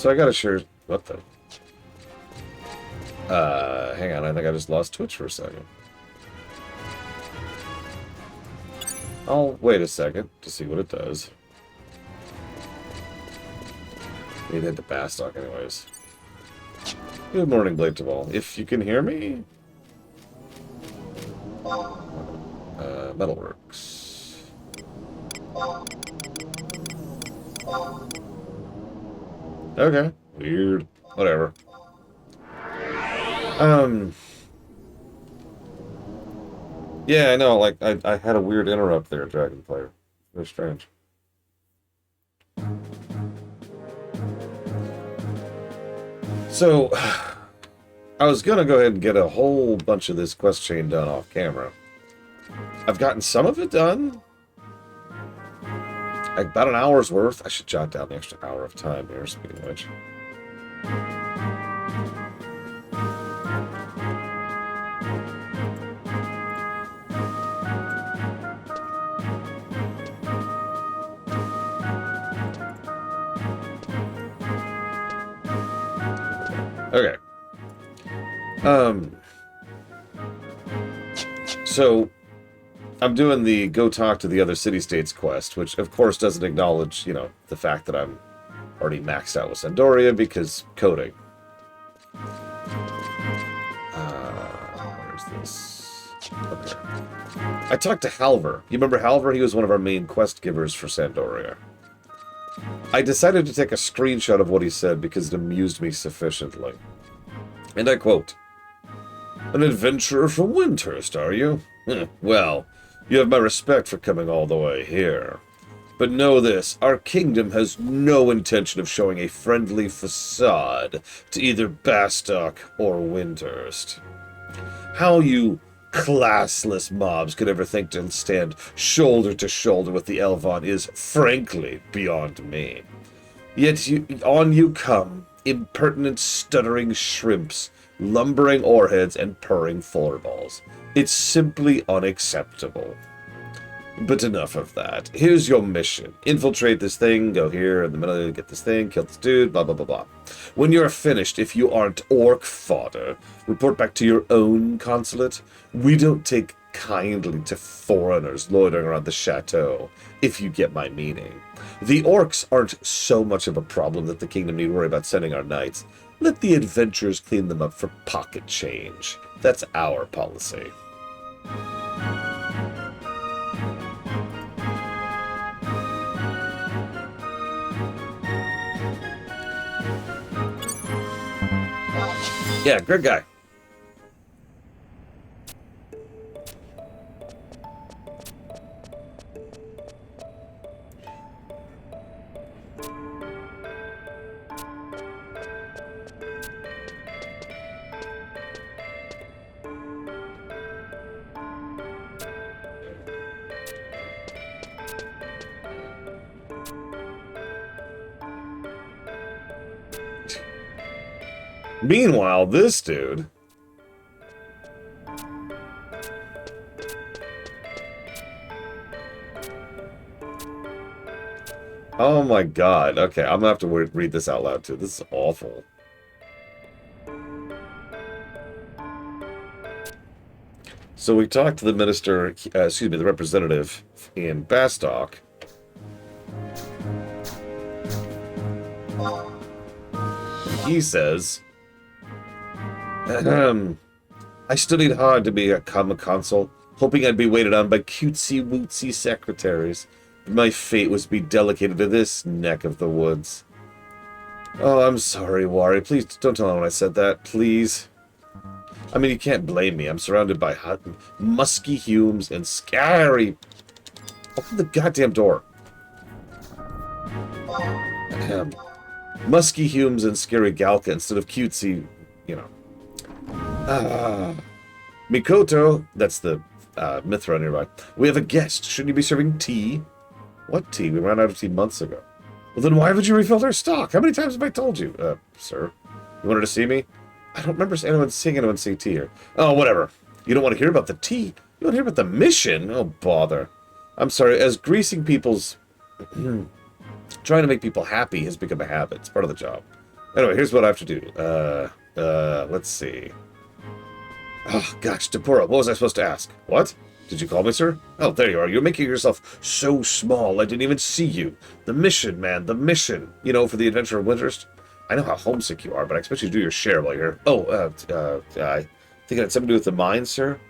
So I gotta share... What the... hang on, I think I just lost Twitch for a second. I'll wait a second to see what it does. Need to hit the Bastock anyways. Good morning, Blade Taval. If you can hear me... Metalworks. Okay. Weird. Whatever. Yeah, I know, like, I had a weird interrupt there, Dragonfire. Very strange. So, I was gonna go ahead and get a whole bunch of this quest chain done off camera. I've gotten some of it done. Like about an hour's worth. I should jot down the extra hour of time here, speaking of which. Okay. So, I'm doing the go talk to the other city-states quest, which of course doesn't acknowledge, you know, the fact that I'm already maxed out with Sandoria because coding. Where's this? Okay. I talked to Halver. You remember Halver? He was one of our main quest givers for Sandoria. I decided to take a screenshot of what he said because it amused me sufficiently. And I quote, "An adventurer from Windhurst, are you? Well, you have my respect for coming all the way here. But know this, our kingdom has no intention of showing a friendly facade to either Bastock or Windhurst. How you classless mobs could ever think to stand shoulder to shoulder with the Elvon is, frankly, beyond me. Yet on you come, impertinent stuttering shrimps, lumbering oarheads, and purring floorballs. It's simply unacceptable. But enough of that. Here's your mission. Infiltrate this thing, go here in the middle, get this thing, kill this dude, blah, blah, blah, blah. When you're finished, if you aren't orc fodder, report back to your own consulate. We don't take kindly to foreigners loitering around the chateau, if you get my meaning. The orcs aren't so much of a problem that the kingdom need worry about sending our knights. Let the adventurers clean them up for pocket change. That's our policy." Yeah, good guy. Meanwhile, this dude... Oh my god. Okay, I'm gonna have to read this out loud too. This is awful. So we talked to the minister, excuse me, the representative in Bastock. He says... I studied hard to become a consul, hoping I'd be waited on by cutesy-wootsy secretaries. But my fate was to be delegated to this neck of the woods. Oh, I'm sorry, Wari. Please don't tell anyone I said that, please. I mean, you can't blame me. I'm surrounded by hot, musky fumes and scary... Open the goddamn door. Musky fumes and scary Galka instead of cutesy, you know. Mikoto, that's the Mithra nearby. We have a guest. Shouldn't you be serving tea? What tea? We ran out of tea months ago. Well, then why would you refill our stock? How many times have I told you? Sir, you wanted to see me? I don't remember seeing anyone say tea here. Oh, whatever. You don't want to hear about the tea? You want to hear about the mission? Oh, bother. I'm sorry, as greasing people's... trying to make people happy has become a habit. It's part of the job. Anyway, here's what I have to do. Let's see. Oh, gosh, Tempura, what was I supposed to ask? What? Did you call me, sir? Oh, there you are. You're making yourself so small I didn't even see you. The mission, man, the mission. You know, for the Adventure of Winterest. I know how homesick you are, but I expect you to do your share while you're here. Oh, I think it had something to do with the mines, sir?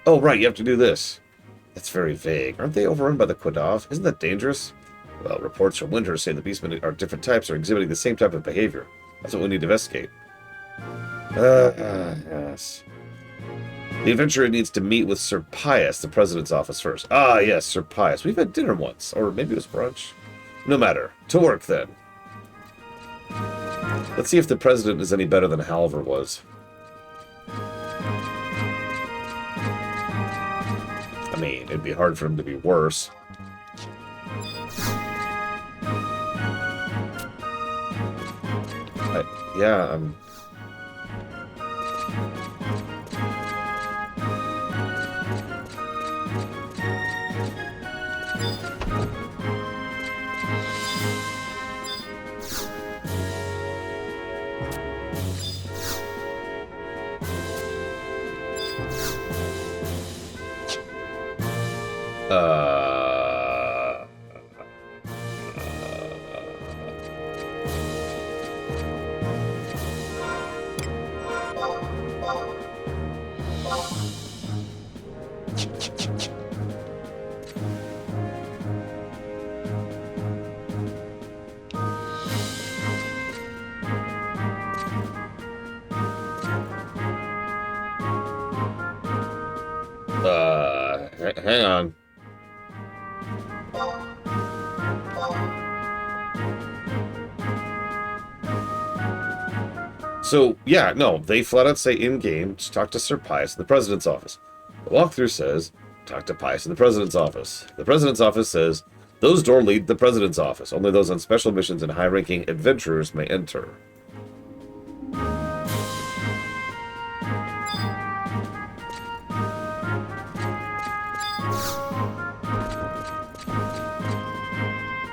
Oh, right, you have to do this. That's very vague. Aren't they overrun by the Quadav? Isn't that dangerous? Well, reports from Winter say the beastmen are different types are exhibiting the same type of behavior. That's what we need to investigate. Yes. The adventurer needs to meet with Sir Pius, the president's office first. Ah, yes, Sir Pius. We've had dinner once. Or maybe it was brunch. No matter. To work, then. Let's see if the president is any better than Halver was. I mean, it'd be hard for him to be worse. Yeah, hang on. So, yeah, no, they flat out say in-game, just talk to Sir Pius in the President's office. The walkthrough says, talk to Pius in the President's office. The President's office says, those doors lead to the President's office. Only those on special missions and high-ranking adventurers may enter.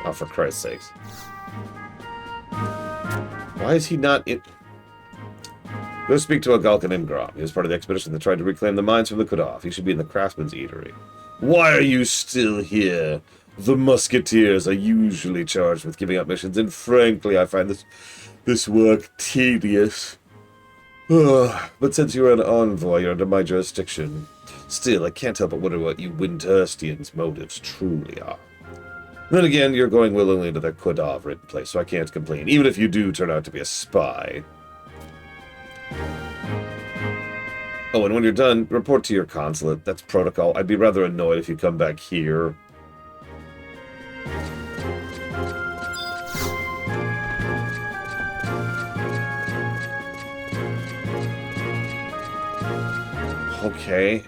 Oh, for Christ's sakes. Why is he not in... Go speak to Agalkan Ingram. He was part of the expedition that tried to reclaim the mines from the Quadav. He should be in the Craftsman's Eatery. Why are you still here? The Musketeers are usually charged with giving up missions, and frankly, I find this work tedious. But since you're an envoy, you're under my jurisdiction. Still, I can't help but wonder what you Winterstians' motives truly are. Then again, you're going willingly to the Quadav-ridden place, so I can't complain, even if you do turn out to be a spy. Oh, and when you're done, report to your consulate. That's protocol. I'd be rather annoyed if you come back here. Okay.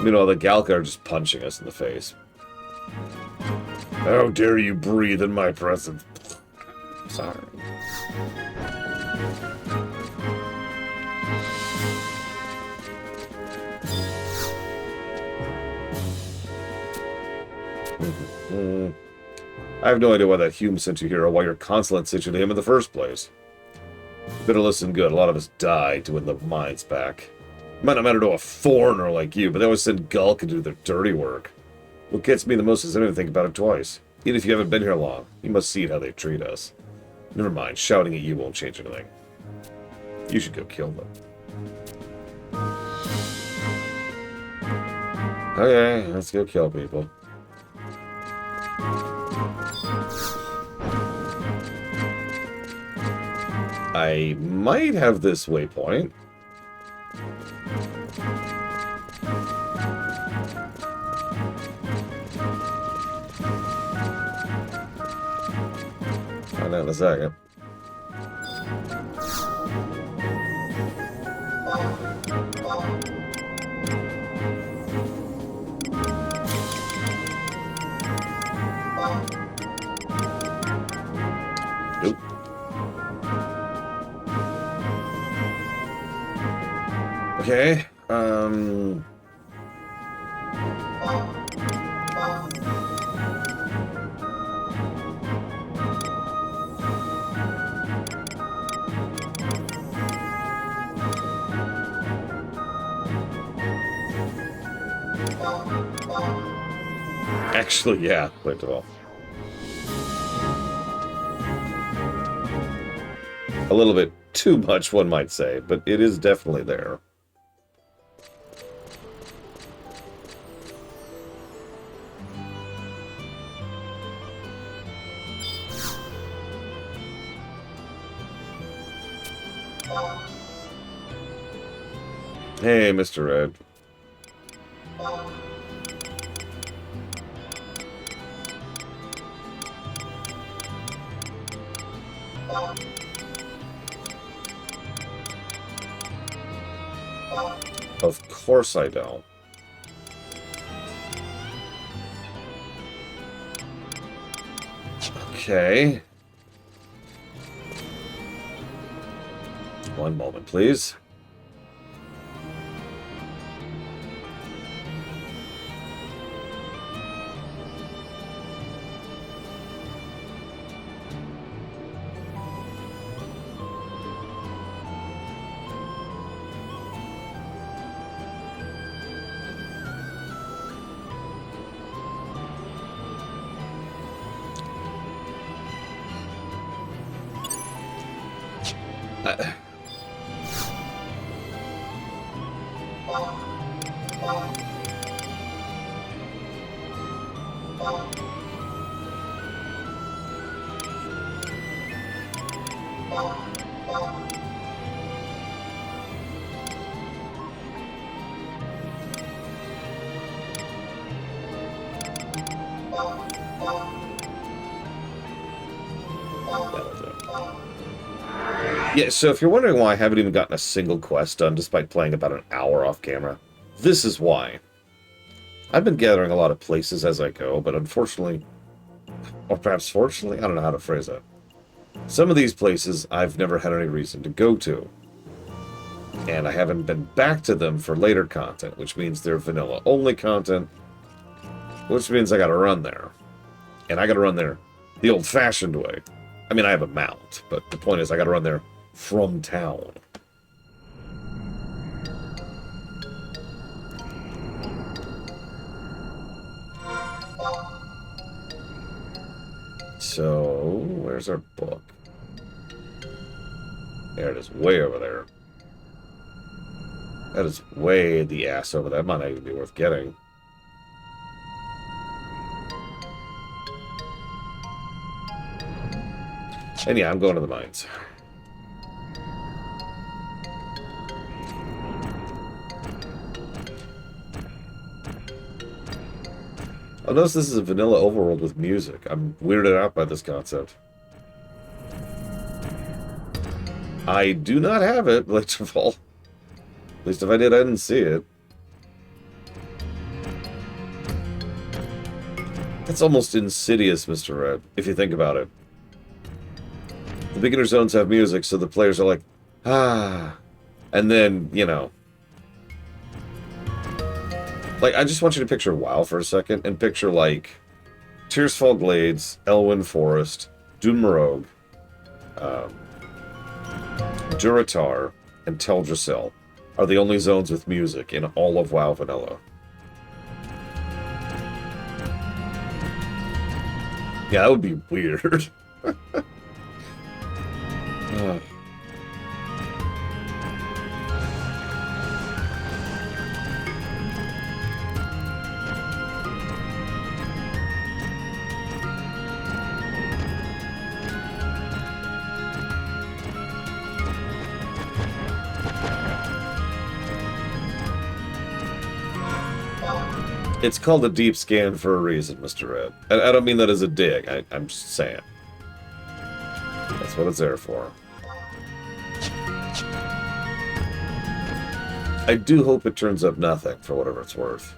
Meanwhile, the Galka are just punching us in the face. How dare you breathe in my presence? Sorry. I have no idea why that Hume sent you here or why your consulate sent you to him in the first place. You better listen good. A lot of us died to win the mines back. It might not matter to a foreigner like you, but they always send Gulk to do their dirty work. What gets me the most is I didn't think about it twice. Even if you haven't been here long, you must see how they treat us. Never mind, shouting at you won't change anything. You should go kill them. Okay, let's go kill people. I might have this waypoint. Find out in a second. Okay, actually, yeah, wait a minute. A little bit too much, one might say, but it is definitely there. Hey, Mr. Red. Of course I don't. Okay. One moment, please. Yeah, so if you're wondering why I haven't even gotten a single quest done despite playing about an hour off camera, this is why. I've been gathering a lot of places as I go, but unfortunately, or perhaps fortunately, I don't know how to phrase that. Some of these places I've never had any reason to go to. And I haven't been back to them for later content, which means they're vanilla-only content, which means I gotta run there. And I gotta run there the old-fashioned way. I mean, I have a mount, but the point is I gotta run there from town. So, where's our book? There it is, way over there. That is way the ass over there. That might not even be worth getting. And yeah, I'm going to the mines. Oh, notice this is a vanilla overworld with music. I'm weirded out by this concept. I do not have it, least of all. At least if I did, I didn't see it. That's almost insidious, Mr. Red, if you think about it. The beginner zones have music, so the players are like, ah. And then, you know. Like, I just want you to picture WoW for a second, and picture, like, Tearsfall Glades, Elwyn Forest, Dunmarog, Durotar, and Teldrassil are the only zones with music in all of WoW Vanilla. Yeah, that would be weird. It's called a deep scan for a reason, Mr. Red. I don't mean that as a dig. I'm just saying. That's what it's there for. I do hope it turns up nothing, for whatever it's worth.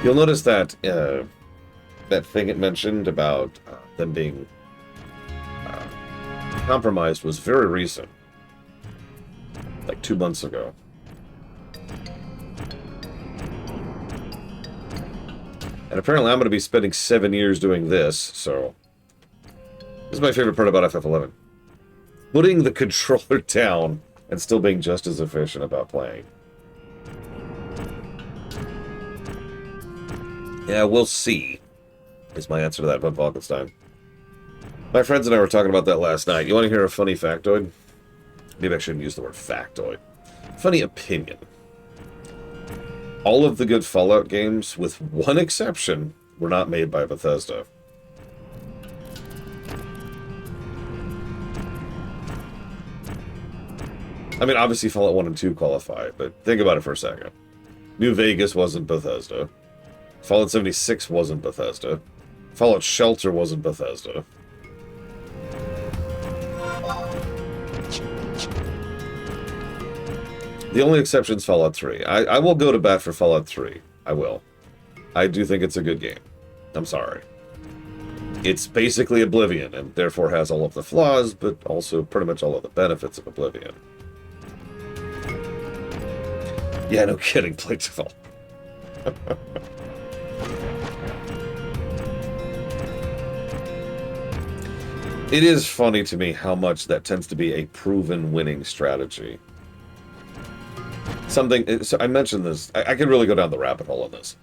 You'll notice that that thing it mentioned about them being compromised was very recent. Like 2 months ago. And apparently I'm going to be spending 7 years doing this, so... This is my favorite part about FF11. Putting the controller down and still being just as efficient about playing. Yeah, we'll see, is my answer to that, Bud Falkenstein. My friends and I were talking about that last night. You want to hear a funny factoid? Maybe I shouldn't use the word factoid. Funny opinion. All of the good Fallout games, with one exception, were not made by Bethesda. I mean, obviously Fallout 1 and 2 qualify, but think about it for a second. New Vegas wasn't Bethesda. Fallout 76 wasn't Bethesda. Fallout Shelter wasn't Bethesda. The only exception is Fallout 3. I will go to bat for Fallout 3. I will. I do think it's a good game. I'm sorry. It's basically Oblivion, and therefore has all of the flaws, but also pretty much all of the benefits of Oblivion. Yeah, no kidding, Playteful. It is funny to me how much that tends to be a proven winning strategy. Something, so I mentioned this, I could really go down the rabbit hole on this.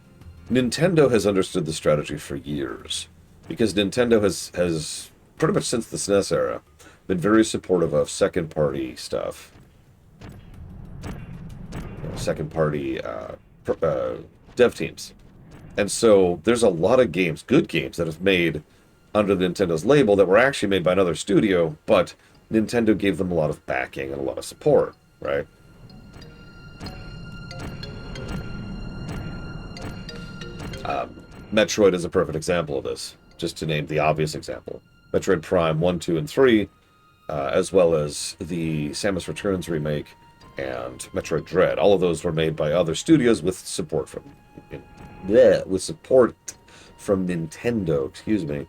Nintendo has understood the strategy for years, because Nintendo has pretty much since the SNES era, been very supportive of second-party stuff. Second-party dev teams. And so there's a lot of games, good games, that have made under Nintendo's label that were actually made by another studio, but Nintendo gave them a lot of backing and a lot of support, right? Metroid is a perfect example of this, just to name the obvious example. Metroid Prime 1, 2, and 3, as well as the Samus Returns remake and Metroid Dread. All of those were made by other studios with support from Nintendo, excuse me.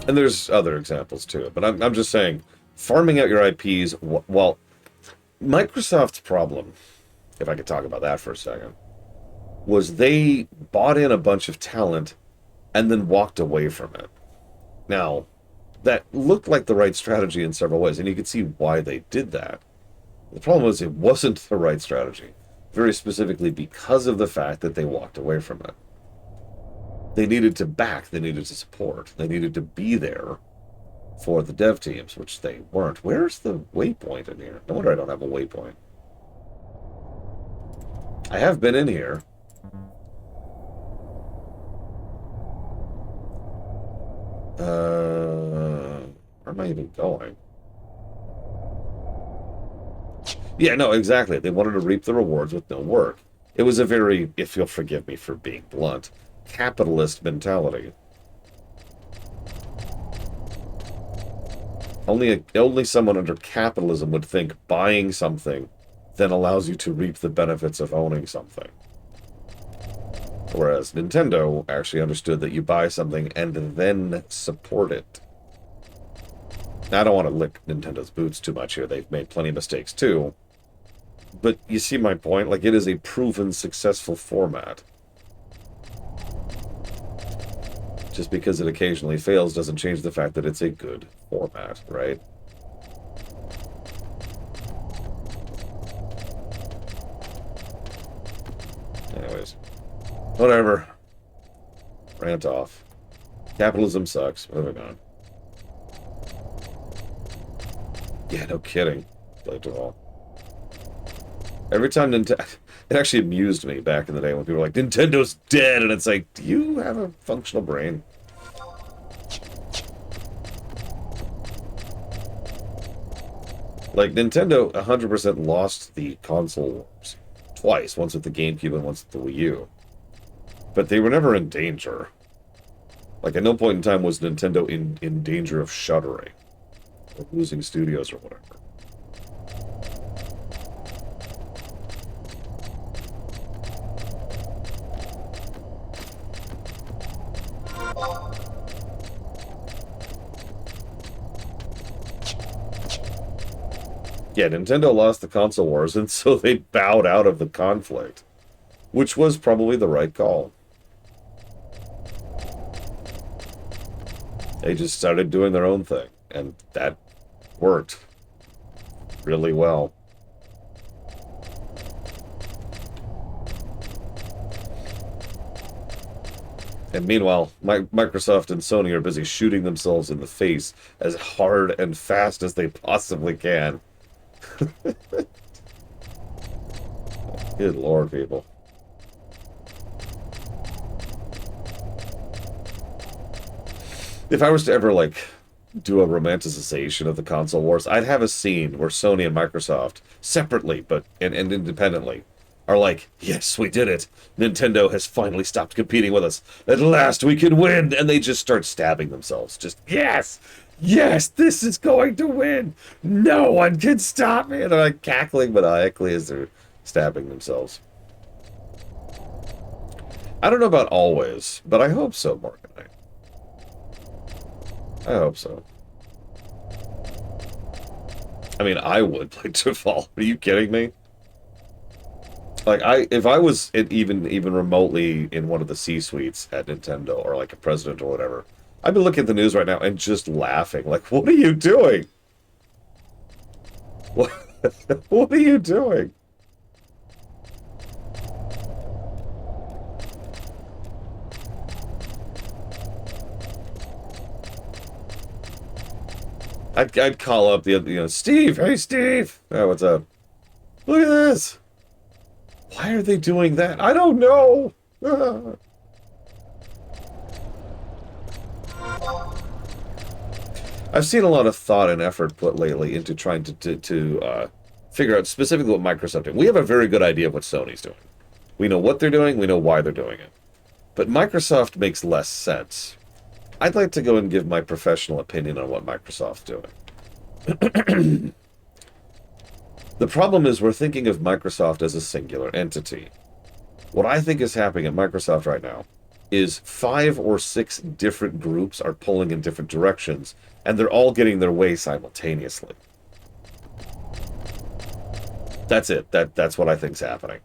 And there's other examples too, but I'm just saying, farming out your IPs, well, Microsoft's problem, if I could talk about that for a second, was they bought in a bunch of talent and then walked away from it. Now, that looked like the right strategy in several ways, and you could see why they did that. The problem was it wasn't the right strategy, very specifically because of the fact that they walked away from it. They needed to back, they needed to support, they needed to be there for the dev teams, which they weren't. Where's the waypoint in here? No wonder I don't have a waypoint. I have been in here. Where am I even going? Yeah, no, exactly. They wanted to reap the rewards with no work. It was a very, if you'll forgive me for being blunt, capitalist mentality. Only someone under capitalism would think buying something then allows you to reap the benefits of owning something. Whereas Nintendo actually understood that you buy something and then support it. Now, I don't want to lick Nintendo's boots too much here. They've made plenty of mistakes too. But you see my point? Like, it is a proven successful format. Just because it occasionally fails doesn't change the fact that it's a good format, right? Anyways. Whatever. Rant off. Capitalism sucks. Moving on. Yeah, no kidding. Played it all. Every time Nintendo... It actually amused me back in the day when people were like, Nintendo's dead! And it's like, do you have a functional brain? Like, Nintendo 100% lost the consoles twice. Once with the GameCube and once with the Wii U. But they were never in danger. Like, at no point in time was Nintendo in danger of shuttering. Or losing studios or whatever. Yeah, Nintendo lost the console wars, and so they bowed out of the conflict, which was probably the right call. They just started doing their own thing, and that worked really well. And meanwhile, Microsoft and Sony are busy shooting themselves in the face as hard and fast as they possibly can. Good lord, people. If I was to ever, like, do a romanticization of the console wars, I'd have a scene where Sony and Microsoft, separately but and independently, are like, yes, we did it. Nintendo has finally stopped competing with us. At last we can win! And they just start stabbing themselves. Just, yes! Yes, this is going to win! No one can stop me! And they're like cackling maniacally as they're stabbing themselves. I don't know about always, but I hope so, Morgan. I hope so. I mean, I would play Default. Are you kidding me? Like, if I was even remotely in one of the C-suites at Nintendo, or like a president or whatever, I'd be looking at the news right now and just laughing. Like, what are you doing? What, what are you doing? I'd call up the Steve, hey Steve, oh, what's up? Look at this. Why are they doing that? I don't know. I've seen a lot of thought and effort put lately into trying to figure out specifically what Microsoft is doing. We have a very good idea of what Sony's doing. We know what they're doing. We know why they're doing it. But Microsoft makes less sense. I'd like to go and give my professional opinion on what Microsoft's doing. The problem is we're thinking of Microsoft as a singular entity. What I think is happening at Microsoft right now is 5 or 6 different groups are pulling in different directions, and they're all getting their way simultaneously. That's it. That's what I think's happening.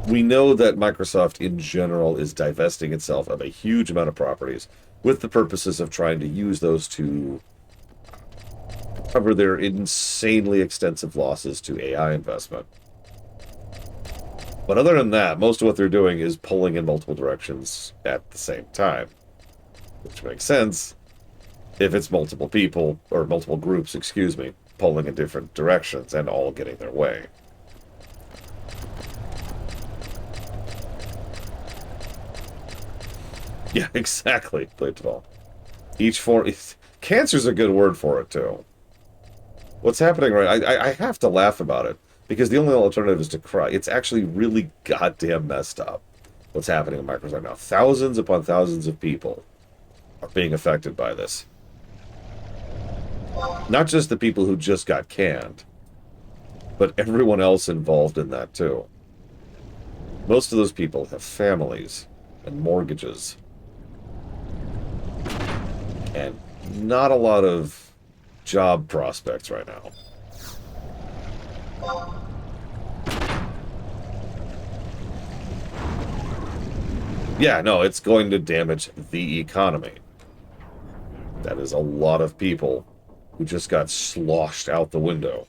We know that Microsoft in general is divesting itself of a huge amount of properties with the purposes of trying to use those to cover their insanely extensive losses to AI investment. But other than that, most of what they're doing is pulling in multiple directions at the same time. Which makes sense if it's multiple people, or multiple groups, excuse me, pulling in different directions and all getting their way. Yeah, exactly. Played it all. Each form... Cancer's a good word for it, too. What's happening right... I have to laugh about it, because the only alternative is to cry. It's actually really goddamn messed up what's happening in Microsoft now. Thousands upon thousands of people are being affected by this. Not just the people who just got canned, but everyone else involved in that, too. Most of those people have families and mortgages. And not a lot of job prospects right now. Yeah, no, it's going to damage the economy. That is a lot of people who just got sloshed out the window.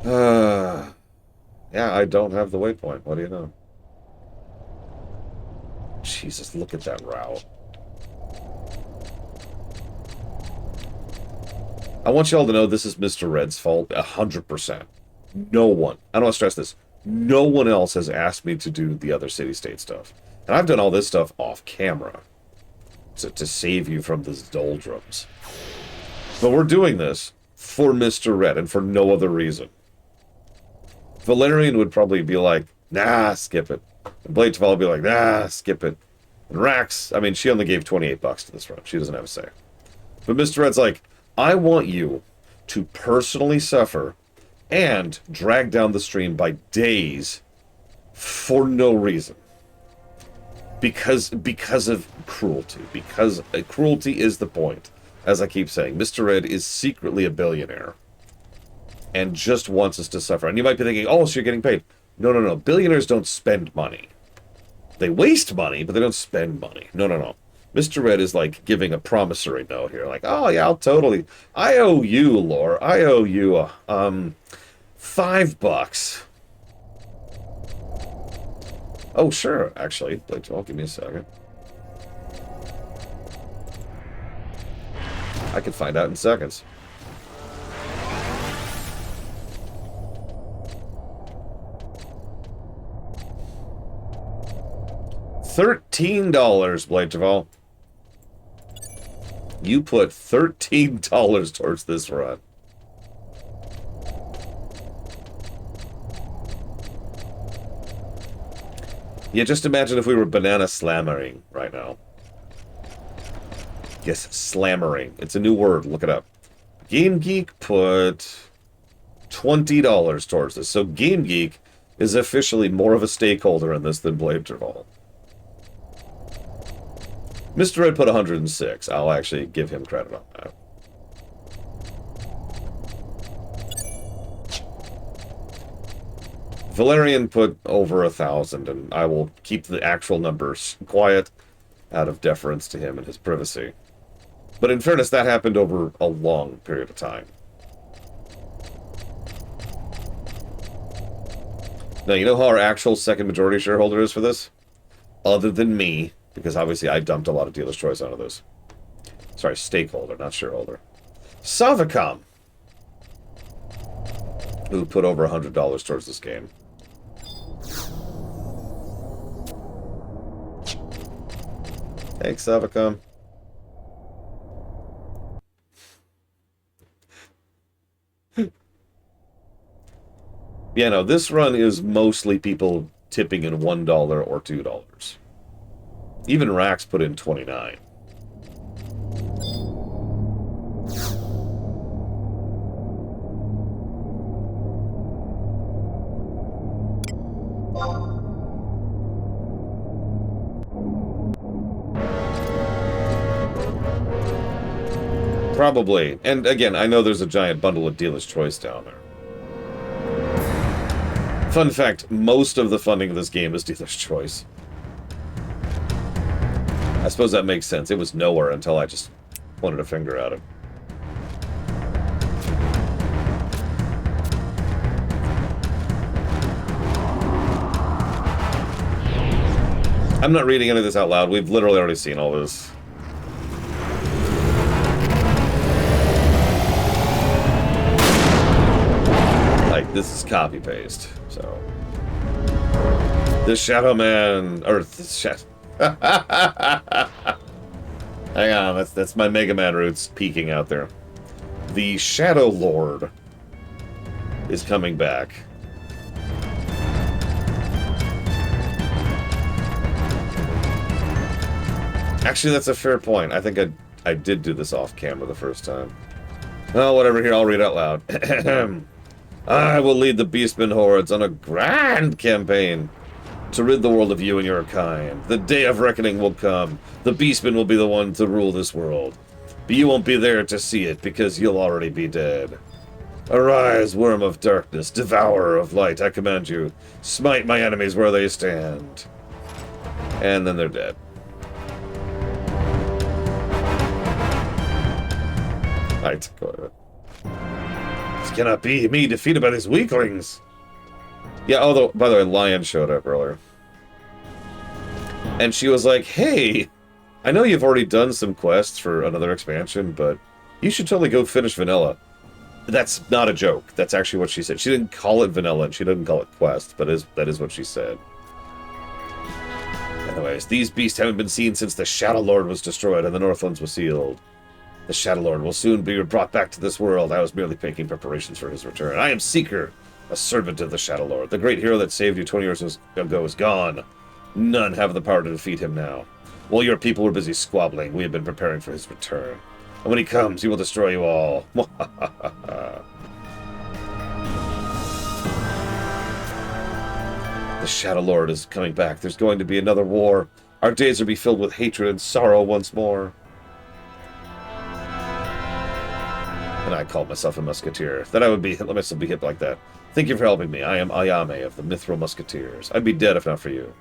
Yeah, I don't have the waypoint. What do you know? Jesus, look at that row. I want you all to know this is Mr. Red's fault, 100%. No one, I don't want to stress this, no one else has asked me to do the other city-state stuff. And I've done all this stuff off camera to save you from the doldrums. But we're doing this for Mr. Red and for no other reason. Valerian would probably be like, nah, skip it. And Blade Tval would be like, nah, skip it. And Rax, I mean, she only gave $28 to this run. She doesn't have a say. But Mr. Red's like, I want you to personally suffer and drag down the stream by days for no reason. Because of cruelty. Because cruelty is the point. As I keep saying, Mr. Red is secretly a billionaire. And just wants us to suffer. And you might be thinking, oh, so you're getting paid. No, no, no. Billionaires don't spend money. They waste money, but they don't spend money. No, no, no. Mr. Red is like giving a promissory note here. Like, oh, yeah, I'll totally... I owe you, Lore. I owe you, $5. Oh, sure, actually. Blade 12, give me a second. I can find out in seconds. $13, Blade Javal. You put $13 towards this run. Yeah, just imagine if we were banana slammering right now. Yes, slammering. It's a new word. Look it up. Game Geek put $20 towards this. So Game Geek is officially more of a stakeholder in this than Blade Javal. Mr. Red put 106. I'll actually give him credit on that. Valerian put over 1,000, and I will keep the actual numbers quiet out of deference to him and his privacy. But in fairness, that happened over a long period of time. Now, you know how our actual second majority shareholder is for this? Other than me, because obviously I dumped a lot of Dealer's Choice onto this. Sorry, stakeholder, not shareholder. Savicom, who put over $100 towards this game. Thanks, Savicom. Yeah, no, this run is mostly people tipping in $1 or $2. Even Rax put in 29. Probably. And again, I know there's a giant bundle of Dealer's Choice down there. Fun fact, most of the funding of this game is Dealer's Choice. I suppose that makes sense. It was nowhere until I just pointed a finger at it. I'm not reading any of this out loud. We've literally already seen all this. Like, this is copy-paste, so... This Shadow Man... Or, this Shadow... Hang on, that's my Mega Man roots peeking out there. The Shadow Lord is coming back. Actually, that's a fair point. I think I did do this off camera the first time. Oh, whatever, here, I'll read out loud. I will lead the Beastmen hordes on a grand campaign to rid the world of you and your kind. The day of reckoning will come. The Beastmen will be the one to rule this world. But you won't be there to see it, because you'll already be dead. Arise, worm of darkness, devourer of light, I command you. Smite my enemies where they stand. And then they're dead. Right, go ahead. This cannot be me defeated by these weaklings. Yeah, although, by the way, Lion showed up earlier. And she was like, hey, I know you've already done some quests for another expansion, but you should totally go finish Vanilla. That's not a joke. That's actually what she said. She didn't call it Vanilla, and she didn't call it Quest, but that is what she said. Anyways, these beasts haven't been seen since the Shadow Lord was destroyed and the Northlands was sealed. The Shadow Lord will soon be brought back to this world. I was merely making preparations for his return. I am Seeker, a servant of the Shadow Lord. The great hero that saved you 20 years ago is gone. None have the power to defeat him now. While your people were busy squabbling, we have been preparing for his return. And when he comes, he will destroy you all. The Shadow Lord is coming back. There's going to be another war. Our days will be filled with hatred and sorrow once more. And I called myself a musketeer. That I would be, let myself be hip like that. Thank you for helping me. I am Ayame of the Mithril Musketeers. I'd be dead if not for you.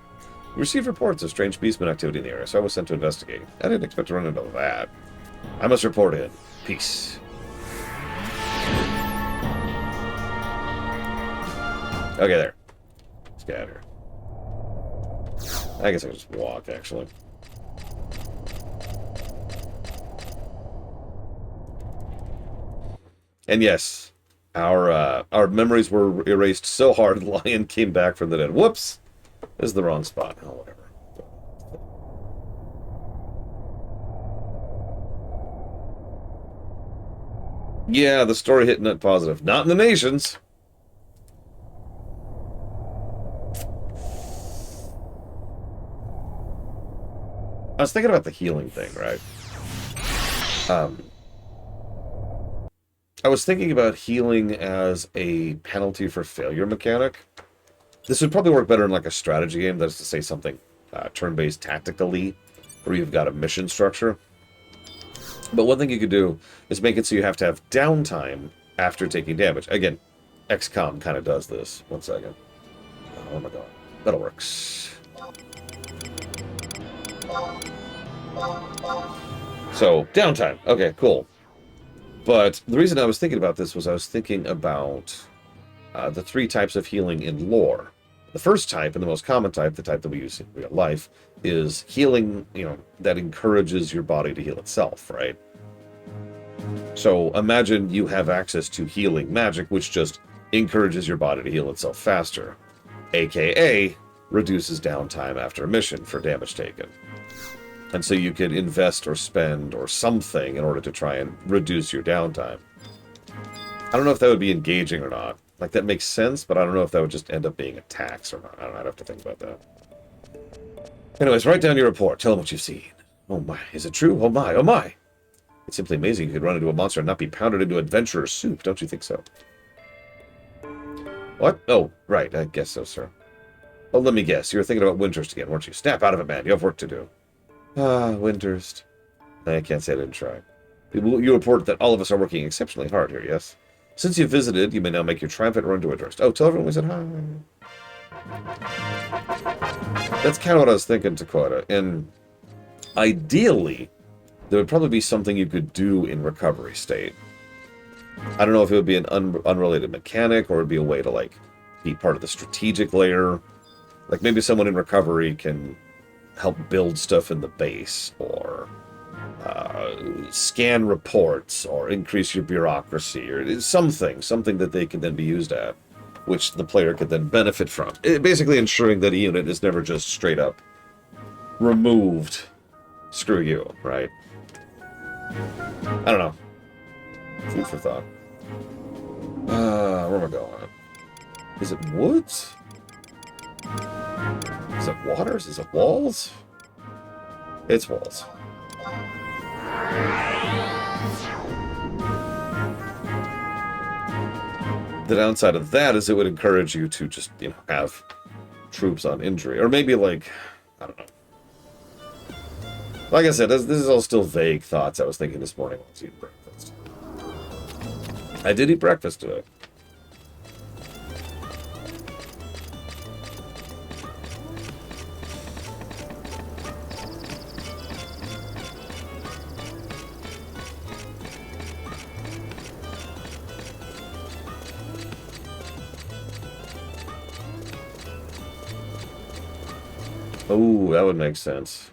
We received reports of strange beastman activity in the area, so I was sent to investigate. I didn't expect to run into that. I must report in. Peace. Okay, there. Let's get out of here. I guess I can just walk, actually. And yes, our memories were erased so hard, the lion came back from the dead. Whoops! This is the wrong spot. Oh, whatever. Yeah, the story hit net positive. Not in the nations. I was thinking about the healing thing, right? I was thinking about healing as a penalty for failure mechanic. This would probably work better in like a strategy game, that is to say something turn-based tactically, where you've got a mission structure. But one thing you could do is make it so you have to have downtime after taking damage. Again, XCOM kind of does this. One second. Oh my god. That'll work. So, downtime. Okay, cool. But the reason I was thinking about this was I was thinking about the 3 types of healing in lore. The first type, and the most common type, the type that we use in real life, is healing, that encourages your body to heal itself, right? So imagine you have access to healing magic, which just encourages your body to heal itself faster, aka reduces downtime after a mission for damage taken. And so you could invest or spend or something in order to try and reduce your downtime. I don't know if that would be engaging or not. Like, that makes sense, but I don't know if that would just end up being a tax or not. I don't know. I'd have to think about that. Anyways, write down your report. Tell them what you've seen. Oh my, is it true? Oh my, oh my! It's simply amazing you could run into a monster and not be pounded into adventurer's soup, don't you think so? What? Oh, right, I guess so, sir. Oh, let me guess. You were thinking about Windhurst again, weren't you? Snap out of it, man. You have work to do. Ah, Windhurst. I can't say I didn't try. You report that all of us are working exceptionally hard here, yes? Since you've visited, you may now make your triumphant run to Windhurst. Oh, tell everyone we said hi. That's kind of what I was thinking, Dakota. And ideally, there would probably be something you could do in recovery state. I don't know if it would be an unrelated mechanic, or it would be a way to, like, be part of the strategic layer. Like, maybe someone in recovery can help build stuff in the base, or scan reports, or increase your bureaucracy, or something that they can then be used at, which the player could then benefit from. Basically ensuring that a unit is never just straight up removed. Screw you, right? I don't know. Food for thought. Where am I going? Is it woods? Is it waters? Is it walls? It's walls. The downside of that is it would encourage you to just, have troops on injury. Or maybe, like, I don't know. Like I said, this is all still vague thoughts I was thinking this morning while I was eating breakfast. I did eat breakfast today. Oh, that would make sense.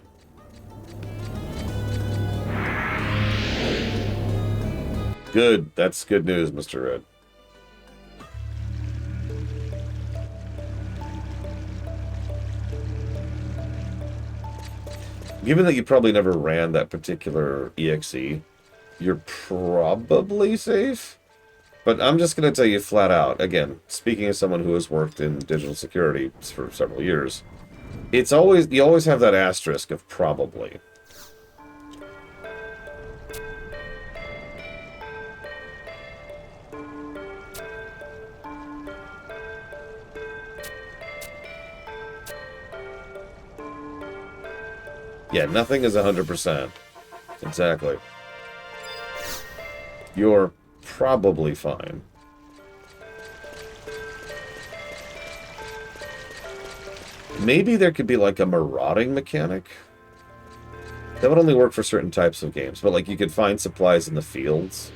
Good. That's good news, Mr. Red. Given that you probably never ran that particular EXE, you're probably safe. But I'm just going to tell you flat out, again, speaking as someone who has worked in digital security for several years, you always have that asterisk of probably. Yeah, nothing is 100%. Exactly. You're probably fine. Maybe there could be like a marauding mechanic. That would only work for certain types of games, but like you could find supplies in the fields,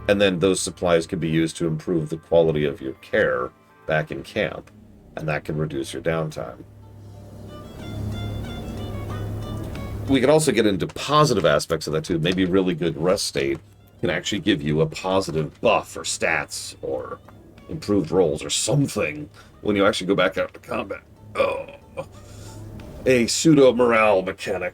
and then those supplies could be used to improve the quality of your care back in camp, and that can reduce your downtime. We could also get into positive aspects of that too. Maybe really good rest state can actually give you a positive buff or stats or improved rolls or something when you actually go back out to combat. Oh, a pseudo morale mechanic.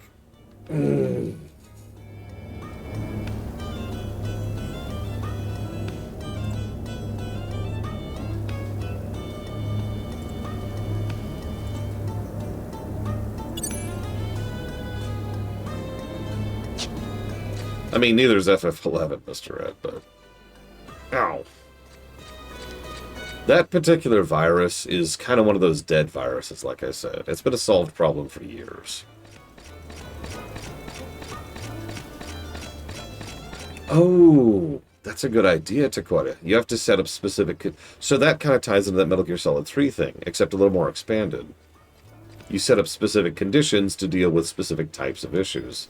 I mean, neither is FF11, Mr. Ed, but... Ow. That particular virus is kind of one of those dead viruses, like I said. It's been a solved problem for years. Oh, that's a good idea, Taquata. You have to set up specific... So that kind of ties into that Metal Gear Solid 3 thing, except a little more expanded. You set up specific conditions to deal with specific types of issues.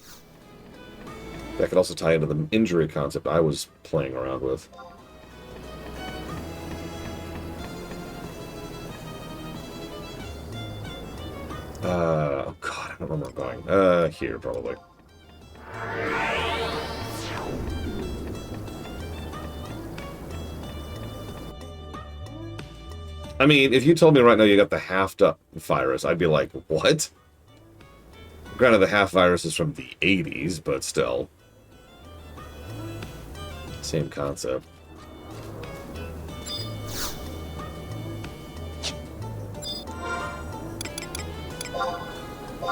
That could also tie into the injury concept I was playing around with. Oh god, I don't remember where I'm going. Here, probably. I mean, if you told me right now you got the halved-up virus, I'd be like, what? Granted, the half virus is from the 80s, but still. Same concept.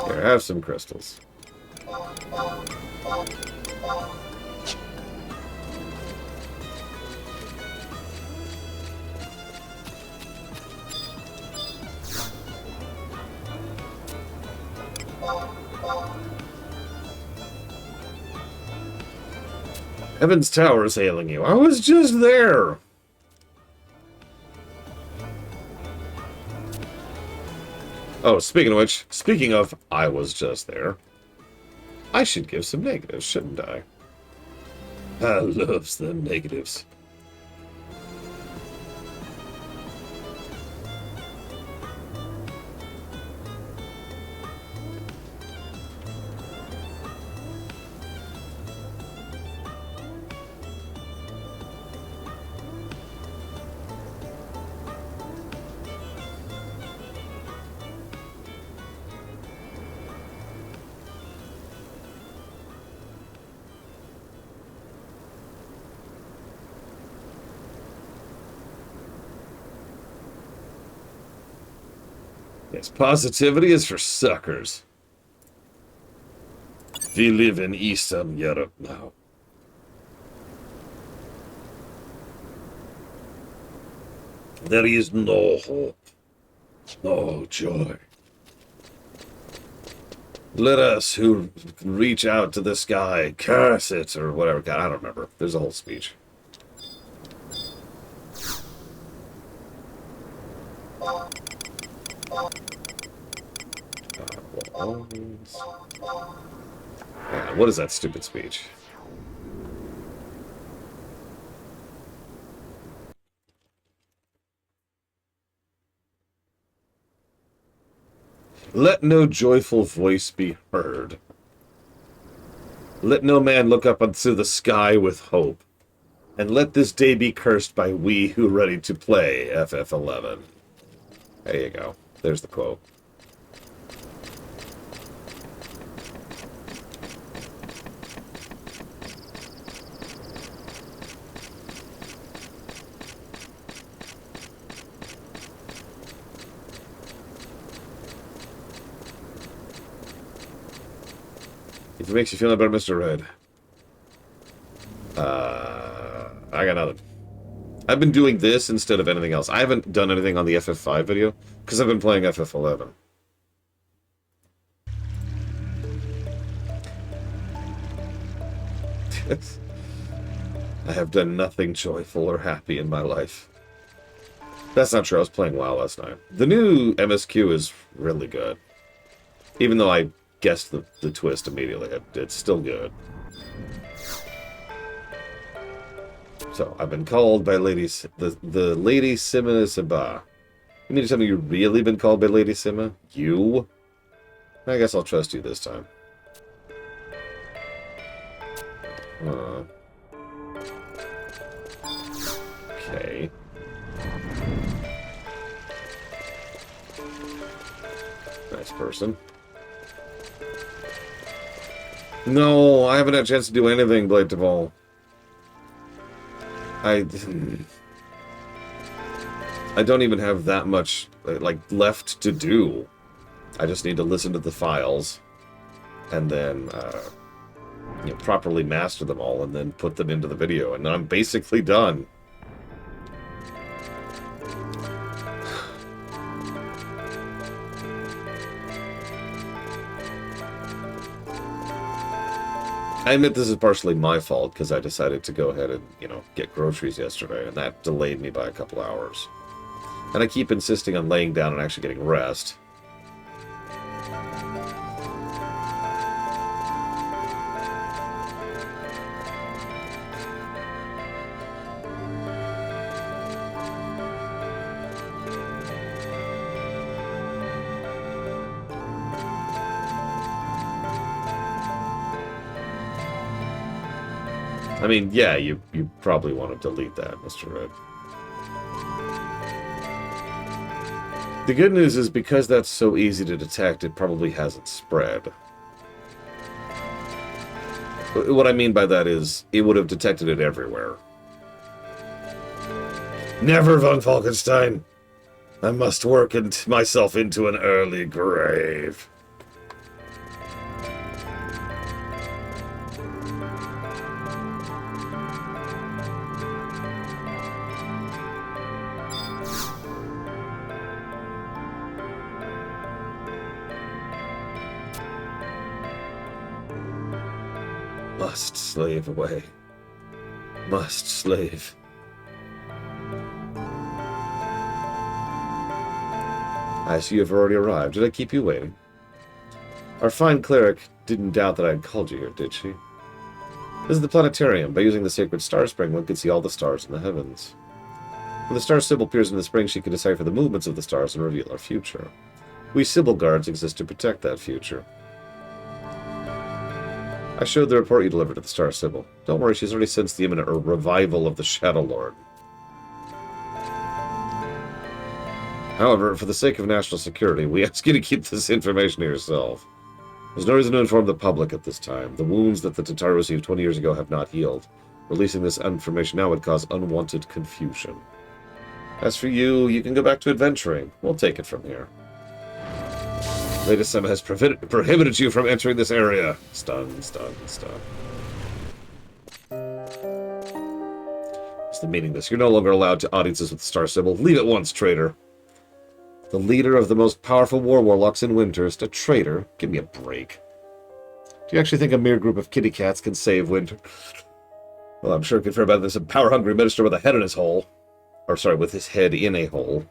Here, have some crystals. Evans Tower is hailing you. I was just there. Oh, speaking of, I was just there. I should give some negatives, shouldn't I? I loves them negatives. Yes, positivity is for suckers. We live in Eastern Europe now. There is no hope, no joy. Let us who can reach out to the sky curse it, or whatever. God, I don't remember. There's a whole speech. God, what is that stupid speech? Let no joyful voice be heard. Let no man look up unto the sky with hope. And let this day be cursed by we who ready to play FF11. There you go. There's the quote. If it makes you feel better, Mr. Red. I got nothing. I've been doing this instead of anything else. I haven't done anything on the FF5 video, because I've been playing FF11. I have done nothing joyful or happy in my life. That's not true. I was playing WoW last night. The new MSQ is really good. Even though I guessed the twist immediately, it's still good. So, I've been called by the Lady Sima Saba. You mean to tell me you've really been called by Lady Sima? You? I guess I'll trust you this time. Okay. Nice person. No, I haven't had a chance to do anything, Blade Duvall. I don't even have that much, like, left to do. I just need to listen to the files, and then, you know, properly master them all, and then put them into the video, and then I'm basically done. I admit this is partially my fault, because I decided to go ahead and, you know, get groceries yesterday, and that delayed me by a couple hours. And I keep insisting on laying down and actually getting rest. I mean, yeah, you probably want to delete that, Mr. Red. The good news is, because that's so easy to detect, it probably hasn't spread. What I mean by that is, it would have detected it everywhere. Never, von Falkenstein! I must work myself into an early grave. Must slave away. Must slave. I see you have already arrived. Did I keep you waiting? Our fine cleric didn't doubt that I had called you here, did she? This is the planetarium. By using the sacred star spring, one can see all the stars in the heavens. When the star Sybil appears in the spring, she can decipher the movements of the stars and reveal our future. We Sybil guards exist to protect that future. I showed the report you delivered to the Star Sybil. Don't worry, she's already sensed the imminent revival of the Shadow Lord. However, for the sake of national security, we ask you to keep this information to yourself. There's no reason to inform the public at this time. The wounds that the Tatar received 20 years ago have not healed. Releasing this information now would cause unwanted confusion. As for you, you can go back to adventuring. We'll take it from here. Lady Sima has prohibited you from entering this area. Stun, stun, stun. What's the meaning of this? You're no longer allowed to audiences with the Star Sybil. Leave at once, traitor. The leader of the most powerful warlocks in Windhurst. A traitor? Give me a break. Do you actually think a mere group of kitty cats can save Winter? Well, I'm sure confirmed about this, a power-hungry minister with a head in his hole. Or, sorry, with his head in a hole.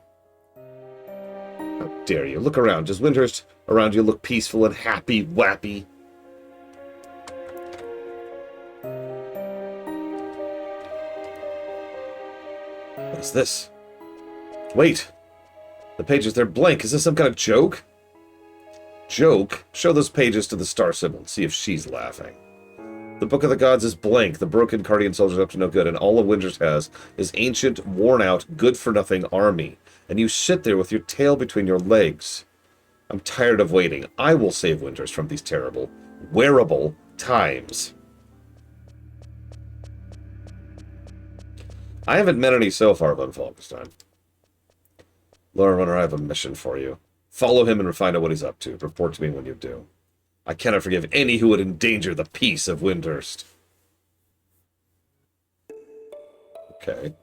How dare you? Look around. Does Windhurst around you look peaceful and happy, wappy? What is this? Wait. The pages, they're blank. Is this some kind of joke? Joke? Show those pages to the Star Sybil and see if she's laughing. The Book of the Gods is blank. The broken Cardian soldier's up to no good, and all of Windhurst has is ancient, worn-out, good-for-nothing army. And you sit there with your tail between your legs. I'm tired of waiting. I will save Windhurst from these terrible, wearable times. I haven't met any so far, von Falkenstein. Lord Runner, I have a mission for you. Follow him and find out what he's up to. Report to me when you do. I cannot forgive any who would endanger the peace of Windhurst. Okay.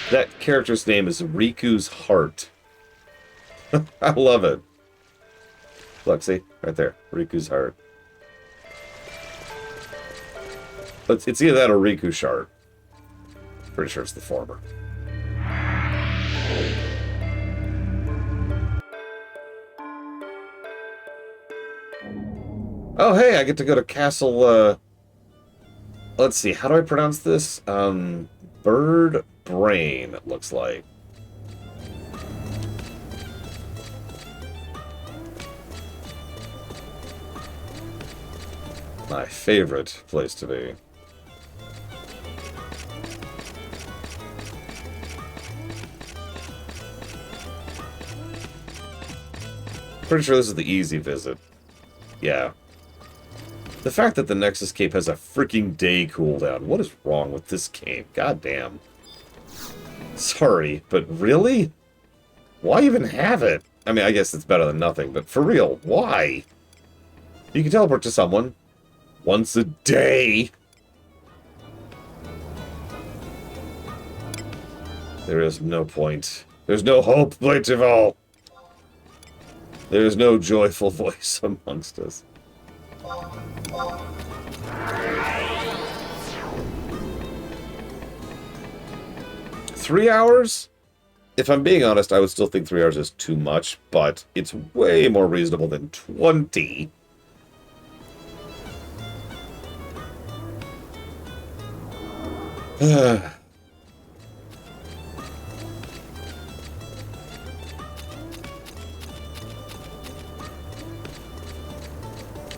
That character's name is Riku's Heart. I love it. Look, see? Right there. Riku's Heart. It's either that or Riku Shard. Pretty sure it's the former. Oh, hey, I get to go to Castle, let's see, how do I pronounce this? Bird Brain, it looks like. My favorite place to be. Pretty sure this is the easy visit. Yeah. The fact that the Nexus Cape has a freaking day cooldown. What is wrong with this game? God damn. Sorry, but really? Why even have it? I mean, I guess it's better than nothing, but for real, why? You can teleport to someone once a day. There is no point. There's no hope, Blightval. There is no joyful voice amongst us. 3 hours? If I'm being honest, I would still think 3 hours is too much, but it's way more reasonable than 20.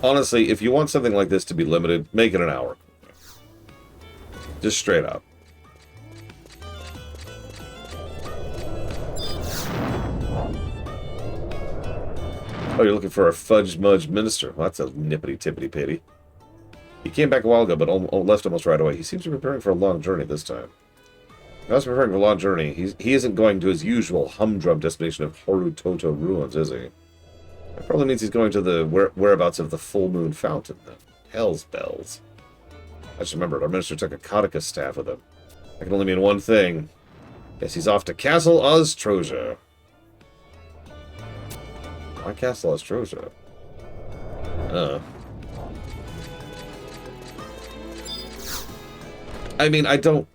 Honestly, if you want something like this to be limited, make it an hour. Just straight up. Oh, you're looking for a Fudge Mudge Minister. Well, that's a nippity-tippity-pitty. He came back a while ago, but left almost right away. He seems to be preparing for a long journey this time. If I was preparing for a long journey, he isn't going to his usual humdrum destination of Horutoto Ruins, is he? That probably means he's going to the whereabouts of the Full Moon Fountain, then. Hell's bells. I just remembered, our minister took a Kautoka staff with him. That can only mean one thing. Guess he's off to Castle Ostrosia. Why Castle Ostrosia? I mean, I don't...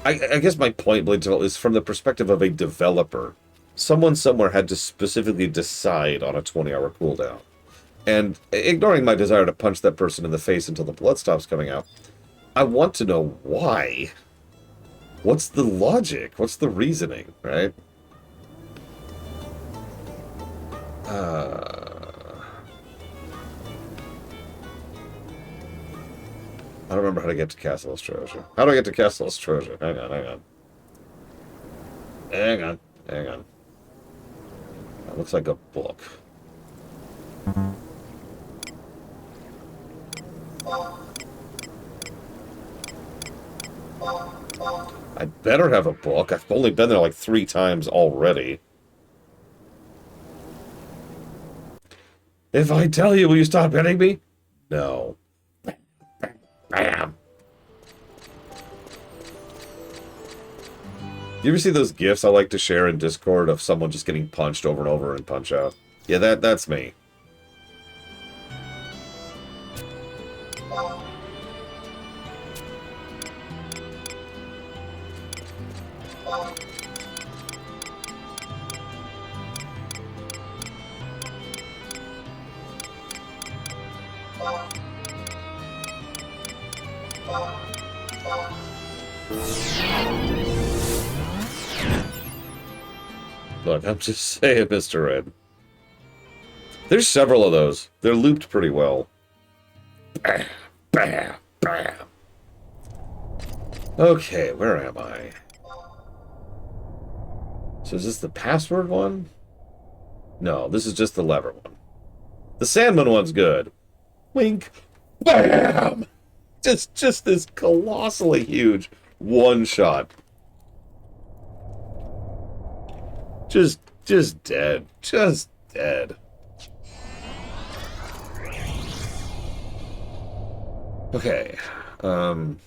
I guess my point, Blightval, is from the perspective of a developer. Someone somewhere had to specifically decide on a 20-hour cooldown. And ignoring my desire to punch that person in the face until the blood stops coming out, I want to know why. What's the logic? What's the reasoning, right? I don't remember how to get to Castle Ostrosia. How do I get to Castle Ostrosia? Hang on. That looks like a book. I better have a book. I've only been there like 3 times already. If I tell you, will you stop hitting me? No. Bam. Do you ever see those GIFs I like to share in Discord of someone just getting punched over and over and punch out? Yeah, that's me. Look, I'm just saying, Mr. Red. There's several of those. They're looped pretty well. Bam, bam, bam. Okay, where am I? So is this the password one? No, this is just the lever one. The Sandman one's good. Wink. Bam! Just this colossally huge one-shot. Just dead. Just dead. Okay. Um...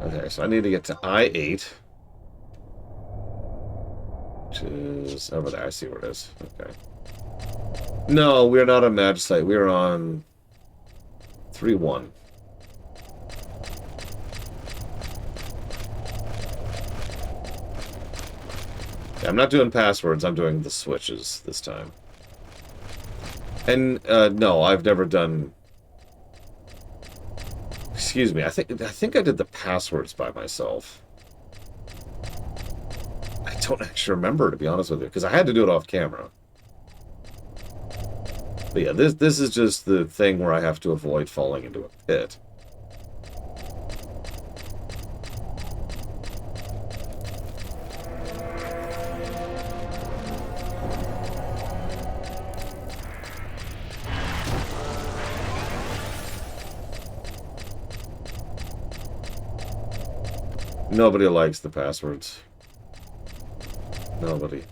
Okay, so I need to get to I-8. Which is over there. I see where it is. Okay. No, we're not on Magicite. We're on 3-1. Yeah, I'm not doing passwords. I'm doing the switches this time. And, no, I've never done... Excuse me. I think I did the passwords by myself. I don't actually remember, to be honest with you, because I had to do it off camera. But yeah, this is just the thing where I have to avoid falling into a pit. Nobody likes the passwords. Nobody.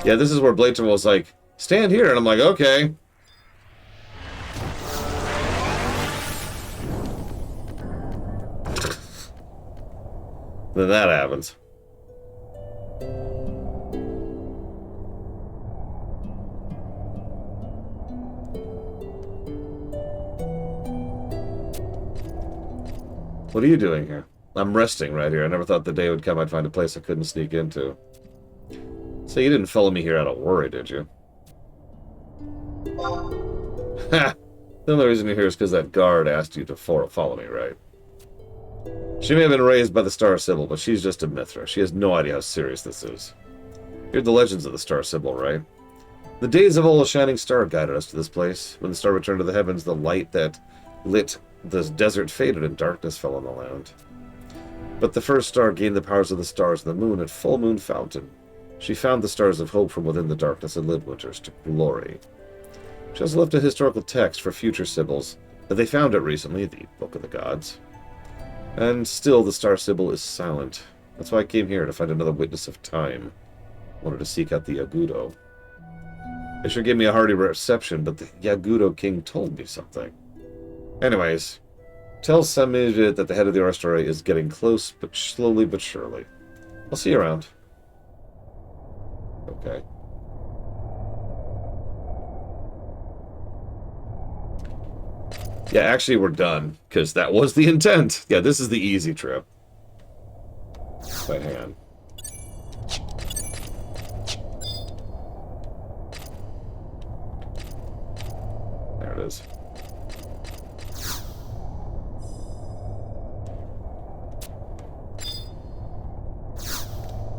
Yeah, this is where Blayton was like, stand here, and I'm like, okay. Then that happens. What are you doing here? I'm resting right here. I never thought the day would come I'd find a place I couldn't sneak into. So you didn't follow me here out of worry, did you? Ha! The only reason you're here is because that guard asked you to follow me, right? She may have been raised by the Star Sibyl, but she's just a Mithra. She has no idea how serious this is. You heard the legends of the Star Sibyl, right? The days of old, a shining star guided us to this place. When the star returned to the heavens, the light that lit the desert faded and darkness fell on the land. But the first star gained the powers of the stars and the moon at Full Moon Fountain. She found the stars of hope from within the darkness and lit winters to glory. She also left a historical text for future Sibyls. They found it recently, the Book of the Gods. And still the Star Sibyl is silent. That's why I came here, to find another witness of time. I wanted to seek out the Yagudo. They sure gave me a hearty reception, but the Yagudo king told me something. Anyways, tell Samijit that the head of the Orstory is getting close, but slowly but surely. I'll see you around. Okay. Yeah, actually we're done, because that was the intent. Yeah, this is the easy trip. Wait, hang on. There it is.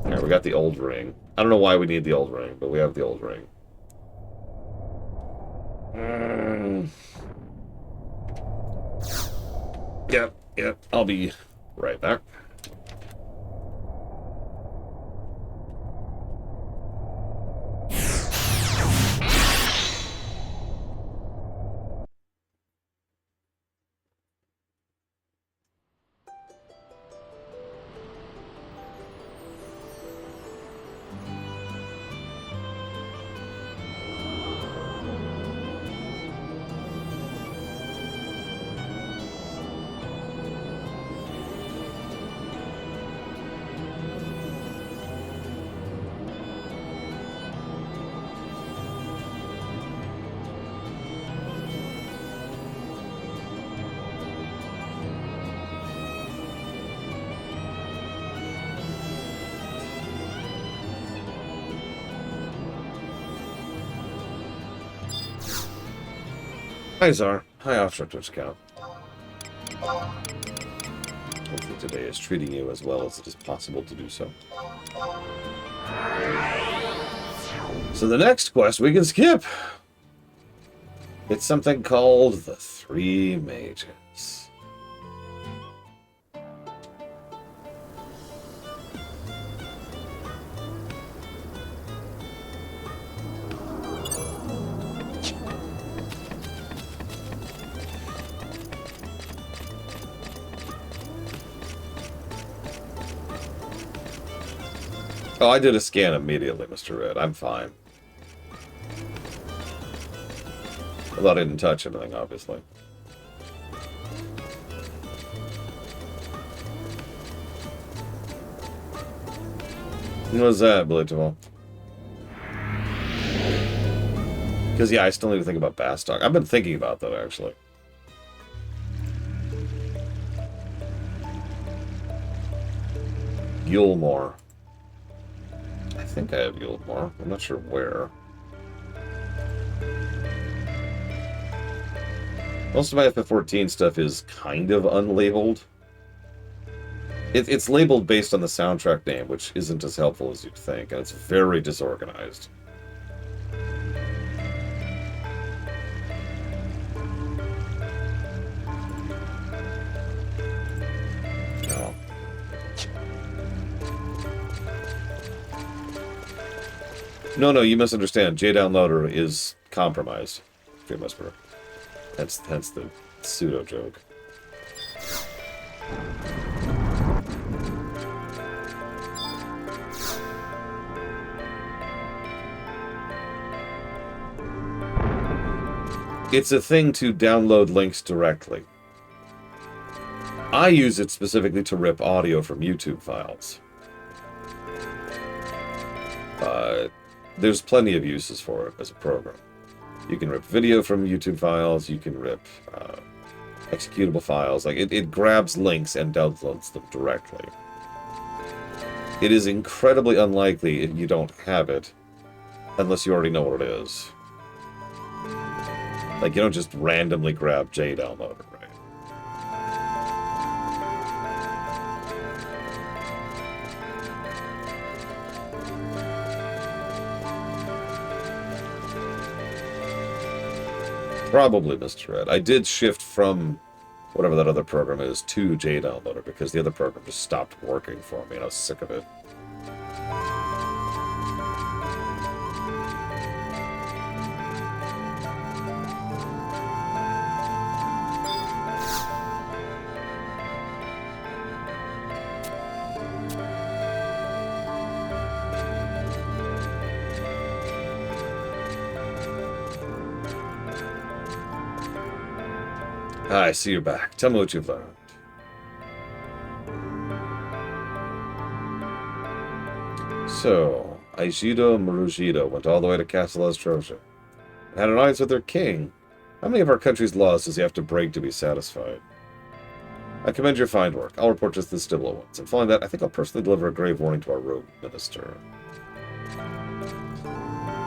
Alright, we got the old ring. I don't know why we need the old ring, but we have the old ring. Yep, I'll be right back. Hi, Czar. Hi, Offshore Twitch account. Hopefully today is treating you as well as it is possible to do so. So the next quest we can skip. It's something called the Three Mages. Oh, I did a scan immediately, Mr. Red. I'm fine. Although I didn't touch anything, obviously. What was that, Believable? Because, yeah, I still need to think about Bastok. I've been thinking about that, actually. Yulmore. I think I have Yulmore. I'm not sure where. Most of my FF14 stuff is kind of unlabeled. It's labeled based on the soundtrack name, which isn't as helpful as you'd think, and it's very disorganized. No, you misunderstand. JDownloader is compromised. Dream Whisperer. Hence the pseudo joke. It's a thing to download links directly. I use it specifically to rip audio from YouTube files. There's plenty of uses for it as a program. You can rip video from YouTube files, you can rip executable files. Like, it grabs links and downloads them directly. It is incredibly unlikely you don't have it, unless you already know what it is. Like, you don't just randomly grab JDownloader, right? Probably, Mr. Red. I did shift from whatever that other program is to JDownloader because the other program just stopped working for me and I was sick of it. I see you're back. Tell me what you've learned. So, Aikido and Marugido went all the way to Castle Ostrosia and had an alliance with their king. How many of our country's laws does he have to break to be satisfied? I commend your fine work. I'll report just the Stiblo ones. And following that, I think I'll personally deliver a grave warning to our rogue minister.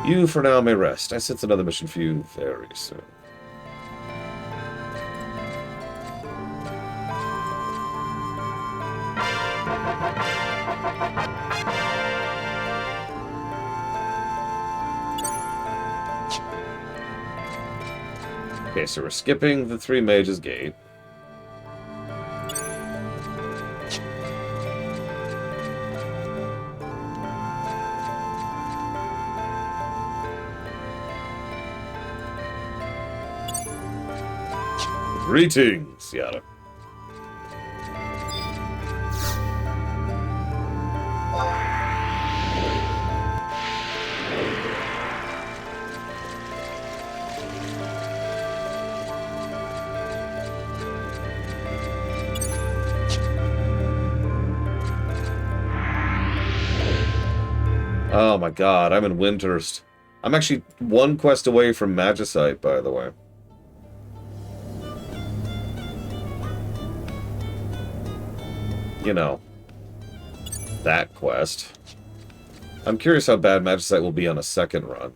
You, for now, may rest. I sense another mission for you very soon. Okay, so we're skipping the Three Mages Gate. Greetings, Yada. Oh my god, I'm in Windhurst. I'm actually one quest away from Magicite, by the way. You know, that quest. I'm curious how bad Magicite will be on a second run.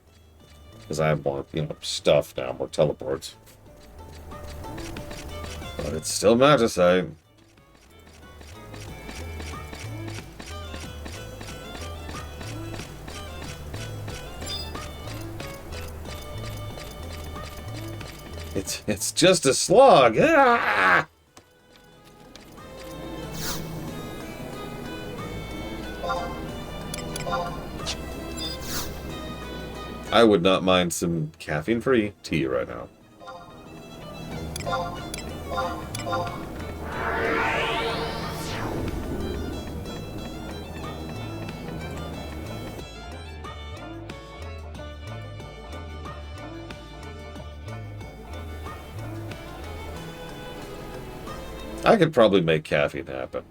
Because I have more, you know, stuff now, more teleports. But it's still Magicite. It's just a slog. Ah! I would not mind some caffeine-free tea right now. I could probably make caffeine happen.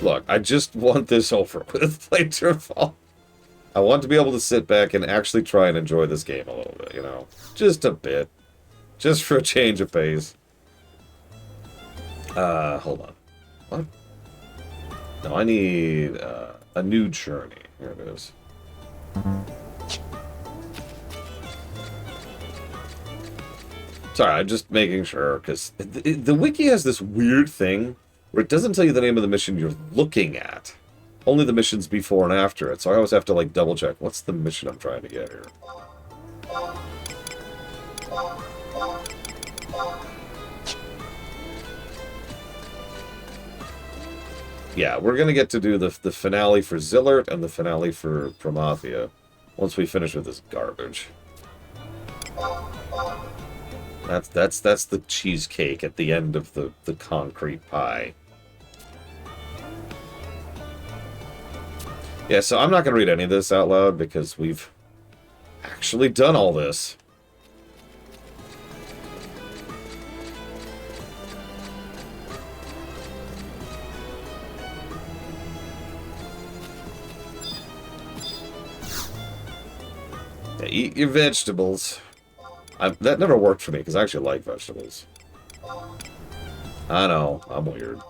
Look, I just want this over with, Playterfall. I want to be able to sit back and actually try and enjoy this game a little bit, you know? Just a bit. Just for a change of pace. Hold on. What? No, I need a new journey. Here it is. Sorry, I'm just making sure, because the wiki has this weird thing where it doesn't tell you the name of the mission you're looking at. Only the missions before and after it, so I always have to, like, double-check. What's the mission I'm trying to get here? Yeah, we're going to get to do the finale for Zillert and the finale for Promathia once we finish with this garbage. That's the cheesecake at the end of the concrete pie. Yeah, so I'm not going to read any of this out loud because we've actually done all this. Yeah, eat your vegetables. That never worked for me because I actually like vegetables. I know, I'm weird.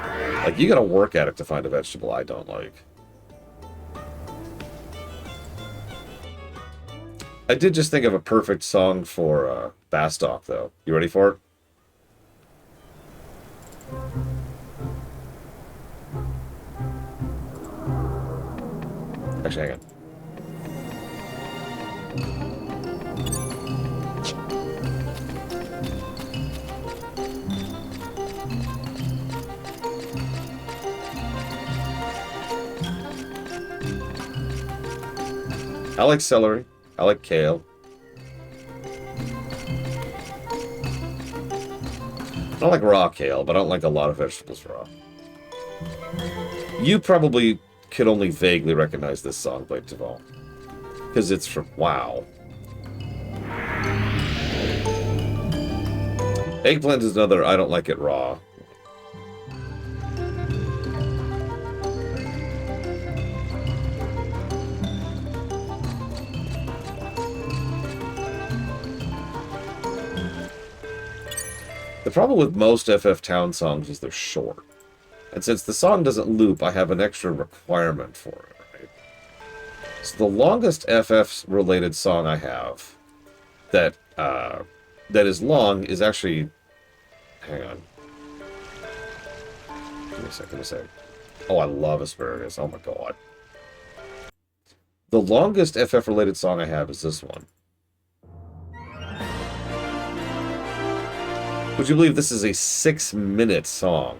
Like, you gotta work at it to find a vegetable I don't like. I did just think of a perfect song for Bastok, though. You ready for it? Actually, hang on. I like celery. I like kale. I don't like raw kale, but I don't like a lot of vegetables raw. You probably could only vaguely recognize this song by Deval. Because it's from WoW. Eggplant is another I don't like it raw. The problem with most FF Town songs is they're short. And since the song doesn't loop, I have an extra requirement for it, right? So the longest FF-related song I have that is long is actually... Hang on. Give me a sec. Oh, I love asparagus. Oh my god. The longest FF-related song I have is this one. Would you believe this is a 6-minute song?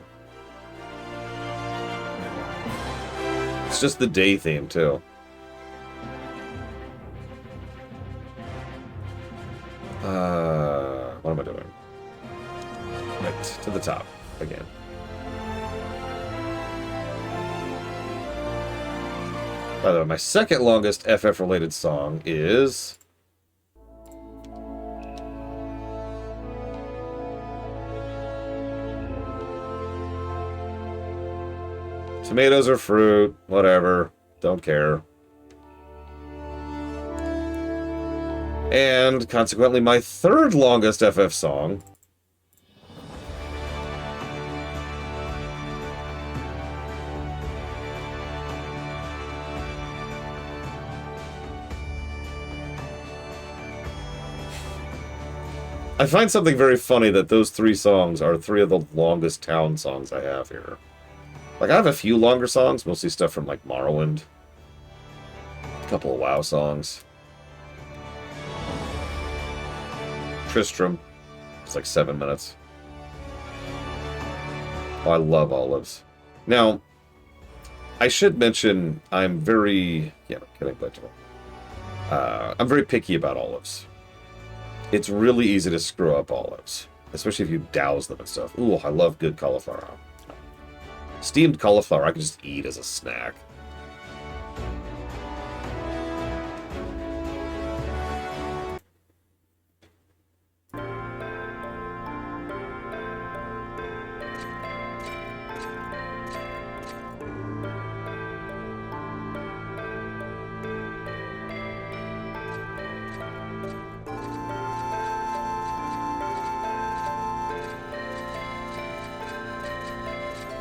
It's just the day theme, too. What am I doing? Right, to the top, again. By the way, my second longest FF-related song is... Tomatoes are fruit, whatever, don't care. And, consequently, my third longest FF song... I find something very funny that those 3 songs are 3 of the longest town songs I have here. Like, I have a few longer songs, mostly stuff from, like, Morrowind. A couple of WoW songs. Tristram. It's like 7 minutes. Oh, I love olives. Now, I should mention I'm very... Yeah, no, kidding, but... I'm very picky about olives. It's really easy to screw up olives. Especially if you douse them and stuff. Ooh, I love good cauliflower. Steamed cauliflower I can just eat as a snack.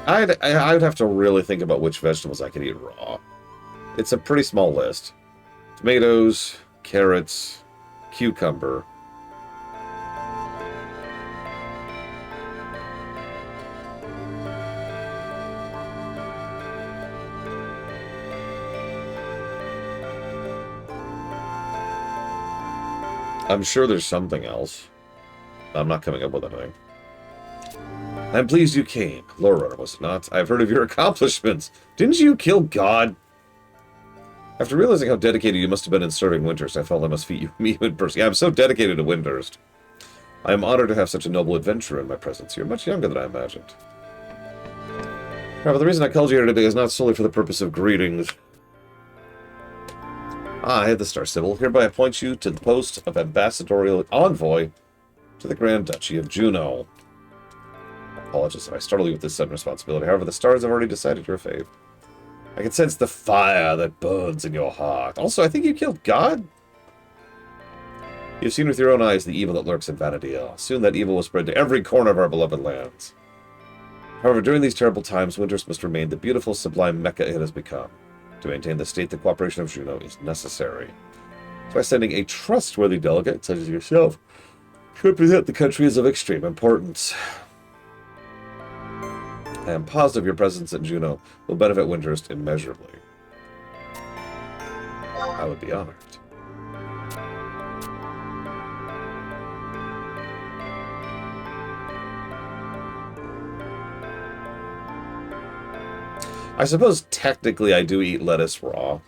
I'd have to really think about which vegetables I could eat raw. It's a pretty small list. Tomatoes, carrots, cucumber. I'm sure there's something else. I'm not coming up with anything. I'm pleased you came. Lore Runner, was it not? I've heard of your accomplishments. Didn't you kill God? After realizing how dedicated you must have been in serving Windhurst, I felt I must meet you in person. Yeah, I'm so dedicated to Windhurst. I am honored to have such a noble adventurer in my presence. You're much younger than I imagined. However, the reason I called you here today is not solely for the purpose of greetings. I had the Star Sibyl. Hereby appoint you to the post of ambassadorial envoy to the Grand Duchy of Juno. Apologies if I startle you with this sudden responsibility. However, the stars have already decided your fate. I can sense the fire that burns in your heart. Also, I think you killed God? You've seen with your own eyes the evil that lurks in Vana'diel. Soon that evil will spread to every corner of our beloved lands. However, during these terrible times, Windhurst must remain the beautiful, sublime Mecca it has become. To maintain the state, the cooperation of Juno is necessary. So by sending a trustworthy delegate, such as yourself, to represent the country is of extreme importance. I am positive your presence at Juno will benefit Windhurst immeasurably. I would be honored. I suppose technically I do eat lettuce raw.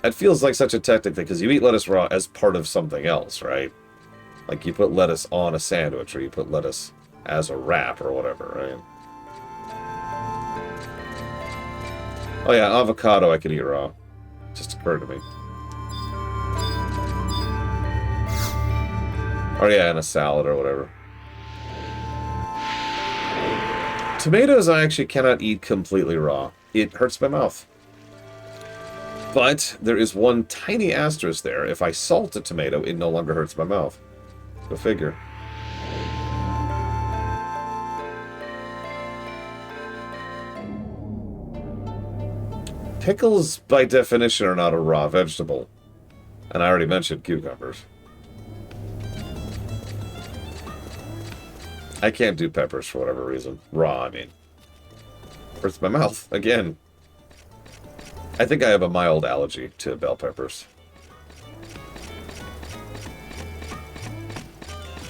It feels like such a technical thing, because you eat lettuce raw as part of something else, right? Like you put lettuce on a sandwich, or you put lettuce as a wrap, or whatever, right? Oh yeah, avocado I could eat raw. Just occurred to me. Oh yeah, in a salad or whatever. Tomatoes I actually cannot eat completely raw. It hurts my mouth. But there is one tiny asterisk there. If I salt a tomato, it no longer hurts my mouth. Go figure. Pickles, by definition, are not a raw vegetable. And I already mentioned cucumbers. I can't do peppers for whatever reason. Raw, I mean. Hurts my mouth, again. I think I have a mild allergy to bell peppers.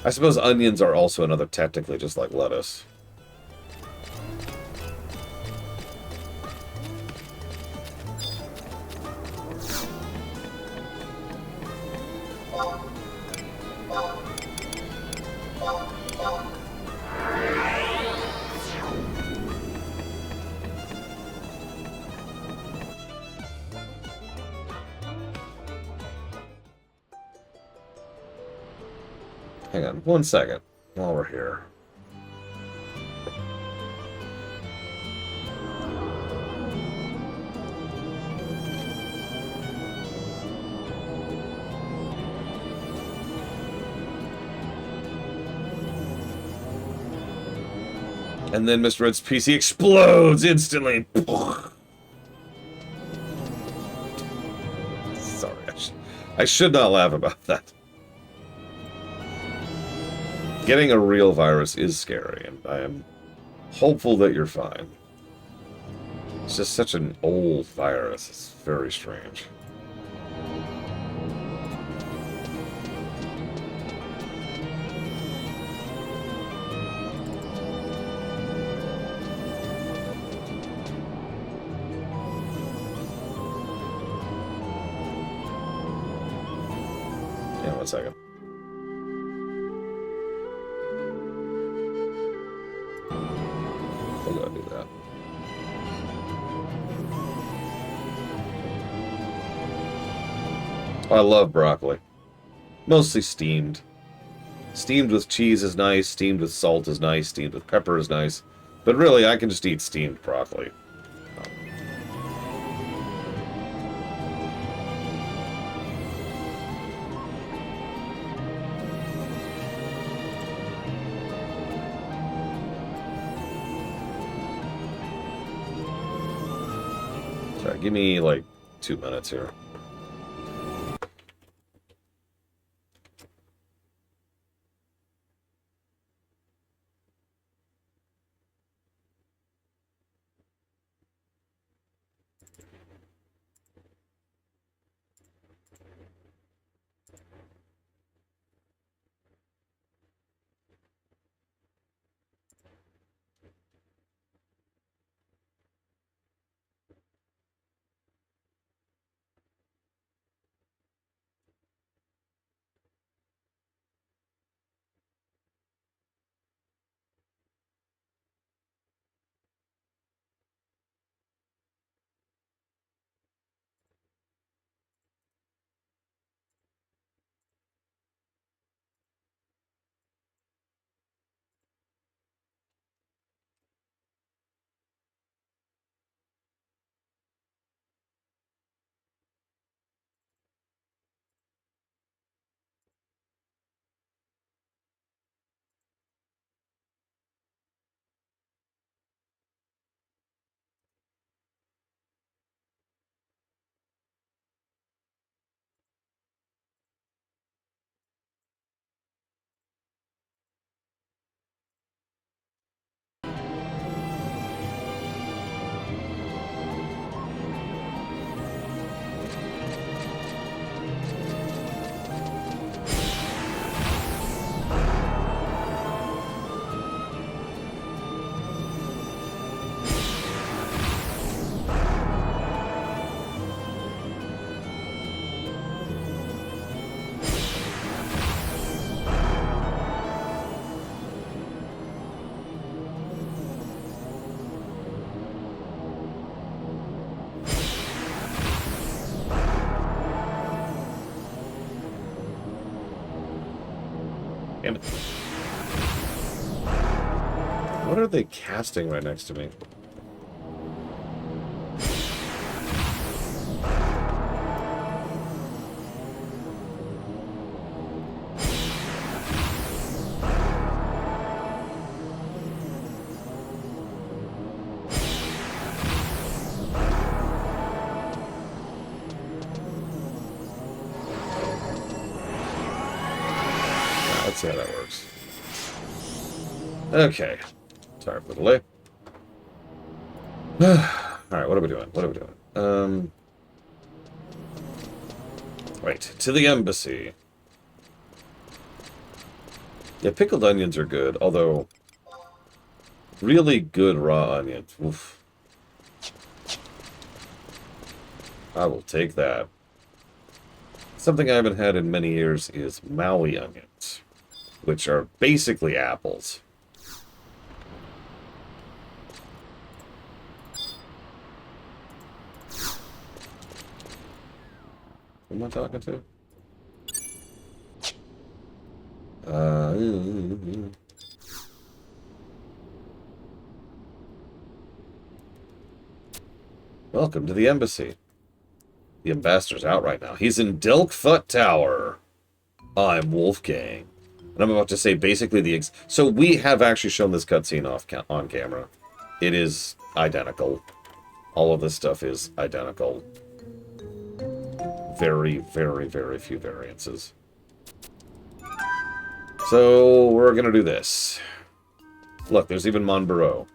I suppose onions are also another, technically, just like lettuce. Hang on 1 second while we're here. And then Mr. Red's PC explodes instantly. Sorry, I should not laugh about that. Getting a real virus is scary, and I am hopeful that you're fine. It's just such an old virus. It's very strange. Yeah, 1 second. We'll go do that. I love broccoli. Mostly steamed. Steamed with cheese is nice, steamed with salt is nice, steamed with pepper is nice. But really, I can just eat steamed broccoli. give me, like, 2 minutes here. Damn it. What are they casting right next to me? Let's see how that works. Okay. Sorry for the delay. Alright, what are we doing? What are we doing? Right, to the embassy. Yeah, pickled onions are good, although really good raw onions. Oof. I will take that. Something I haven't had in many years is Maui onions, which are basically apples. Who am I talking to? Welcome to the embassy. The ambassador's out right now. He's in Delkfut Tower. I'm Wolfgang. And I'm about to say basically so we have actually shown this cutscene on camera. It is identical. All of this stuff is identical. Very, very, very few variances. So, we're gonna do this. Look, there's even Monbaro.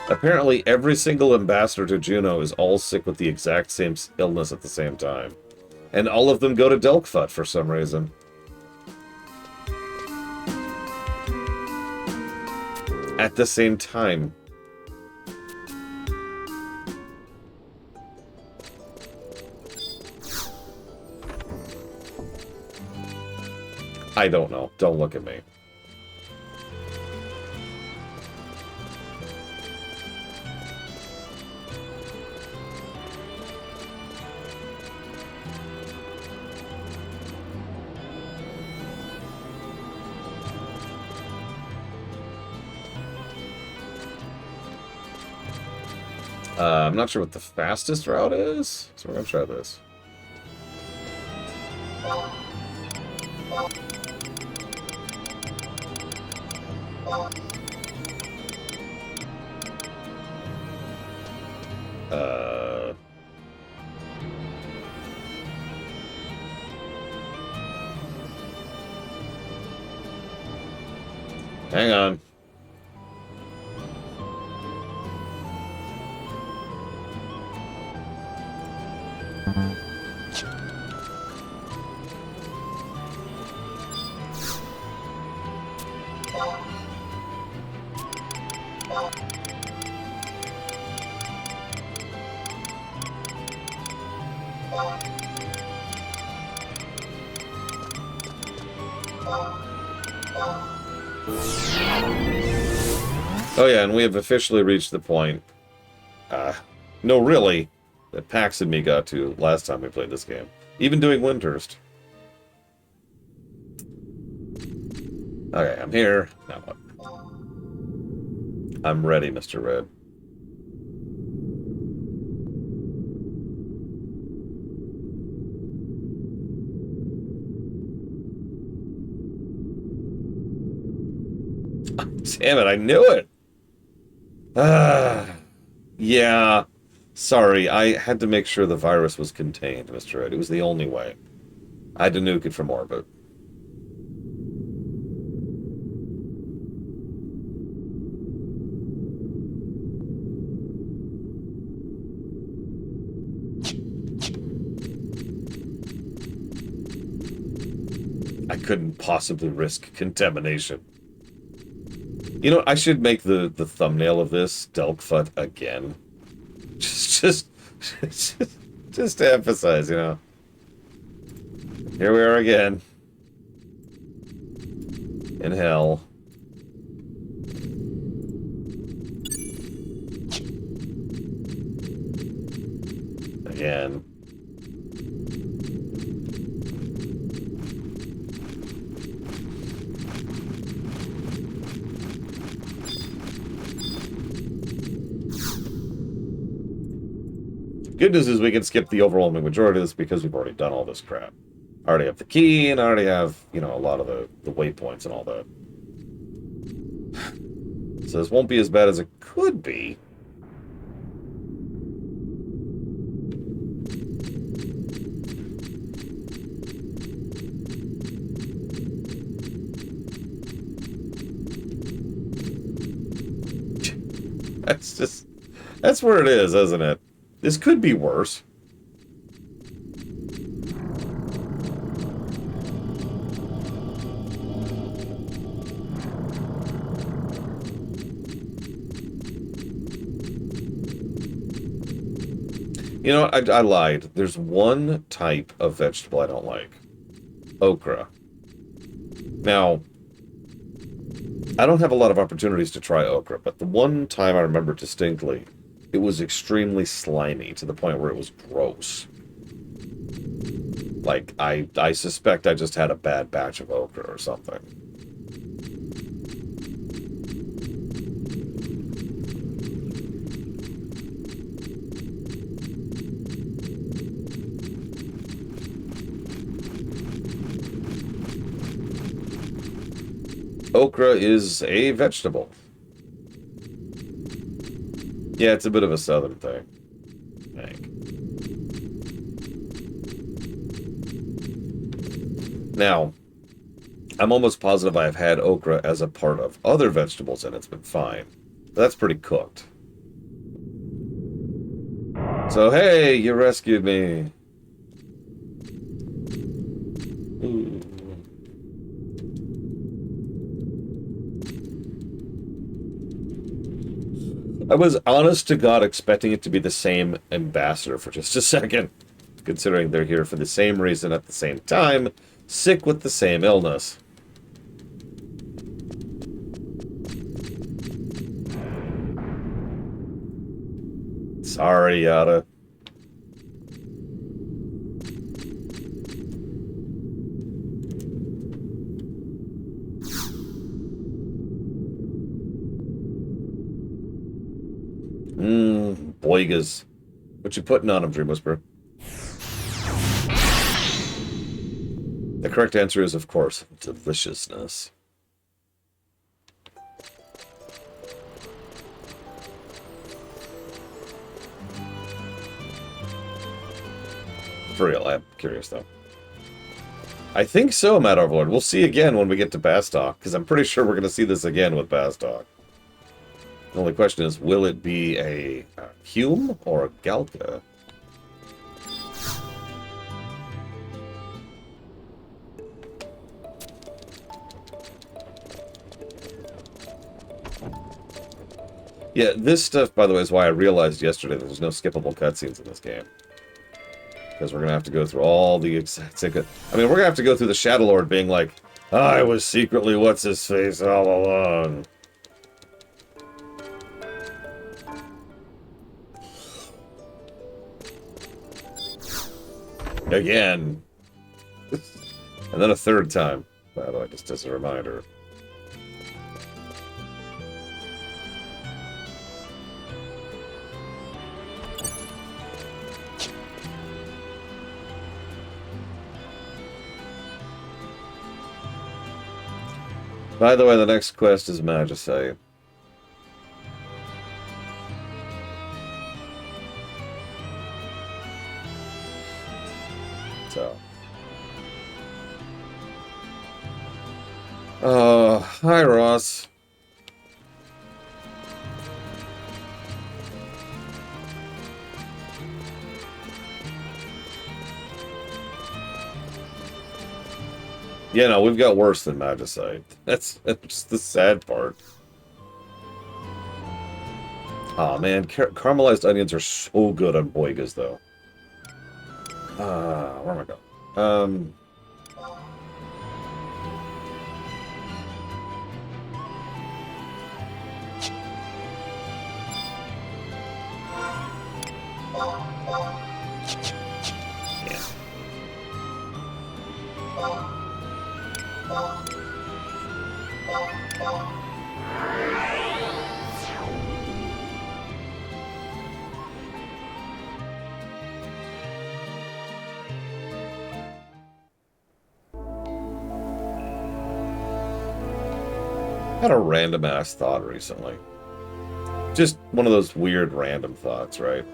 Apparently, every single ambassador to Juno is all sick with the exact same illness at the same time. And all of them go to Delkfut for some reason. At the same time. I don't know. Don't look at me. I'm not sure what the fastest route is, so we're gonna try this. Hang on. Oh yeah, and we have officially reached the point, no really, that Pax and me got to last time we played this game. Even doing Windhurst. Okay, I'm here. Now what? I'm ready, Mr. Red. Damn it, I knew it! Yeah. Sorry, I had to make sure the virus was contained, Mr. Red. It was the only way. I had to nuke it from orbit. I couldn't possibly risk contamination. You know, I should make the thumbnail of this Delkfut again. Just to emphasize, you know. Here we are again. In hell. Again. Good news is we can skip the overwhelming majority of this because we've already done all this crap. I already have the key, and I already have, you know, a lot of the waypoints and all that. So this won't be as bad as it could be. That's where it is, isn't it? This could be worse. You know, I lied. There's one type of vegetable I don't like. Okra. Now, I don't have a lot of opportunities to try okra, but the one time I remember distinctly, it was extremely slimy to the point where it was gross. Like, I suspect I just had a bad batch of okra or something. Okra is a vegetable. Yeah, it's a bit of a southern thing, I think. Now, I'm almost positive I've had okra as a part of other vegetables and it's been fine. But that's pretty cooked. So, hey, you rescued me. Ooh. I was honest to God expecting it to be the same ambassador for just a second, considering they're here for the same reason at the same time, sick with the same illness. Sorry, Yada. Boigas. What you putting on him, Dream Whisperer? The correct answer is, of course, deliciousness. For real, I'm curious, though. I think so, Matt Overlord. We'll see again when we get to Bastok, because I'm pretty sure we're going to see this again with Bastok. The only question is, will it be a Hume or a Galka? Yeah, this stuff, by the way, is why I realized yesterday that there's no skippable cutscenes in this game. Because we're going to have to go through all the exact... I mean, we're going to have to go through the Shadow Lord being like, I was secretly what's-his-face all along. Again. And then a third time. By the way, just as a reminder. By the way, the next quest is Magicite. So. Hi, Ross. Yeah, no, we've got worse than Magicite. That's just the sad part. Aw, man, caramelized onions are so good on Boigas, though. Where am I going? Had a random ass thought recently. Just one of those weird random thoughts, right?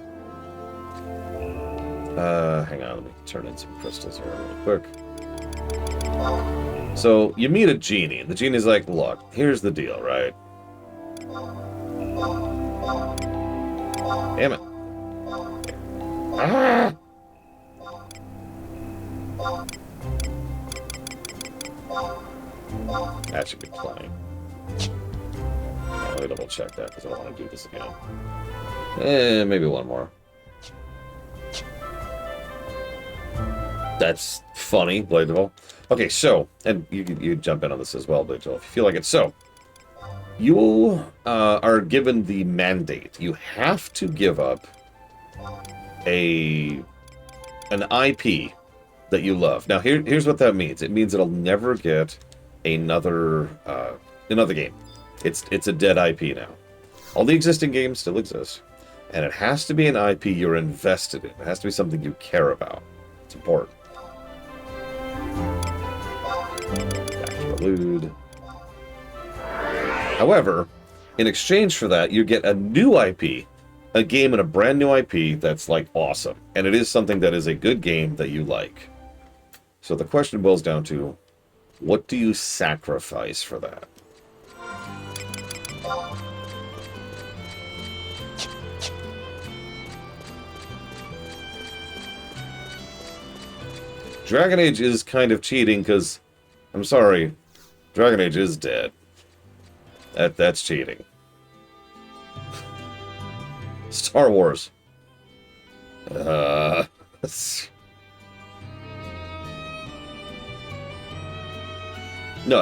Hang on, let me turn in some crystals here real quick. So, you meet a genie, and the genie's like, look, here's the deal, right? Damn it. Ah! That should be plenty. Let me double check that, because I don't want to do this again. Maybe one more. That's funny, Bladeval. Okay, so, and you jump in on this as well, Bladeval, if you feel like it. So, you are given the mandate. You have to give up an IP that you love. Now, here's what that means. It means it'll never get another game. It's a dead IP now. All the existing games still exist. And it has to be an IP you're invested in. It has to be something you care about. It's important. Back to Elude. However, in exchange for that, you get a new IP. A game and a brand new IP that's, like, awesome. And it is something that is a good game that you like. So the question boils down to, what do you sacrifice for that? Dragon Age is kind of cheating because, I'm sorry, Dragon Age is dead. That's cheating. Star Wars. No,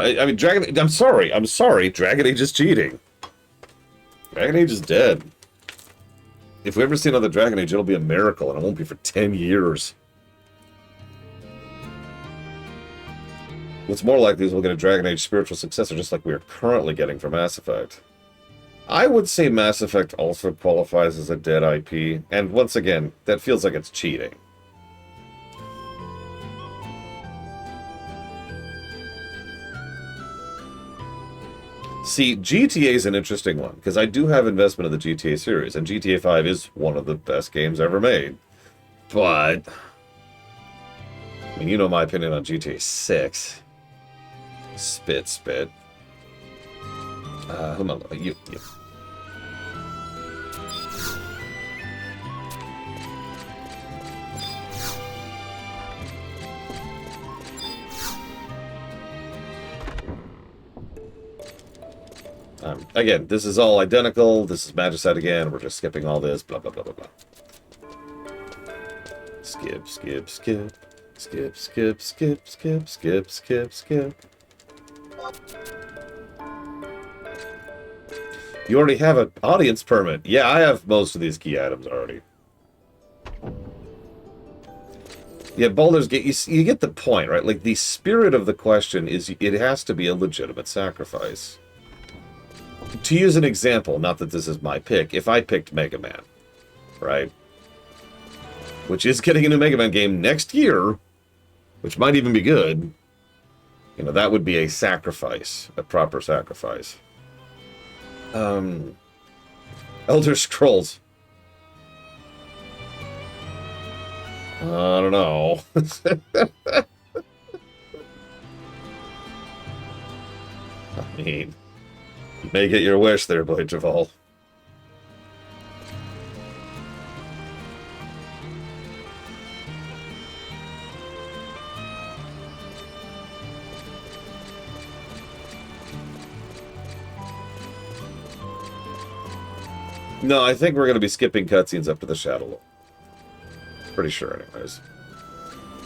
I mean, I'm sorry, Dragon Age is cheating. Dragon Age is dead. If we ever see another Dragon Age, it'll be a miracle, and it won't be for 10 years. What's more likely is we'll get a Dragon Age spiritual successor, just like we are currently getting for Mass Effect. I would say Mass Effect also qualifies as a dead IP, and once again, that feels like it's cheating. See, GTA is an interesting one, because I do have investment in the GTA series, and GTA 5 is one of the best games ever made. But, I mean, you know my opinion on GTA 6. Spit. Who am I? You. Again, this is all identical. This is Magicite again. We're just skipping all this. Blah, blah, blah, blah, blah. Skip. You already have an audience permit. Yeah, I have most of these key items already. Yeah, Baldur's Gate, you get the point, right? Like, the spirit of the question is it has to be a legitimate sacrifice. To use an example, not that this is my pick, if I picked Mega Man, right? Which is getting a new Mega Man game next year, which might even be good. You know, that would be a sacrifice, a proper sacrifice. Elder Scrolls. I don't know. I mean, you may get your wish there, Blade Javal. No, I think we're going to be skipping cutscenes up to the Shadow Lord. Pretty sure, anyways.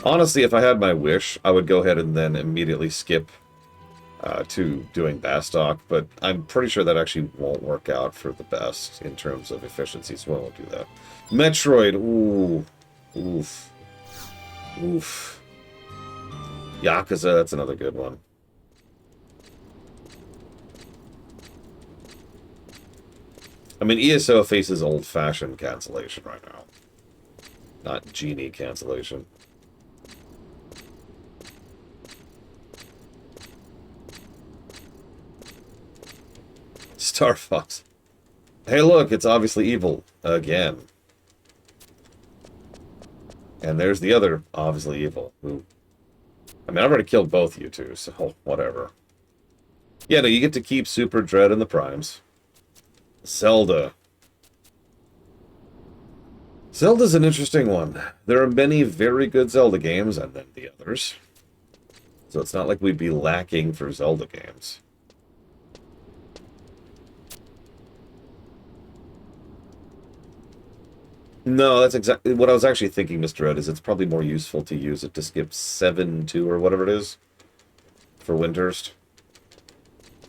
Honestly, if I had my wish, I would go ahead and then immediately skip to doing Bastok, but I'm pretty sure that actually won't work out for the best in terms of efficiency, so I won't do that. Metroid, ooh. Oof. Yakuza, that's another good one. I mean, ESO faces old-fashioned cancellation right now. Not genie cancellation. Star Fox. Hey, look, it's obviously evil. Again. And there's the other obviously evil. Who... I mean, I've already killed both you two, so whatever. Yeah, no, you get to keep Super Dread and the Primes. Zelda. Zelda's an interesting one. There are many very good Zelda games, and then the others. So it's not like we'd be lacking for Zelda games. No, that's exactly what I was actually thinking, Mr. Ed, is it's probably more useful to use it to skip 7-2 or whatever it is for Windhurst.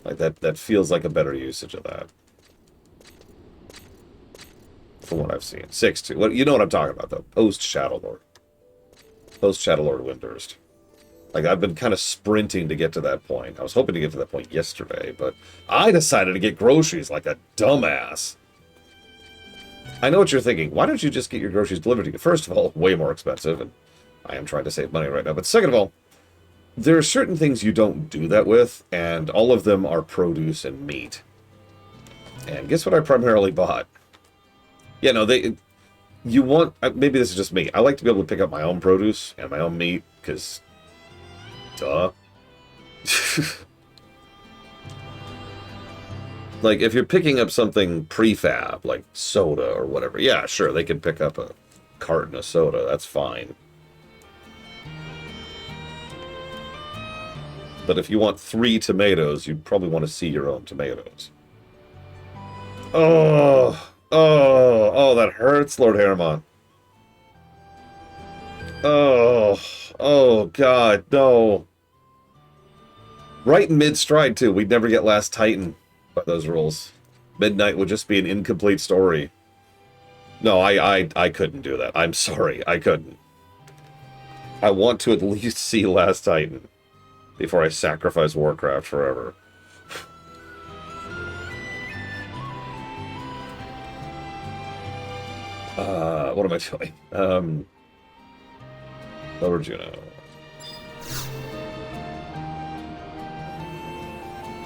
Like, that feels like a better usage of that. From what I've seen. 6-2. What, you know what I'm talking about, though. Post-Shadowlord. Post-Shadowlord Windhurst. Like, I've been kind of sprinting to get to that point. I was hoping to get to that point yesterday, but I decided to get groceries like a dumbass. I know what you're thinking. Why don't you just get your groceries delivered to you? First of all, way more expensive, and I am trying to save money right now. But second of all, there are certain things you don't do that with, and all of them are produce and meat. And guess what I primarily bought? Yeah, no, you want... Maybe this is just me. I like to be able to pick up my own produce and my own meat, because... Duh. Like, if you're picking up something prefab, like soda or whatever, yeah, sure, they can pick up a carton of soda. That's fine. But if you want 3 tomatoes, you probably want to see your own tomatoes. Oh, that hurts, Lord Harriman. Oh, God, no. Right in mid-stride, too. We'd never get Last Titan by those rules. Midnight would just be an incomplete story. No, I couldn't do that. I'm sorry, I couldn't. I want to at least see Last Titan before I sacrifice Warcraft forever. What am I doing? Lower Juno.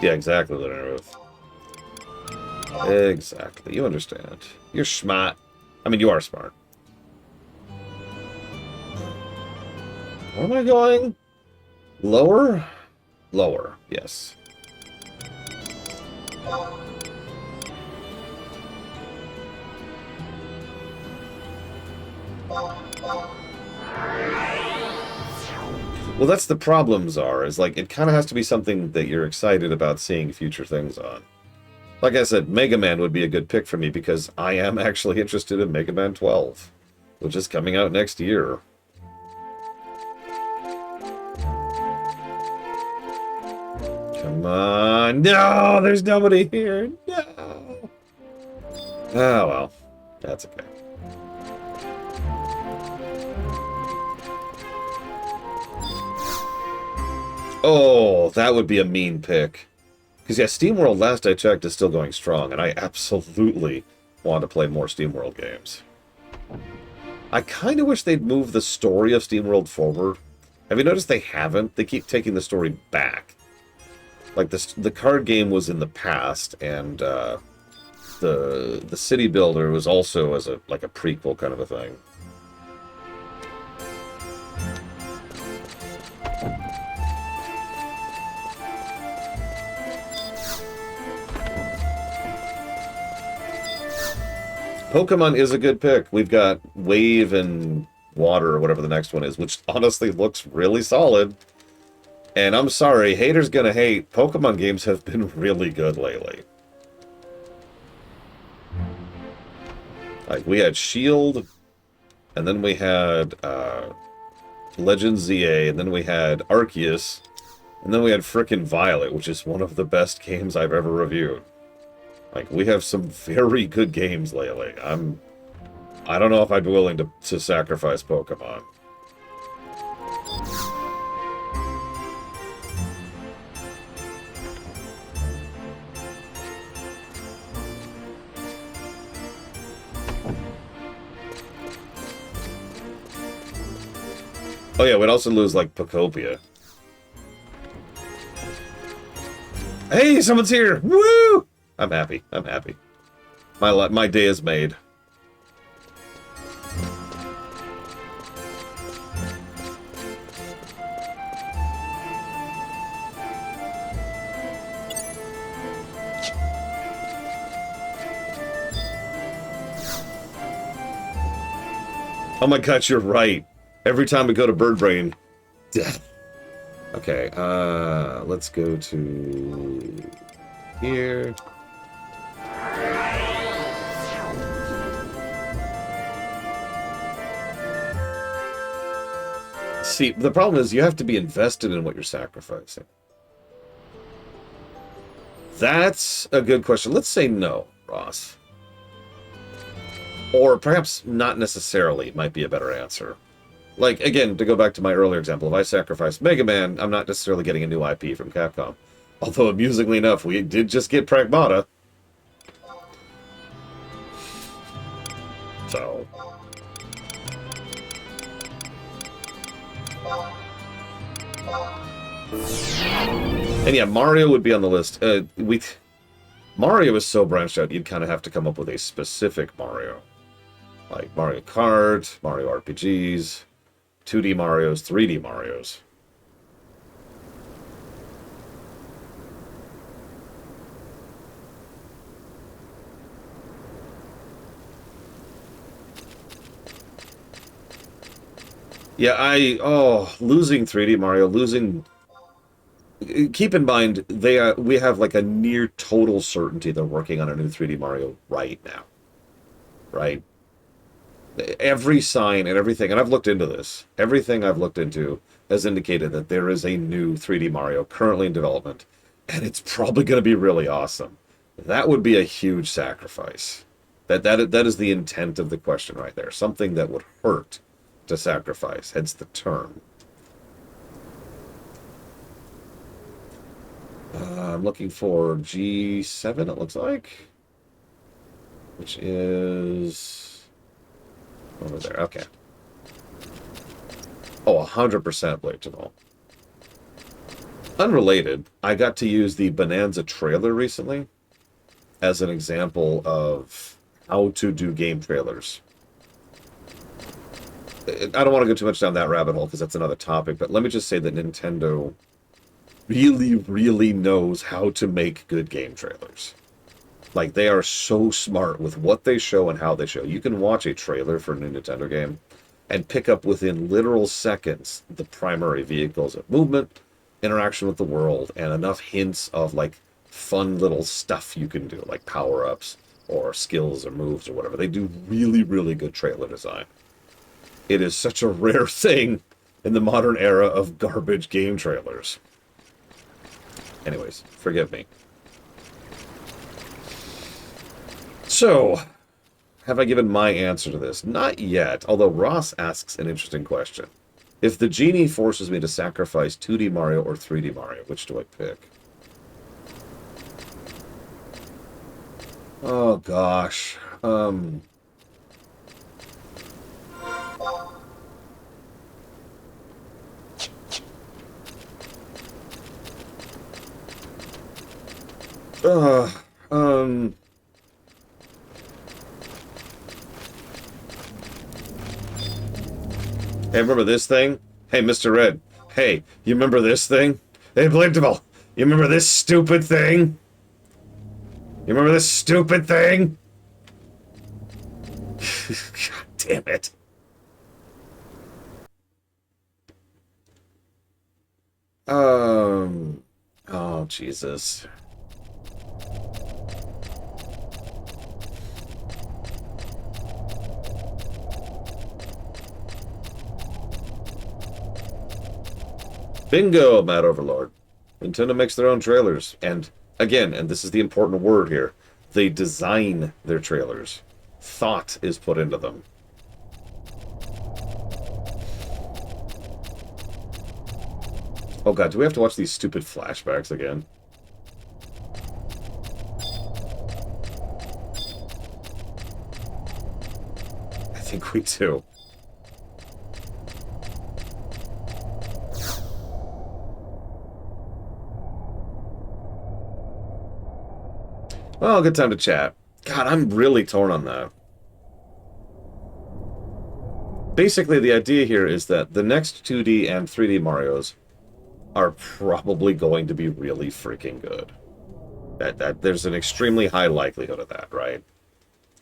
Yeah, exactly, Lieutenant Ruth. Exactly. You understand. You're smart. I mean, you are smart. Where am I going? Lower? Lower, yes. Well, that's the problems are, is like, it kind of has to be something that you're excited about seeing future things on. Like I said, Mega Man would be a good pick for me because I am actually interested in Mega Man 12, which is coming out next year. Come on. No, there's nobody here. No. Oh, well. That's okay. Oh, that would be a mean pick. Because, yeah, SteamWorld, last I checked, is still going strong, and I absolutely want to play more SteamWorld games. I kind of wish they'd move the story of SteamWorld forward. Have you noticed they haven't? They keep taking the story back. Like, the card game was in the past, and the City Builder was also as a like a prequel kind of a thing. Pokemon is a good pick. We've got Wave and Water, or whatever the next one is, which honestly looks really solid. And I'm sorry, haters gonna hate. Pokemon games have been really good lately. Like, we had Shield, and then we had Legend ZA, and then we had Arceus, and then we had frickin' Violet, which is one of the best games I've ever reviewed. Like, we have some very good games lately. I don't know if I'd be willing to sacrifice Pokemon. Oh yeah, we'd also lose, like, Pokopia. Hey, someone's here! Woo! I'm happy. I'm happy. My day is made. Oh my god, you're right. Every time we go to Bird Brain, death. Okay, let's go to here. See, the problem is you have to be invested in what you're sacrificing. That's a good question. Let's say no, Ross. Or perhaps not necessarily might be a better answer. Like, again, to go back to my earlier example, if I sacrifice Mega Man, I'm not necessarily getting a new IP from Capcom. Although, amusingly enough, we did just get Pragmata. So... And yeah, Mario would be on the list. Mario is so branched out, you'd kind of have to come up with a specific Mario. Like Mario Kart, Mario RPGs, 2D Marios, 3D Marios. Yeah, losing 3D Mario, losing... Keep in mind, we have like a near total certainty they're working on a new 3D Mario right now. Right? Every sign and everything, and I've looked into this, everything I've looked into has indicated that there is a new 3D Mario currently in development, and it's probably going to be really awesome. That would be a huge sacrifice. That is the intent of the question right there. Something that would hurt to sacrifice, hence the term. I'm looking for G7, it looks like. Which is... over there, okay. Oh, 100% Blade to Vault. Unrelated, I got to use the Bonanza trailer recently as an example of how to do game trailers. I don't want to go too much down that rabbit hole because that's another topic, but let me just say that Nintendo really, really knows how to make good game trailers. Like, they are so smart with what they show and how they show. You can watch a trailer for a new Nintendo game and pick up within literal seconds the primary vehicles of movement, interaction with the world, and enough hints of, like, fun little stuff you can do, like power-ups or skills or moves or whatever. They do really, really good trailer design. It is such a rare thing in the modern era of garbage game trailers. Anyways, forgive me. So, have I given my answer to this? Not yet, although Ross asks an interesting question. If the genie forces me to sacrifice 2D Mario or 3D Mario, which do I pick? Oh, gosh. Hey, remember this thing? Hey, Mr. Red. Hey, you remember this thing? Hey, Blinktable. You remember this stupid thing? You remember this stupid thing? God damn it. Oh, Jesus. Bingo, Mad Overlord. Nintendo makes their own trailers. And, again, and this is the important word here, they design their trailers. Thought is put into them. Oh god, do we have to watch these stupid flashbacks again? I think we do. Well, good time to chat. God, I'm really torn on that. Basically, the idea here is that the next 2D and 3D Marios are probably going to be really freaking good. There's an extremely high likelihood of that, right?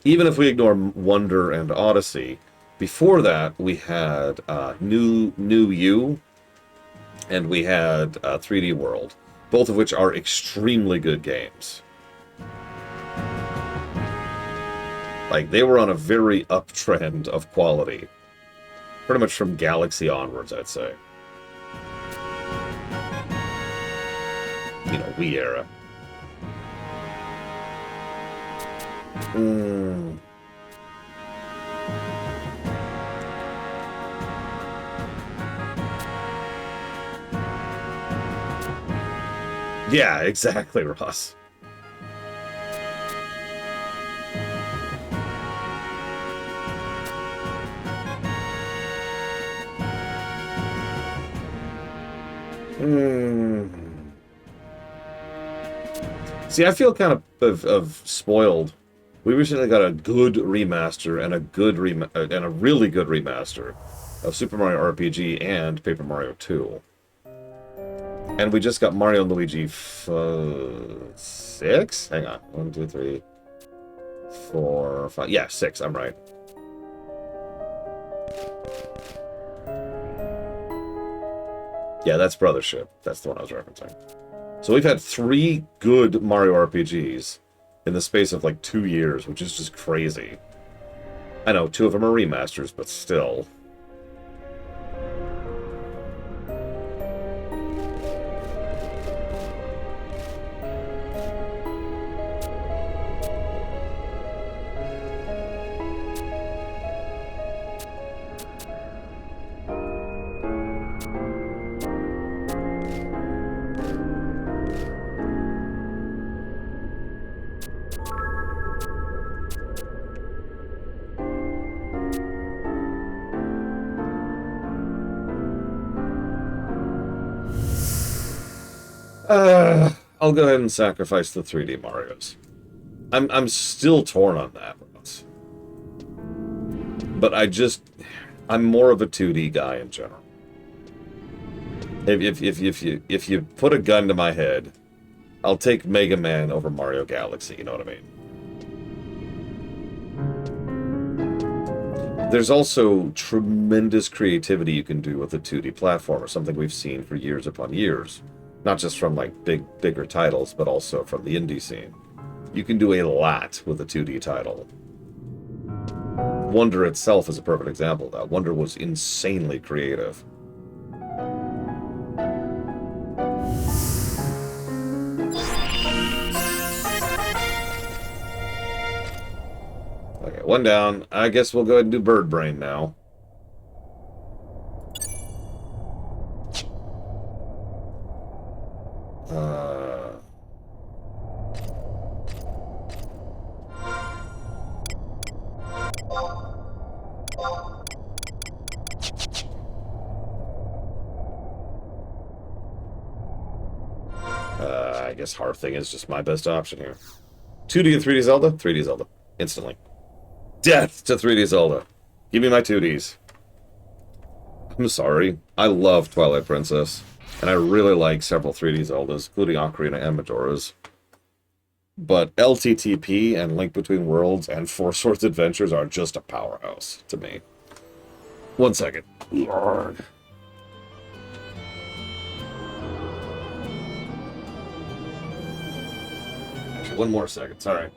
Even if we ignore Wonder and Odyssey, before that we had New You and we had 3D World, both of which are extremely good games. Like, they were on a very uptrend of quality. Pretty much from Galaxy onwards, I'd say. You know, Wii era. Yeah, exactly, Ross. See, I feel kind of spoiled. We recently got a good remaster and a really good remaster of Super Mario RPG and Paper Mario 2. And we just got Mario and Luigi 6? Hang on. 1, 2, 3, 4, 5. Yeah, 6. I'm right. Yeah, that's Brothership. That's the one I was referencing. So we've had 3 good Mario RPGs in the space of like 2 years, which is just crazy. I know, 2 of them are remasters, but still. I'll go ahead and sacrifice the 3D Marios. I'm still torn on that, Ross. But I'm more of a 2D guy in general. If you put a gun to my head, I'll take Mega Man over Mario Galaxy, you know what I mean? There's also tremendous creativity you can do with a 2D platformer, something we've seen for years upon years. Not just from, like, bigger titles, but also from the indie scene. You can do a lot with a 2D title. Wonder itself is a perfect example of that. Wonder was insanely creative. Okay, one down. I guess we'll go ahead and do Bird Brain now. I guess Hearthing is just my best option here. 2D and 3D Zelda? 3D Zelda. Instantly. Death to 3D Zelda. Give me my 2Ds. I'm sorry. I love Twilight Princess. And I really like several 3D Zeldas, including Ocarina and Majora's. But LTTP and Link Between Worlds and Four Swords Adventures are just a powerhouse to me. 1 second. Lord. Actually, 1 more second. Sorry.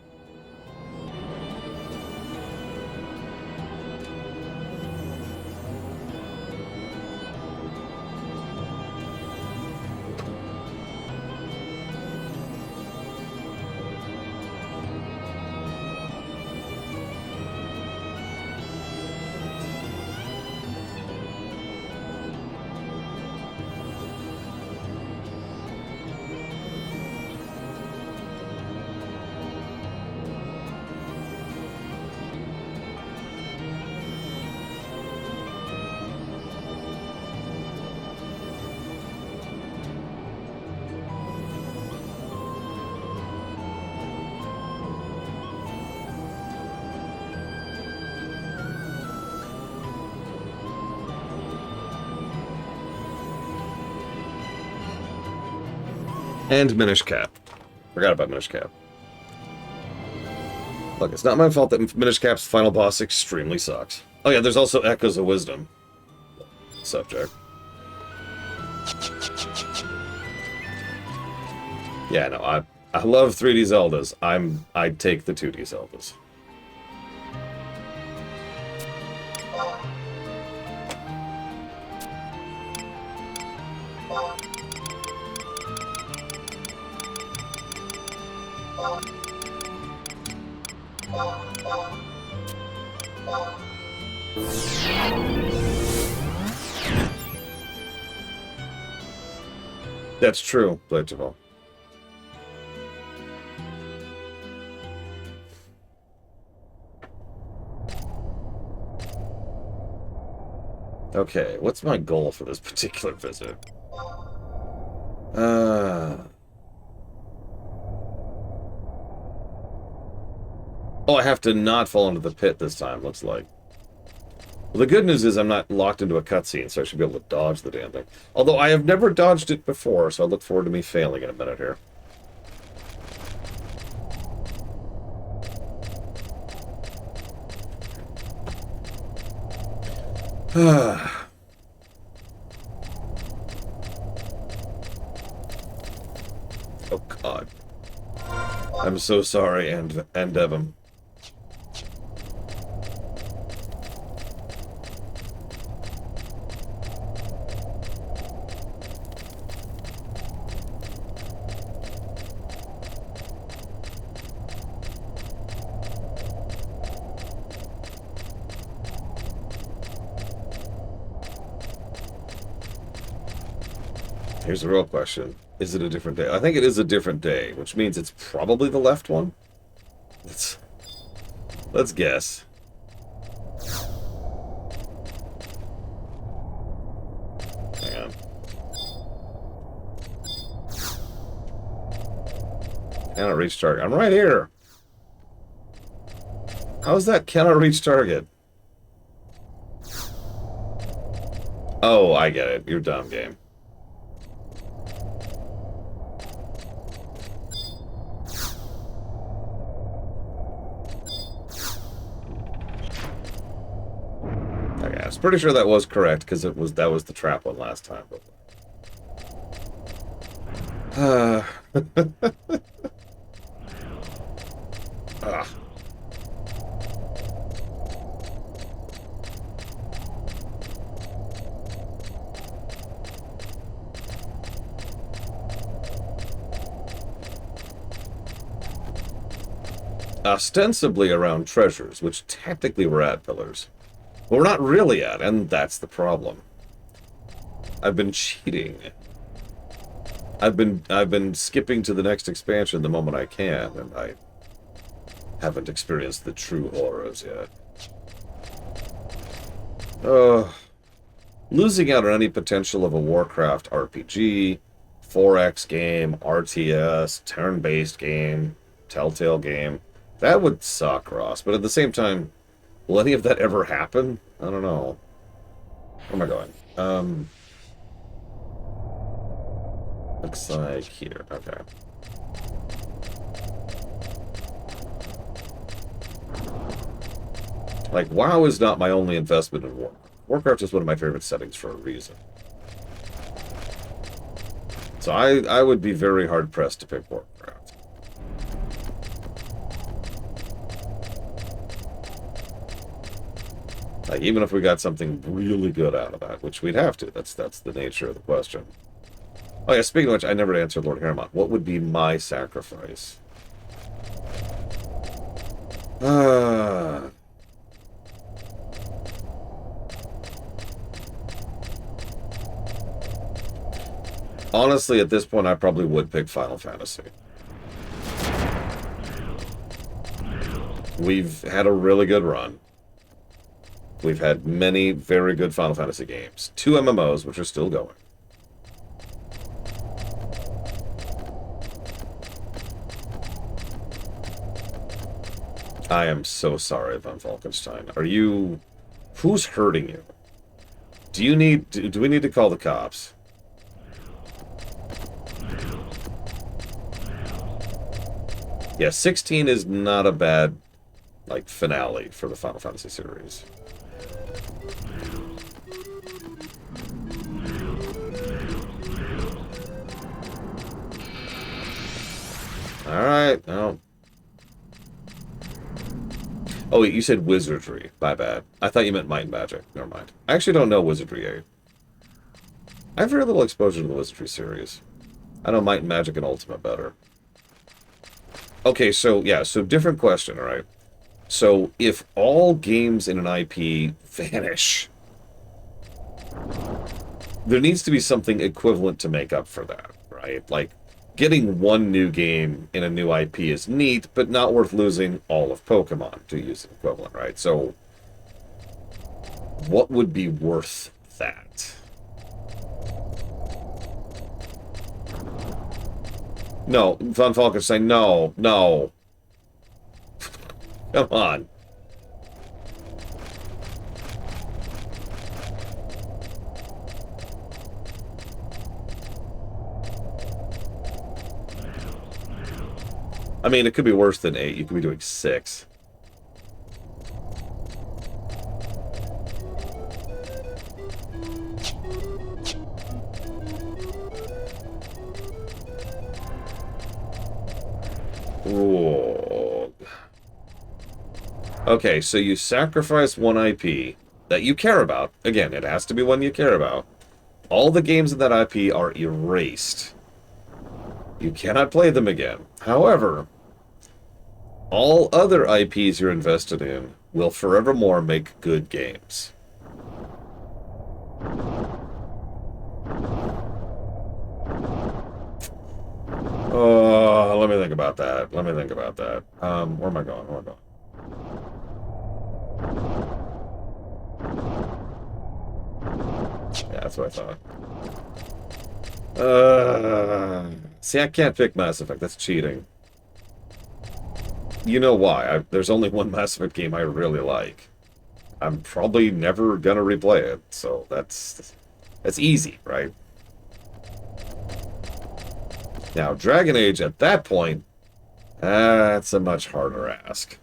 And Minish Cap. Forgot about Minish Cap. Look, it's not my fault that Minish Cap's final boss extremely sucks. Oh yeah, there's also Echoes of Wisdom. Subject. Yeah, no, I love 3D Zeldas. I'd take the 2D Zeldas. That's true, Blatchable. Okay, what's my goal for this particular visit? Oh, I have to not fall into the pit this time, looks like. Well, the good news is I'm not locked into a cutscene, so I should be able to dodge the damn thing. Although I have never dodged it before, so I look forward to me failing in a minute here. Oh, God. I'm so sorry, and Devon. Here's the real question. Is it a different day? I think it is a different day, which means it's probably the left one. Let's guess. Hang on. Cannot reach target. I'm right here. How's that cannot reach target? Oh, I get it. You're dumb, game. Okay, I was pretty sure that was correct because that was the trap one last time. But... Ugh. Ostensibly around treasures, which technically we're at, pillars. But we're not really at, and that's the problem. I've been cheating. I've been skipping to the next expansion the moment I can, and I haven't experienced the true horrors yet. Losing out on any potential of a Warcraft RPG, 4X game, RTS, turn-based game, Telltale game. That would suck, Ross. But at the same time, will any of that ever happen? I don't know. Where am I going? Looks like here. Okay. Like, WoW is not my only investment in Warcraft. Warcraft is one of my favorite settings for a reason. So I would be very hard-pressed to pick Warcraft. Like, even if we got something really good out of that, which we'd have to. That's the nature of the question. Oh yeah, speaking of which, I never answered Lord Harriman. What would be my sacrifice? Honestly, at this point, I probably would pick Final Fantasy. We've had a really good run. We've had many very good Final Fantasy games. 2 MMOs, which are still going. I am so sorry, Von Falkenstein. Are you... Who's hurting you? Do you need... Do we need to call the cops? Yeah, 16 is not a bad, like, finale for the Final Fantasy series. Alright, no. Oh, wait, you said Wizardry. My bad. I thought you meant Might and Magic. Never mind. I actually don't know Wizardry 8. I have very little exposure to the Wizardry series. I know Might and Magic and Ultimate better. Okay, so, yeah, so different question, alright? So, if all games in an IP vanish, there needs to be something equivalent to make up for that, right? Like, getting one new game in a new IP is neat, but not worth losing all of Pokemon to use an equivalent, right? So, what would be worth that? No, Von Falkenstein, no, no. Come on. I mean, it could be worse than 8. You could be doing 6. Ooh. Okay, so you sacrifice one IP that you care about. Again, it has to be one you care about. All the games in that IP are erased. You cannot play them again. However, all other IPs you're invested in will forevermore make good games. Oh, let me think about that. Let me think about that. Where am I going? Where am I going? Yeah, that's what I thought. See, I can't pick Mass Effect. That's cheating. you know why. There's only one Mass Effect game I really like. I'm probably never gonna replay it, so that's easy, right? Now, Dragon Age, at that point, that's a much harder ask.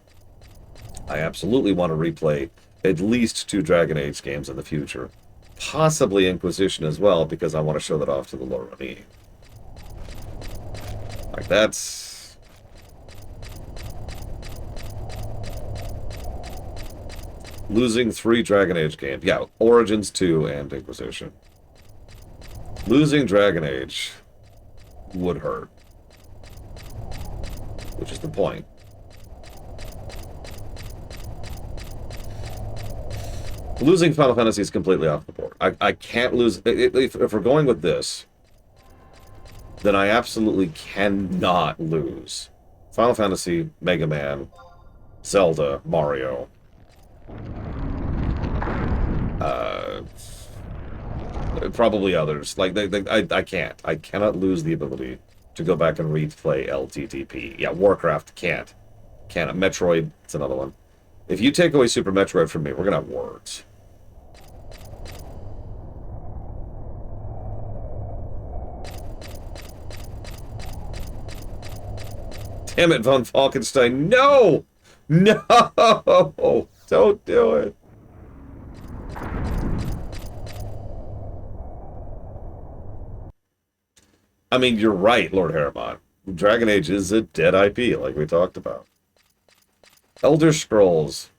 I absolutely want to replay at least 2 Dragon Age games in the future. Possibly Inquisition as well, because I want to show that off to the Lorraine. Like, that's... Losing 3 Dragon Age games. Yeah, Origins 2 and Inquisition. Losing Dragon Age would hurt. Which is the point. Losing Final Fantasy is completely off the board. I can't lose... If we're going with this, then I absolutely cannot lose Final Fantasy, Mega Man, Zelda, Mario. Probably others. Like, I can't. I cannot lose the ability to go back and replay LTTP. Yeah, Warcraft can't. Can't. Metroid, it's another one. If you take away Super Metroid from me, we're gonna have words. Damn it, Von Falkenstein. No! No! Don't do it. I mean, you're right, Lord Harriman. Dragon Age is a dead IP, like we talked about. Elder Scrolls.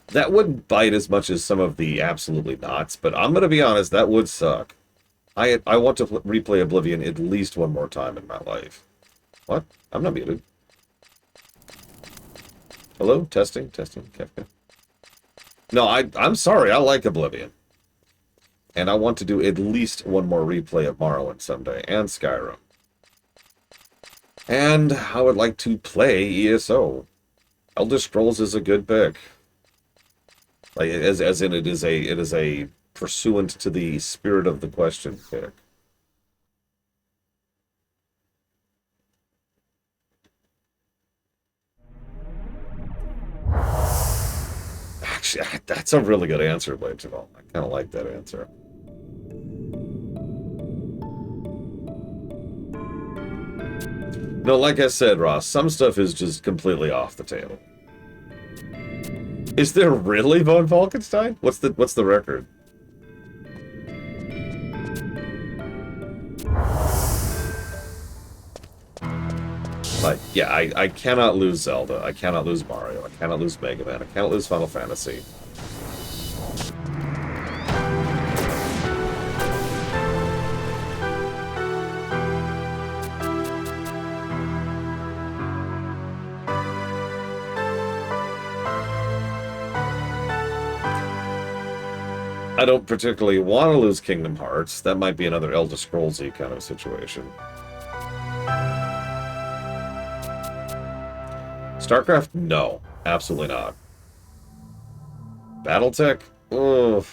That wouldn't bite as much as some of the absolutely nots, but I'm going to be honest, that would suck. I want to replay Oblivion at least one more time in my life. What? I'm not muted. Hello? Testing? Testing? Kefka? No, I'm sorry. I like Oblivion. And I want to do at least one more replay of Morrowind someday, and Skyrim. And I would like to play ESO. Elder Scrolls is a good pick. Like, as in it is a pursuant to the spirit of the question pick. Actually, that's a really good answer, Blade Javal. I kind of like that answer. No, like I said, Ross, some stuff is just completely off the table. Is there really Von Falkenstein? What's the record? Like, yeah, I cannot lose Zelda. I cannot lose Mario. I cannot lose Mega Man. I cannot lose Final Fantasy. I don't particularly want to lose Kingdom Hearts. That might be another Elder Scrolls-y kind of situation. StarCraft? No. Absolutely not. Battletech? Ugh.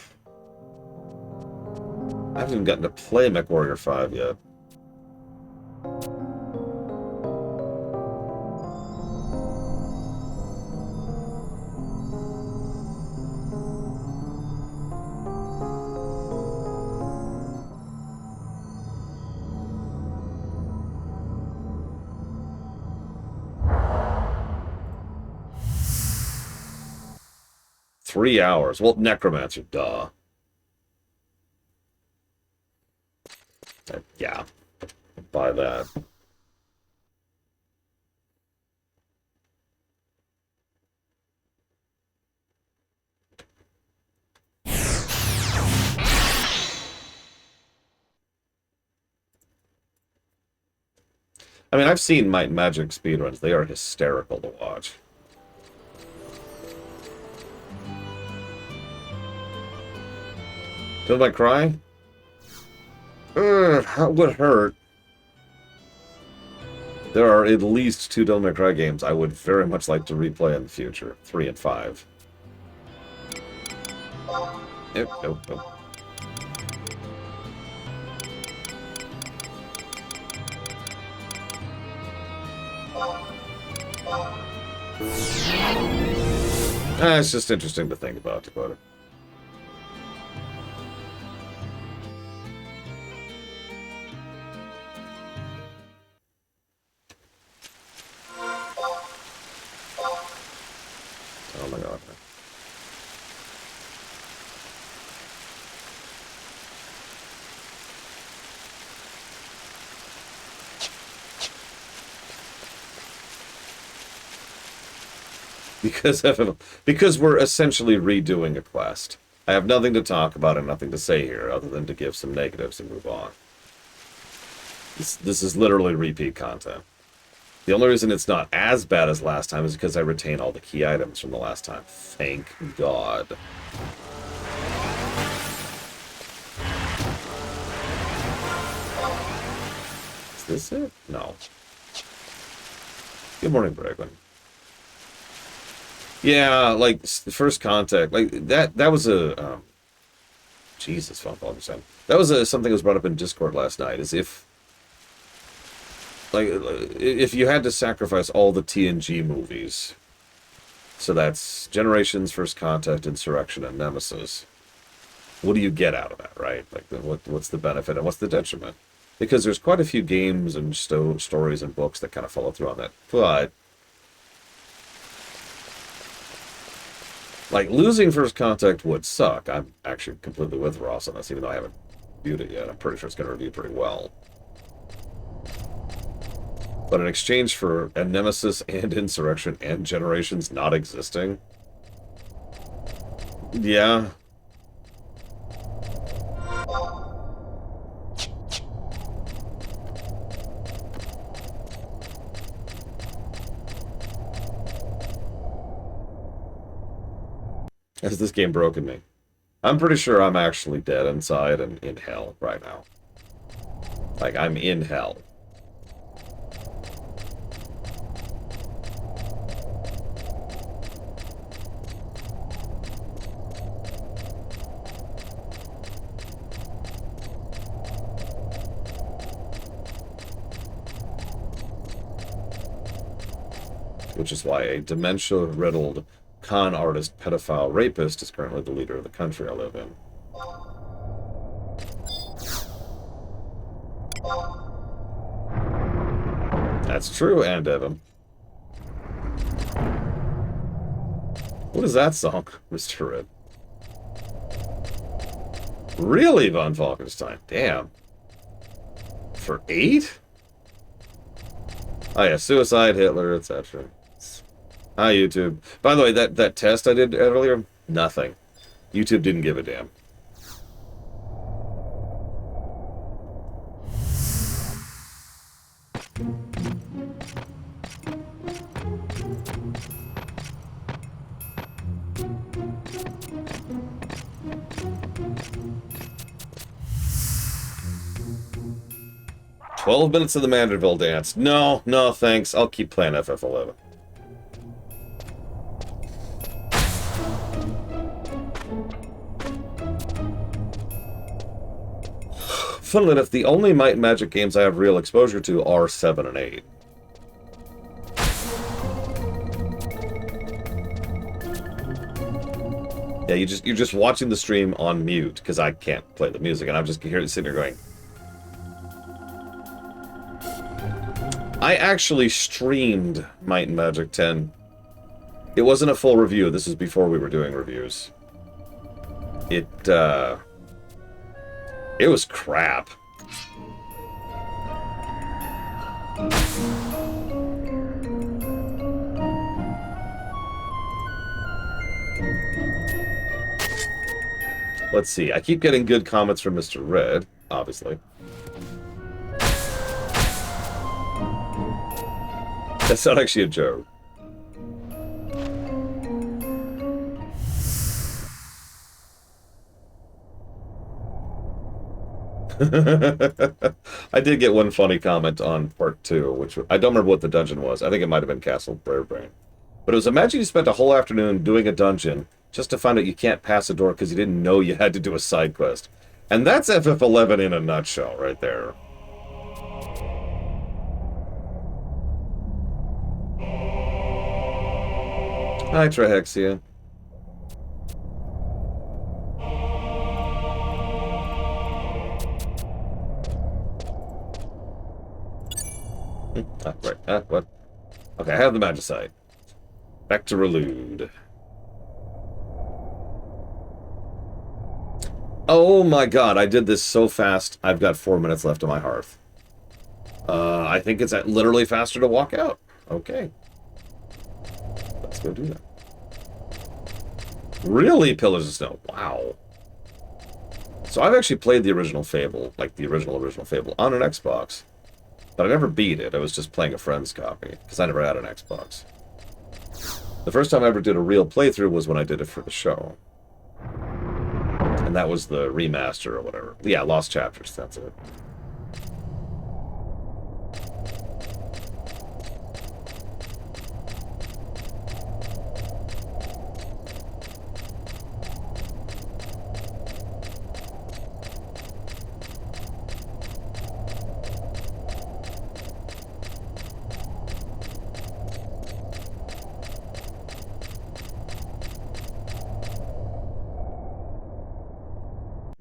I haven't even gotten to play MechWarrior 5 yet. Three hours. Well, Necromancer, duh. Yeah. Buy that. I mean, I've seen Might and Magic speedruns. They are hysterical to watch. Feel I cry? That would hurt. There are at least 2 Devil May Cry games I would very much like to replay in the future. 3 and 5. Nope. It's just interesting to think about, Dakota. Oh my god. Because we're essentially redoing a quest. I have nothing to talk about and nothing to say here other than to give some negatives and move on. This is literally repeat content. The only reason it's not as bad as last time is because I retain all the key items from the last time. Thank God. Is this it? No. Good morning, Bregwin. Yeah, like, first contact, like, that was a, Jesus, fuck, all percent. That was something that was brought up in Discord last night, is if you had to sacrifice all the TNG movies, so that's Generations, First Contact, Insurrection, and Nemesis, what do you get out of that, right? Like, what's the benefit and what's the detriment? Because there's quite a few games and stories and books that kind of follow through on that, but like, losing First Contact would suck. I'm actually completely with Ross on this, even though I haven't reviewed it yet. I'm pretty sure it's going to review pretty well. But in exchange for a Nemesis and Insurrection and Generations not existing, yeah. Has this game broken me? I'm pretty sure I'm actually dead inside and in hell right now. Like, I'm in hell. Which is why a dementia-riddled con artist, pedophile, rapist is currently the leader of the country I live in. That's true, and Evan. What is that song, Mr. Red? Really, Von Falkenstein? Damn. For 8? Oh yeah, suicide, Hitler, etc. Hi, YouTube. By the way, that test I did earlier, nothing. YouTube didn't give a damn. "12 minutes of the Manderville dance." No, no, thanks. I'll keep playing FF11. Funnily enough, the only Might and Magic games I have real exposure to are 7 and 8. Yeah, you're just watching the stream on mute because I can't play the music, and I'm just sitting here going. I actually streamed Might and Magic 10. It wasn't a full review. This was before we were doing reviews. It was crap. Let's see. I keep getting good comments from Mr. Red, obviously. That's not actually a joke. I did get one funny comment on part 2, which I don't remember what the dungeon was. I think it might have been Castle Brarebrain. But it was, imagine you spent a whole afternoon doing a dungeon just to find out you can't pass a door because you didn't know you had to do a side quest. And that's FF11 in a nutshell right there. Hi, Trihexia. Right. What? Okay, I have the Magicite. Back to Relude. Oh my god, I did this so fast. I've got 4 minutes left on my hearth. I think it's literally faster to walk out. Okay. Let's go do that. Really? Pillars of Snow. Wow. So I've actually played the original Fable, like the original Fable, on an Xbox. But I never beat it. I was just playing a friend's copy, because I never had an Xbox. The first time I ever did a real playthrough was when I did it for the show. And that was the remaster or whatever. Yeah, Lost Chapters, that's it.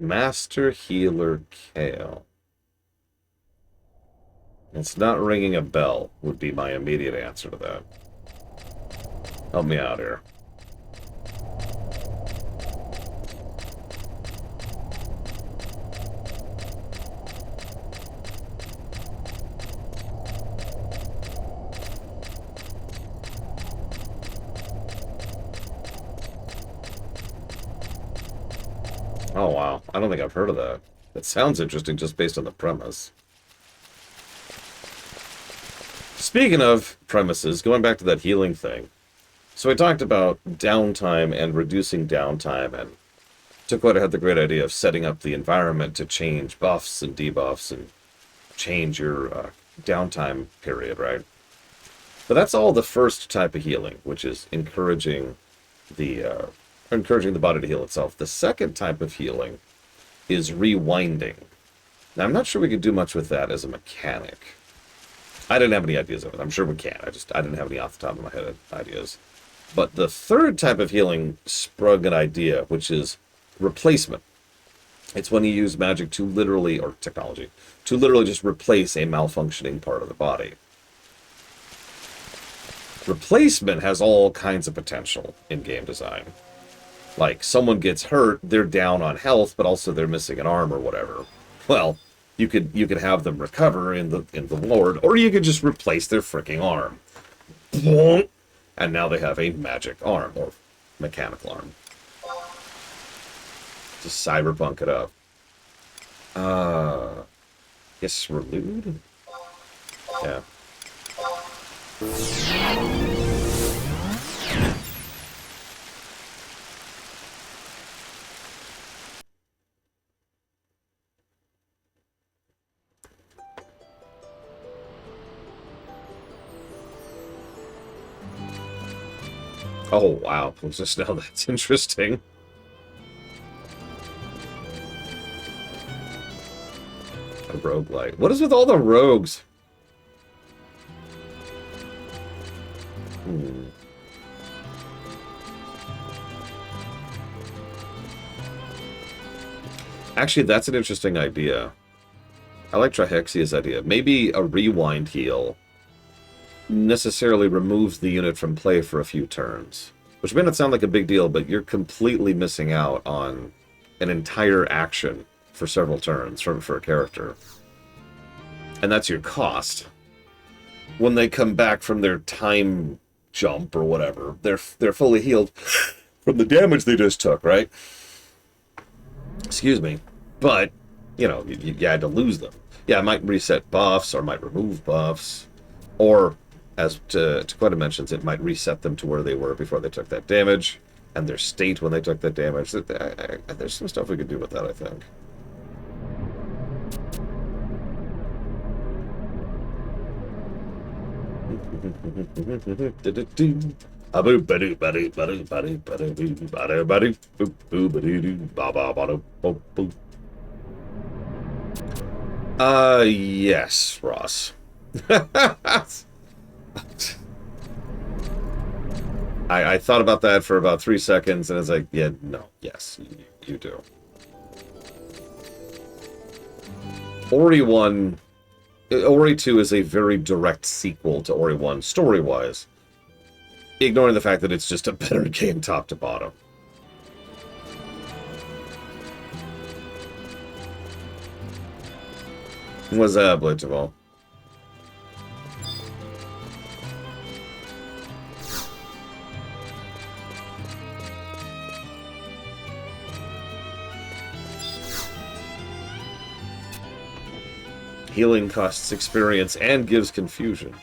Master Healer Kale. It's not ringing a bell, would be my immediate answer to that. Help me out here. Oh, wow. I don't think I've heard of that. It sounds interesting just based on the premise. Speaking of premises, going back to that healing thing. So I talked about downtime and reducing downtime, and Tukwata had the great idea of setting up the environment to change buffs and debuffs and change your downtime period, right? But that's all the first type of healing, which is encouraging the body to heal itself. The second type of healing is rewinding. Now, I'm not sure we could do much with that as a mechanic. I didn't have any ideas of it. I'm sure we can. I didn't have any off the top of my head ideas. But the third type of healing sprung an idea, which is replacement. It's when you use magic to literally, or technology, to literally just replace a malfunctioning part of the body. Replacement has all kinds of potential in game design. Like, someone gets hurt, they're down on health, but also they're missing an arm or whatever. Well, you could have them recover in the Lord, or you could just replace their freaking arm. And now they have a magic arm, or mechanical arm. Just cyberpunk it up. Yes, Relude? Yeah. Oh, wow. Just now, that's interesting. A roguelite. What is with all the rogues? Actually, that's an interesting idea. I like Trihexia's idea. Maybe a rewind heal necessarily removes the unit from play for a few turns. Which may not sound like a big deal, but you're completely missing out on an entire action for several turns for a character. And that's your cost. When they come back from their time jump or whatever, they're fully healed from the damage they just took, right? Excuse me. But, you know, you had to lose them. Yeah, it might reset buffs, or might remove buffs, or, as Tukwata mentions, it might reset them to where they were before they took that damage, and their state when they took that damage. There's some stuff we could do with that, I think. Yes, Ross. I thought about that for about 3 seconds, and it's like, yeah, no, yes, you do. Ori 1... Ori 2 is a very direct sequel to Ori 1, story-wise. Ignoring the fact that it's just a better game top to bottom. What's up, Blade of all? Healing costs experience and gives confusion.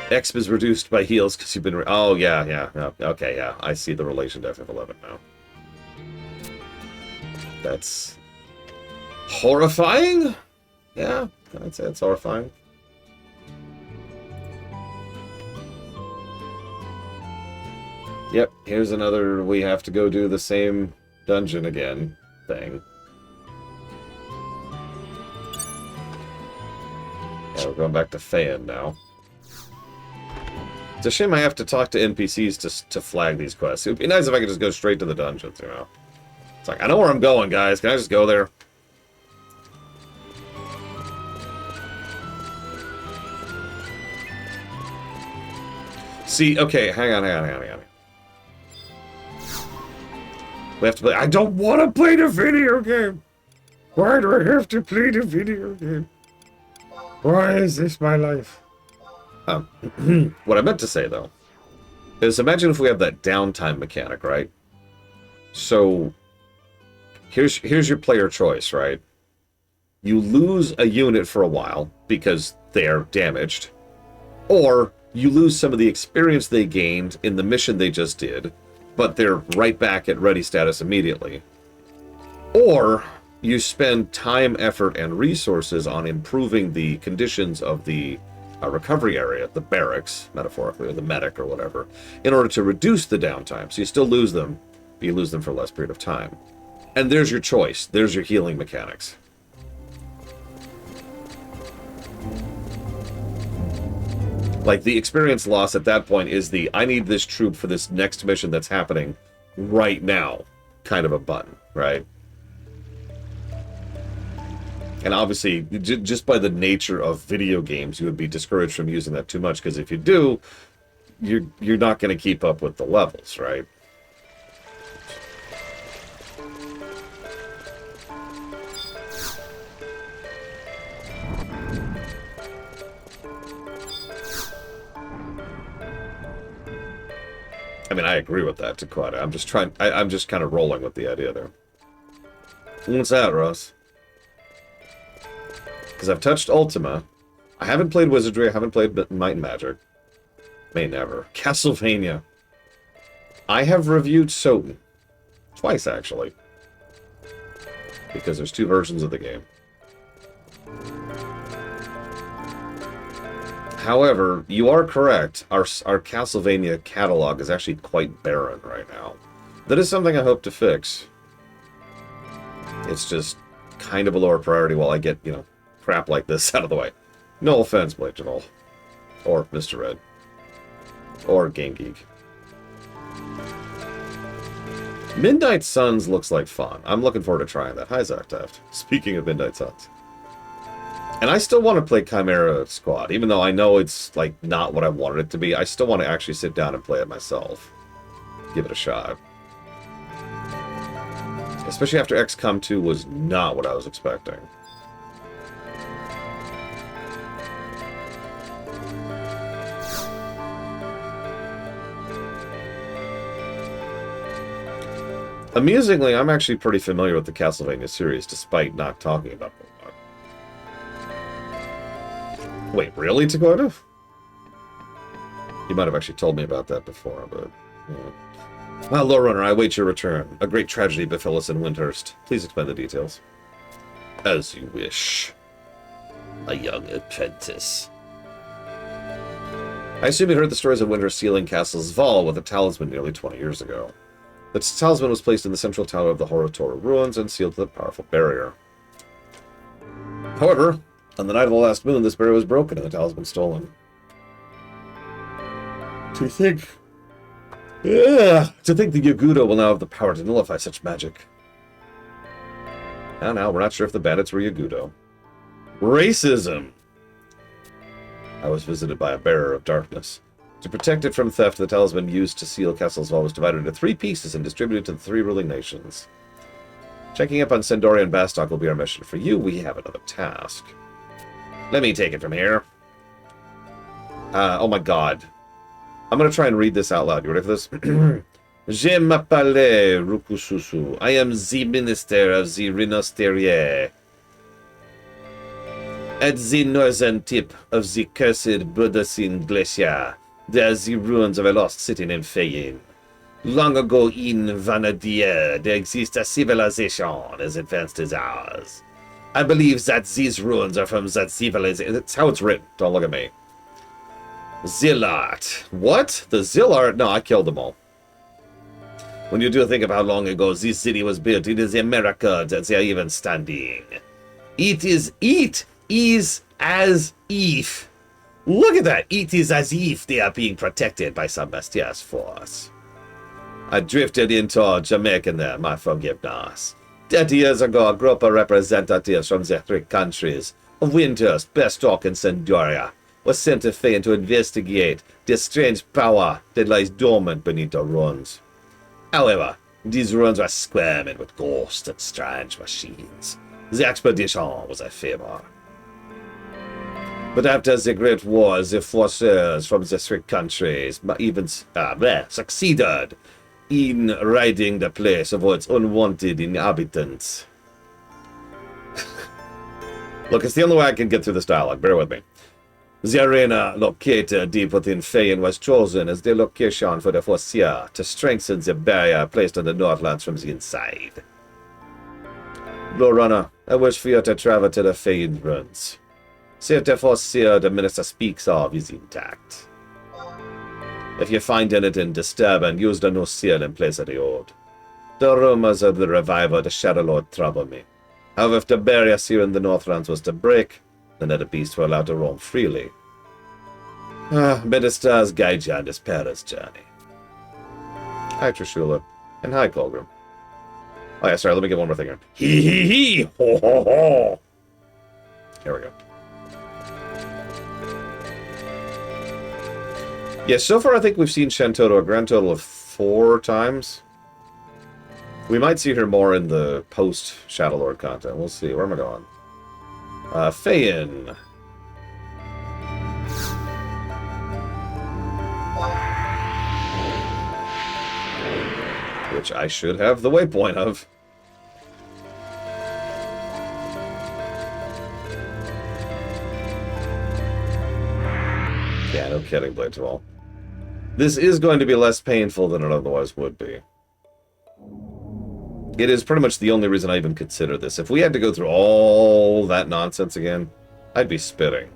Exp is reduced by heals because you've been... oh, yeah. Okay, yeah. I see the relation to FF11 now. That's... horrifying? Yeah, I'd say it's horrifying. Yep, here's another we have to go do the same dungeon again thing. Yeah, we're going back to Feyen now. It's a shame I have to talk to NPCs to flag these quests. It would be nice if I could just go straight to the dungeons, you know? It's like, I know where I'm going, guys. Can I just go there? See, okay, hang on. We have to play... I don't want to play the video game! Why do I have to play the video game? Why is this my life? What I meant to say, though, is imagine if we have that downtime mechanic, right? So, here's your player choice, right? You lose a unit for a while because they're damaged, or you lose some of the experience they gained in the mission they just did, but they're right back at ready status immediately. Or you spend time, effort, and resources on improving the conditions of the recovery area, the barracks, metaphorically, or the medic or whatever, in order to reduce the downtime. So you still lose them, but you lose them for a less period of time. And there's your choice. There's your healing mechanics. Like, the experience loss at that point is the, I need this troop for this next mission that's happening right now, kind of a button, right? And obviously, just by the nature of video games, you would be discouraged from using that too much, because if you do, you're not going to keep up with the levels, right? I mean, I agree with that, Taquata. I'm just kind of rolling with the idea there. What's that, Ross? Because I've touched Ultima. I haven't played Wizardry. I haven't played Might and Magic. May never. Castlevania. I have reviewed Soten. Twice, actually. Because there's 2 versions of the game. However, you are correct. Our Castlevania catalog is actually quite barren right now. That is something I hope to fix. It's just kind of a lower priority while I get, you know, crap like this out of the way. No offense, Blake Jamal. Or Mr. Red. Or Game Geek. Midnight Suns looks like fun. I'm looking forward to trying that. Hi, Zach Taft. Speaking of Midnight Suns. And I still want to play Chimera Squad, even though I know it's, like, not what I wanted it to be. I still want to actually sit down and play it myself. Give it a shot. Especially after XCOM 2 was not what I was expecting. Amusingly, I'm actually pretty familiar with the Castlevania series, despite not talking about them a lot. Wait, really, Takoda? You might have actually told me about that before, but... Yeah. Well, Lowrunner, I await your return. A great tragedy befell us in Windhurst. Please explain the details. As you wish. A young apprentice. I assume you heard the stories of Windhurst sealing Castle's Val with a talisman nearly 20 years ago. The talisman was placed in the central tower of the Horatora ruins and sealed with a powerful barrier. However, on the night of the last moon, this barrier was broken and the talisman stolen. To think Ugh, to think the Yagudo will now have the power to nullify such magic. Now, we're not sure if the bandits were Yagudo. Racism! I was visited by a bearer of darkness. To protect it from theft, the talisman used to seal Castle's Vault was divided into 3 pieces and distributed to the 3 ruling nations. Checking up on Sandoria and Bastok will be our mission. For you, we have another task. Let me take it from here. Oh my god. I'm going to try and read this out loud. You ready for this? Je m'appelle Rukususu. I am the minister of the Rhinosterie. At the northern tip of the cursed Budasin Glacier, there are the ruins of a lost city named Feyin. Long ago in Vanadier, there exists a civilization as advanced as ours. I believe that these ruins are from that civilization. That's how it's written. Don't look at me. Zillart. What? The Zillart? No, I killed them all. When you do think of how long ago this city was built, it is a miracle that they are even standing. It is as if... Look at that! It is as if they are being protected by some mysterious force. I drifted into Jamaica there, my forgiveness. 30 years ago, a group of representatives from the 3 countries, Winters, Bastok, and Sandoria, was sent to Feyin to investigate the strange power that lies dormant beneath the ruins. However, these ruins were squirming with ghosts and strange machines. The expedition was a failure. But after the Great War, the forces from the 3 countries even succeeded in ridding the place of its unwanted inhabitants. Look, it's the only way I can get through this dialogue. Bear with me. The arena located deep within Feyin was chosen as the location for the Forcia to strengthen the barrier placed on the Northlands from the inside. Blue Runner, I wish for you to travel to the Feyin ruins. See if the Forcia the minister speaks of is intact. If you find anything disturbing, use the new seal in place of the old. The rumors of the revival of the Shadow Lord trouble me. However, if the barrier here in the Northlands was to break, then the beasts were allowed to roam freely. May the stars guide you on this perilous journey. Hi, Trishula. And hi, Colgrim. Oh yeah, sorry, let me get one more thing here. Hee hee hee! Ho ho ho! Here we go. Yeah, so far I think we've seen Shantoto a grand total of 4 times. We might see her more in the post-Shadowlord content. We'll see. Where am I going? Feyin. Which I should have the waypoint of. Yeah, no kidding, Blade to all. This is going to be less painful than it otherwise would be. It is pretty much the only reason I even consider this. If we had to go through all that nonsense again, I'd be spitting.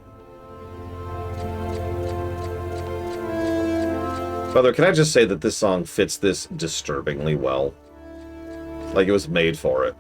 Brother, can I just say that this song fits this disturbingly well? Like it was made for it.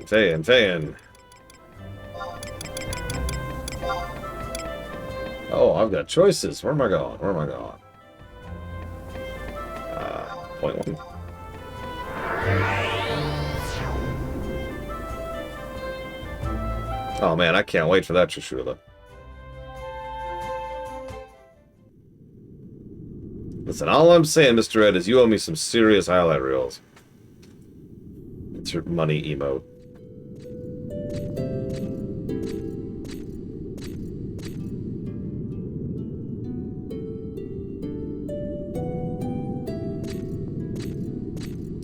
Feyin. Oh, I've got choices. Where am I going? Point 1. Oh man, I can't wait for that, Trishula. Listen, all I'm saying, Mr. Ed, is you owe me some serious highlight reels. It's your money emote.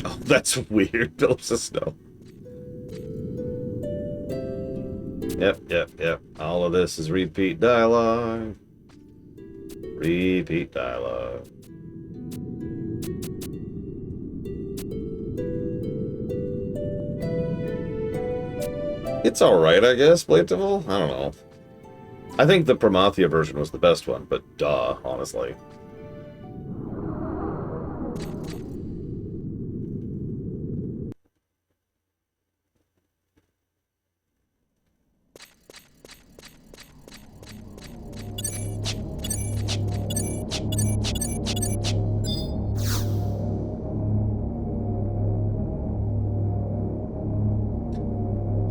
Oh, that's weird. Billups of snow. Yep. All of this is repeat dialogue. Repeat dialogue. It's alright, I guess, Blateville? I don't know. I think the Promathia version was the best one, but duh, honestly.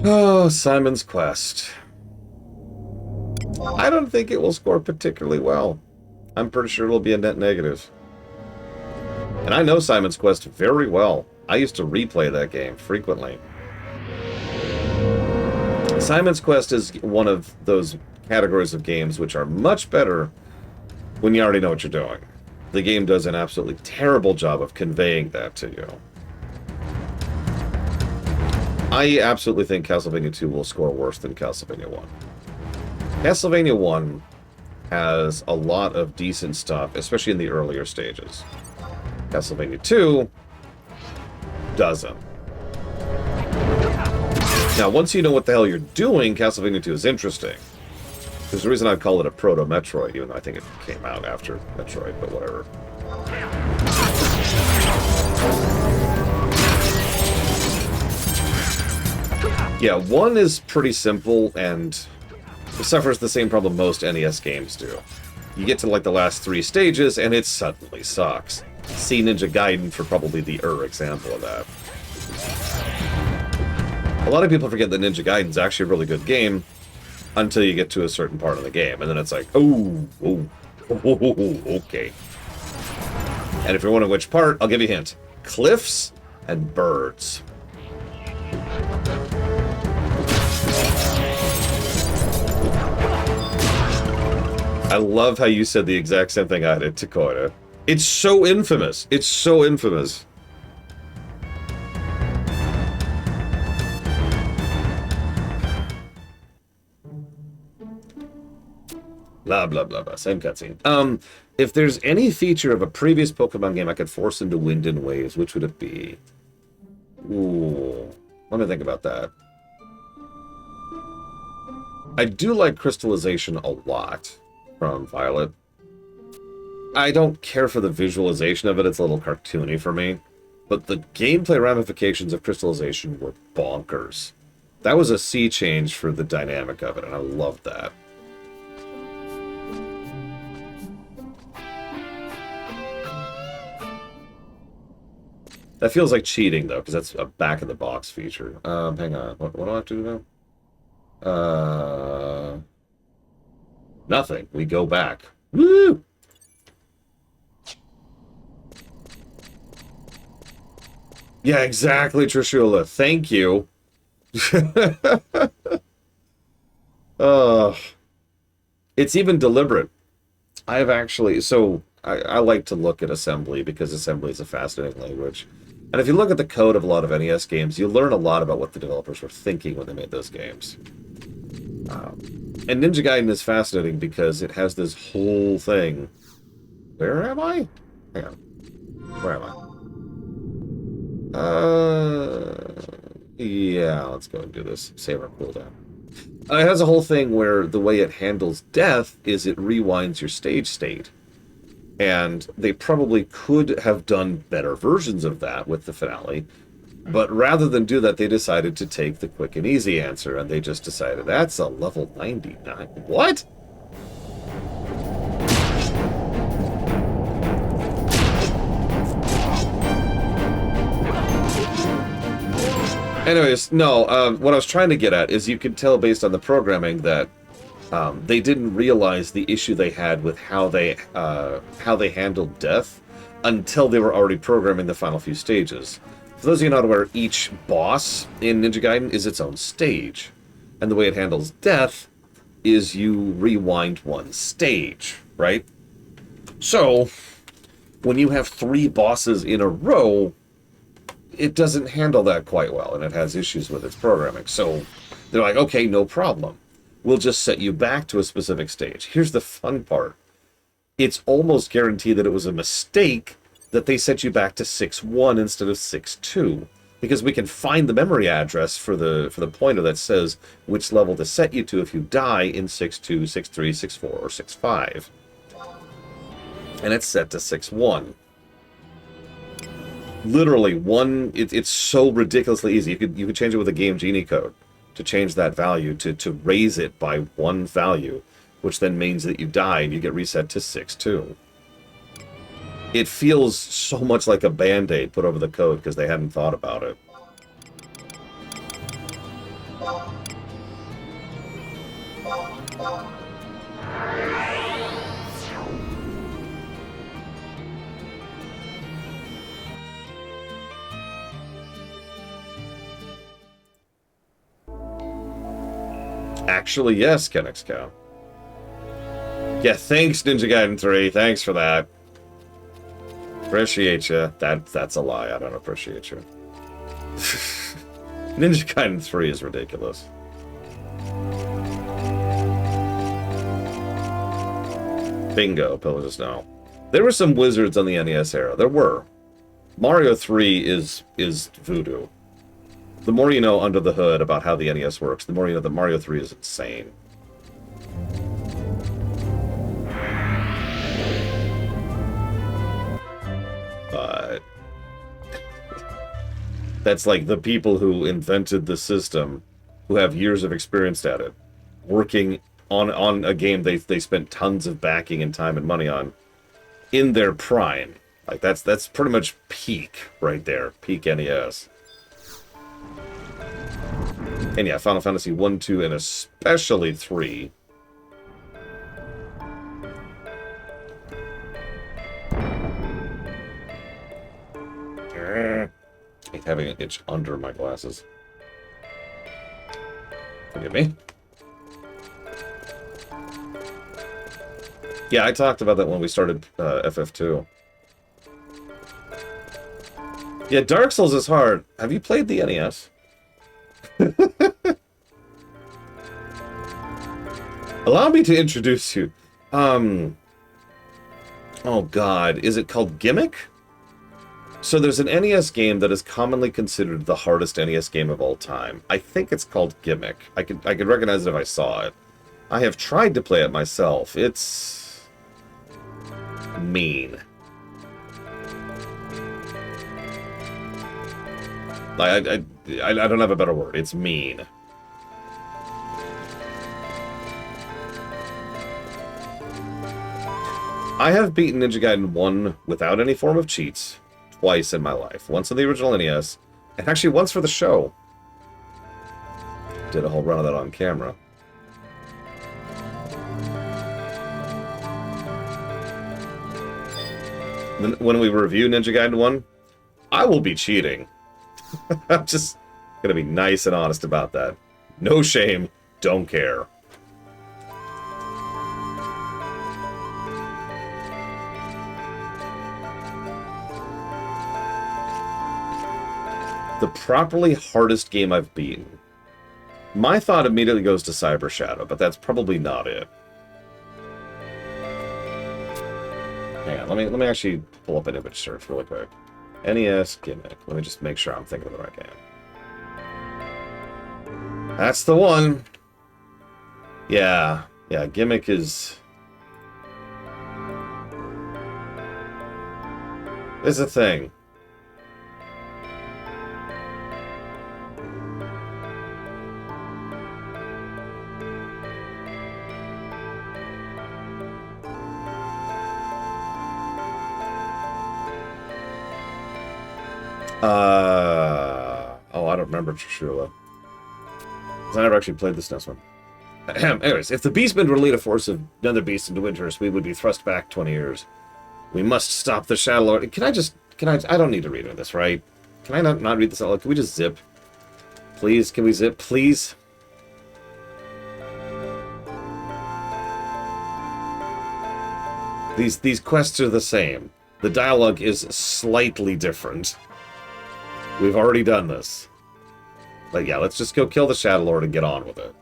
Oh, Simon's Quest. I don't think it will score particularly well. I'm pretty sure it'll be a net negative. And I know Simon's Quest very well. I used to replay that game frequently. Simon's Quest is one of those categories of games which are much better when you already know what you're doing. The game does an absolutely terrible job of conveying that to you. I absolutely think Castlevania 2 will score worse than Castlevania 1. Castlevania 1 has a lot of decent stuff, especially in the earlier stages. Castlevania 2 doesn't. Now, once you know what the hell you're doing, Castlevania 2 is interesting. There's a reason I'd call it a proto-Metroid, even though I think it came out after Metroid, but whatever. Yeah, 1 is pretty simple, and it suffers the same problem most NES games do. You get to, like, the last 3 stages, and it suddenly sucks. See Ninja Gaiden for probably the example of that. A lot of people forget that Ninja Gaiden's actually a really good game until you get to a certain part of the game, and then it's like, oh, okay. And if you're wondering which part, I'll give you a hint. Cliffs and birds. I love how you said the exact same thing I did, Takoida. It's so infamous. It's so infamous. Blah, blah, blah, blah. Same cutscene. If there's any feature of a previous Pokemon game I could force into Wind and Waves, which would it be? Ooh. Let me think about that. I do like Crystallization a lot from Violet. I don't care for the visualization of it. It's a little cartoony for me. But the gameplay ramifications of Crystallization were bonkers. That was a sea change for the dynamic of it, and I loved that. That feels like cheating, though, because that's a back-of-the-box feature. Hang on. What do I have to do now? Nothing. We go back. Woo! Yeah, exactly, Trishula. Thank you. It's even deliberate. I've actually... So, I like to look at assembly, because assembly is a fascinating language. And if you look at the code of a lot of NES games, you learn a lot about what the developers were thinking when they made those games. And Ninja Gaiden is fascinating because it has this whole thing. Where am I? Hang on. Where am I? Yeah, let's go and do this. Save our cooldown. It has a whole thing where the way it handles death is it rewinds your stage state. And they probably could have done better versions of that with the finale. But rather than do that, they decided to take the quick and easy answer. And they just decided, that's a level 99. What? Anyways, no, what I was trying to get at is you can tell based on the programming that they didn't realize the issue they had with how they handled death until they were already programming the final few stages. For those of you not aware, each boss in Ninja Gaiden is its own stage. And the way it handles death is you rewind one stage, right? So, when you have 3 bosses in a row, it doesn't handle that quite well, and it has issues with its programming. So, they're like, okay, no problem. We'll just set you back to a specific stage. Here's the fun part. It's almost guaranteed that it was a mistake that they set you back to 6-1 instead of 6-2. because we can find the memory address for the pointer that says which level to set you to if you die in 6.2, 6.3, 6.4, or 6.5. And it's set to 6.1. Literally, it's so ridiculously easy. You could change it with a Game Genie code to change that value, to raise it by one value, which then means that you die and you get reset to 6.2. It feels so much like a Band-Aid put over the code because they hadn't thought about it. Actually, yes, Kenix Cow. Yeah, thanks, Ninja Gaiden 3. Thanks for that. Appreciate you. That's a lie. I don't appreciate you. Ninja Gaiden 3 is ridiculous. Bingo, Pillars of Snow. There were some wizards on the NES era. There were. Mario 3 is voodoo. The more you know under the hood about how the NES works, the more you know that Mario 3 is insane. But that's like the people who invented the system, who have years of experience at it, working on a game they spent tons of backing and time and money on, in their prime. Like that's pretty much peak right there, peak NES. And yeah, Final Fantasy 1, 2, and especially 3. Having an itch under my glasses. Forgive me. Yeah, I talked about that when we started FF2. Yeah, Dark Souls is hard. Have you played the NES? Allow me to introduce you. Oh god, is it called Gimmick? So there's an NES game that is commonly considered the hardest NES game of all time. I think it's called Gimmick. I could recognize it if I saw it. I have tried to play it myself. It's mean. I don't have a better word. It's mean. I have beaten Ninja Gaiden 1 without any form of cheats twice in my life. Once on the original NES, and actually once for the show. Did a whole run of that on camera. Then when we review Ninja Gaiden 1, I will be cheating. I'm just gonna be nice and honest about that. No shame, don't care. The properly hardest game I've beaten. My thought immediately goes to Cyber Shadow, but that's probably not it. Hang on, let me actually pull up an image search really quick. NES Gimmick. Let me just make sure I'm thinking of the right game. That's the one. Yeah, Gimmick is a thing. Oh, I don't remember Trishula. I never actually played this next one. Anyways, if the Beastmen were to lead a force of nether beasts into Winterus, we would be thrust back 20 years. We must stop the Shadow Lord. I don't need to read this, right? Can I not read this out loud? Can we just zip? Please, can we zip? Please? These quests are the same. The dialogue is slightly different. We've already done this. But yeah, let's just go kill the Shadow Lord and get on with it.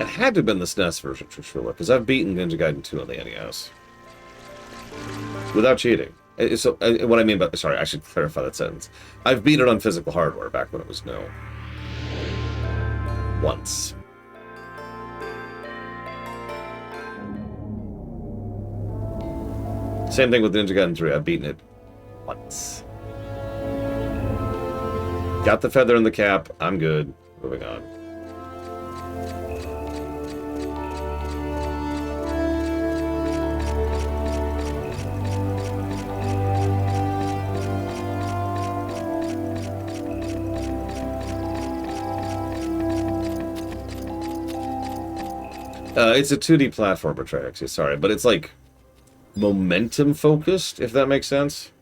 It had to have been the SNES version for sure, because I've beaten Ninja Gaiden 2 on the NES. Without cheating. So, what I mean by... Sorry, I should clarify that sentence. I've beat it on physical hardware back when it was new. Once. Same thing with Ninja Gaiden 3. I've beaten it once. Got the feather in the cap. I'm good. Moving on. It's a 2D platformer, Trixie, sorry, but it's like momentum focused, if that makes sense.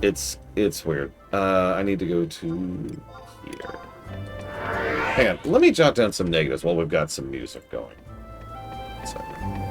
It's weird. I need to go to here. Hang on, let me jot down some negatives while we've got some music going. One second.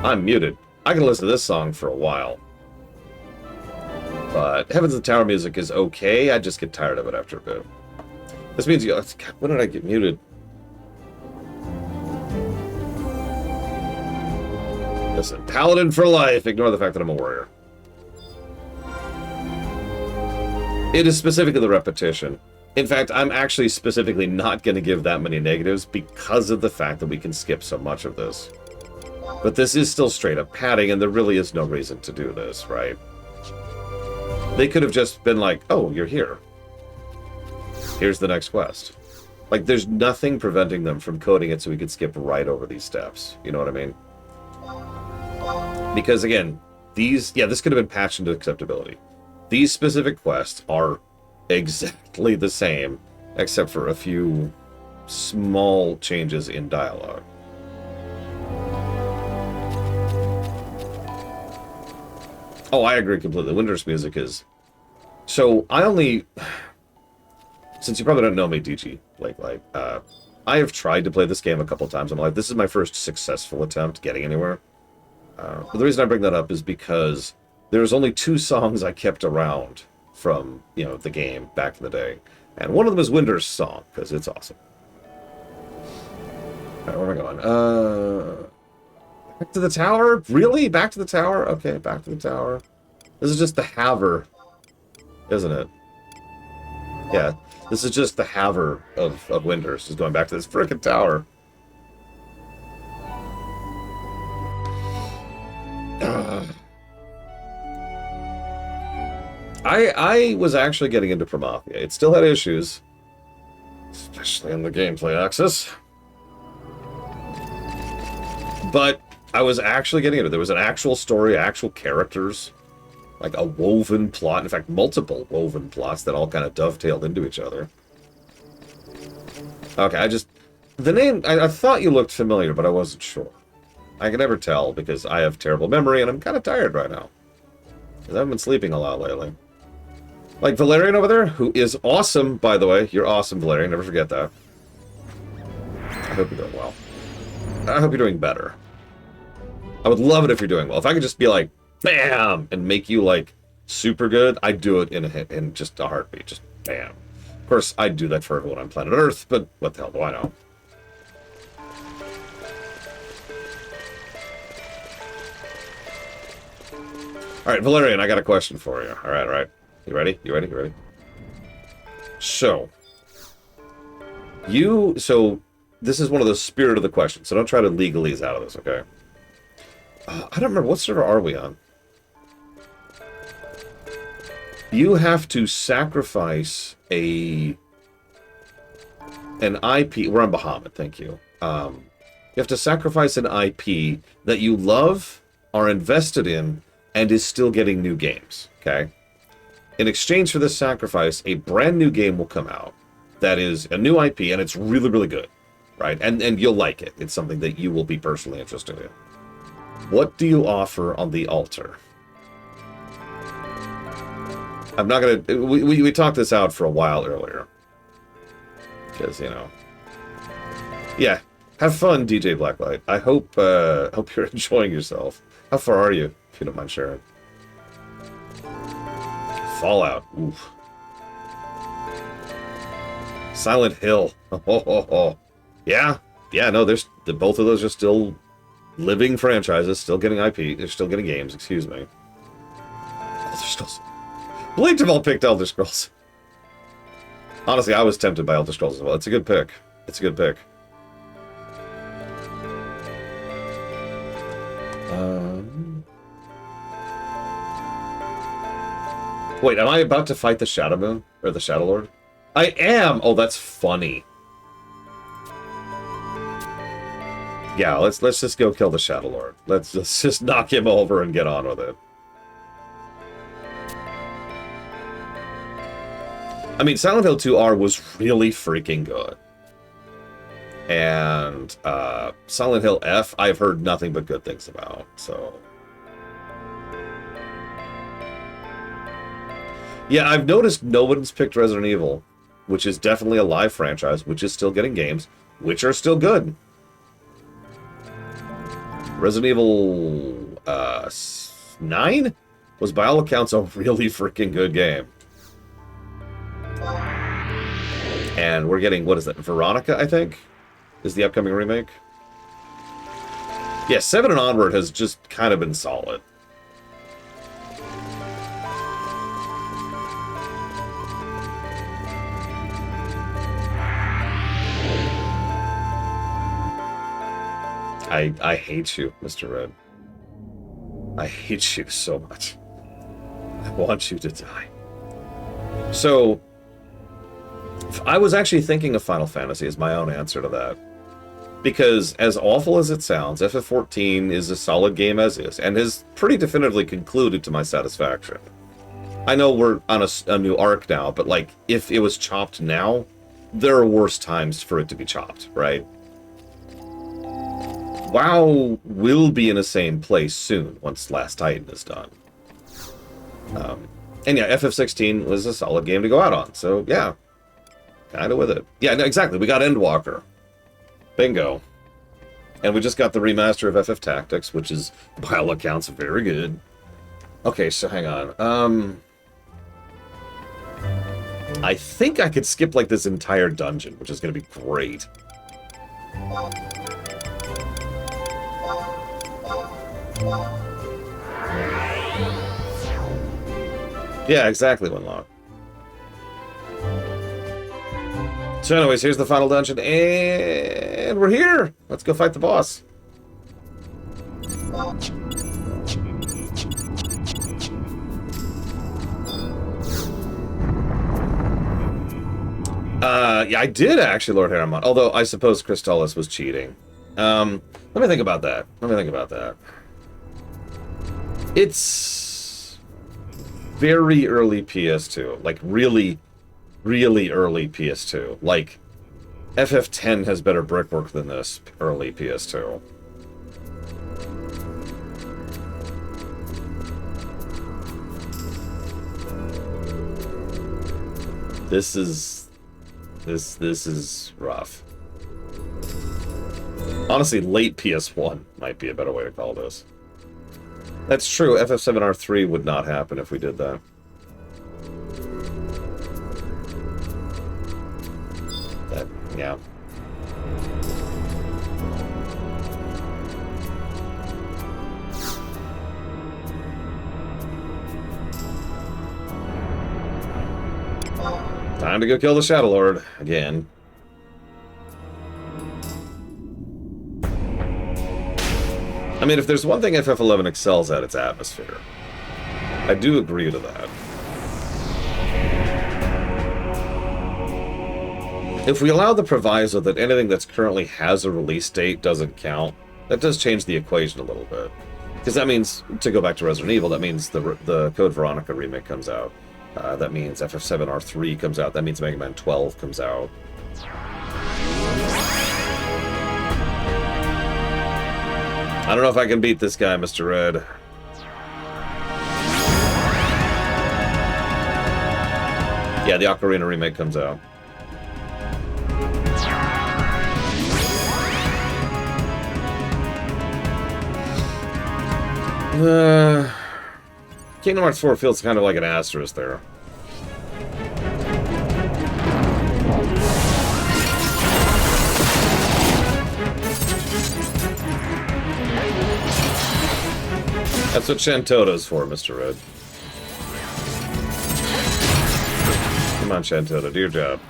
I'm muted. I can listen to this song for a while. But Heavens and Tower music is okay. I just get tired of it after a bit. This means you... God, when did I get muted? Listen, Paladin for life. Ignore the fact that I'm a warrior. It is specifically the repetition. In fact, I'm actually specifically not going to give that many negatives because of the fact that we can skip so much of this. But this is still straight up padding, and there really is no reason to do this, right? They could have just been like, oh, you're here. Here's the next quest. Like, there's nothing preventing them from coding it so we could skip right over these steps. You know what I mean? Because, again, these... Yeah, this could have been patched into acceptability. These specific quests are exactly the same, except for a few small changes in dialogue. Oh, I agree completely. Winter's music is... So, I only... Since you probably don't know me, DG, like, I have tried to play this game a couple times in my life. This is my first successful attempt getting anywhere. But the reason I bring that up is because there's only 2 songs I kept around from, you know, the game back in the day. And one of them is Winter's song, because it's awesome. Alright, where am I going? Back to the tower? Really? Back to the tower? Okay, back to the tower. This is just the Haver, isn't it? Yeah, this is just the Haver of Winters. Just going back to this frickin' tower. I was actually getting into Promathia. It still had issues, especially on the gameplay axis. But I was actually getting into it. There was an actual story, actual characters, like a woven plot. In fact, multiple woven plots that all kind of dovetailed into each other. Okay, the name, I thought you looked familiar, but I wasn't sure. I can never tell because I have terrible memory and I'm kind of tired right now. Because I haven't been sleeping a lot lately. Like Valerian over there, who is awesome, by the way. You're awesome, Valerian. Never forget that. I hope you're doing well. I hope you're doing better. I would love it if you're doing well. If I could just be like, bam, and make you, like, super good, I'd do it in just a heartbeat. Just bam. Of course, I'd do that for everyone on planet Earth, but what the hell do I know? Alright, Valerian, I got a question for you. Alright. You ready? You ready? So, this is one of the spirit of the questions, so don't try to legalese out of this, okay? I don't remember, what server are we on? You have to sacrifice an IP. We're on Bahamut, thank you. You have to sacrifice an IP that you love, are invested in, and is still getting new games, okay? In exchange for this sacrifice, a brand new game will come out that is a new IP, and it's really, really good. right? And you'll like it. It's something that you will be personally interested in. What do you offer on the altar? I'm not gonna... We talked this out for a while earlier. Because, you know... Yeah, have fun, DJ Blacklight. I hope you're enjoying yourself. How far are you, if you don't mind sharing? Fallout. Oof. Silent Hill. Oh. Yeah, no, there's both of those are still living franchises, still getting IP, they're still getting games, excuse me. Elder Scrolls. Blake Duvall picked Elder Scrolls. Honestly, I was tempted by Elder Scrolls as well. It's a good pick. It's a good pick. Wait, am I about to fight the Shadow Moon? Or the Shadow Lord? I am! Oh, that's funny. Yeah, let's just go kill the Shadow Lord. Let's just knock him over and get on with it. I mean, Silent Hill 2R was really freaking good. And Silent Hill F, I've heard nothing but good things about, so... Yeah, I've noticed no one's picked Resident Evil, which is definitely a live franchise, which is still getting games, which are still good. Resident Evil 9 was, by all accounts, a really freaking good game. And we're getting, what is that, Veronica, I think, is the upcoming remake? Yeah, 7 and onward has just kind of been solid. I hate you, Mr. Red. I hate you so much. I want you to die. So, I was actually thinking of Final Fantasy as my own answer to that. Because, as awful as it sounds, FF14 is a solid game as is, and has pretty definitively concluded to my satisfaction. I know we're on a new arc now, but, like, if it was chopped now, there are worse times for it to be chopped, right? WoW will be in the same place soon, once Last Titan is done. And yeah, FF16 was a solid game to go out on, so yeah. Kinda with it. Yeah, no, exactly, we got Endwalker. Bingo. And we just got the remaster of FF Tactics, which is, by all accounts, very good. Okay, so hang on. I think I could skip, like, this entire dungeon, which is gonna be great. Yeah, exactly, Winlock. So anyways, here's the final dungeon, and we're here! Let's go fight the boss. Yeah, I did actually, Lord Harriman, although I suppose Crystalis was cheating. Let me think about that. It's very early PS2. Like, really, really early PS2. Like, FF10 has better brickwork than this early PS2. This is rough. Honestly, late PS1 might be a better way to call this. That's true, FF7R3 would not happen if we did that. Yeah. Time to go kill the Shadow Lord again. I mean, if there's one thing FF11 excels at, it's atmosphere. I do agree to that. If we allow the proviso that anything that's currently has a release date doesn't count, that does change the equation a little bit. Because that means, to go back to Resident Evil, that means the Code Veronica remake comes out. That means FF7R3 comes out. That means Mega Man 12 comes out. I don't know if I can beat this guy, Mr. Red. Yeah, the Ocarina remake comes out. Kingdom Hearts 4 feels kind of like an asterisk there. That's what Shantoto's for, Mr. Red. Come on, Shantoto, do your job.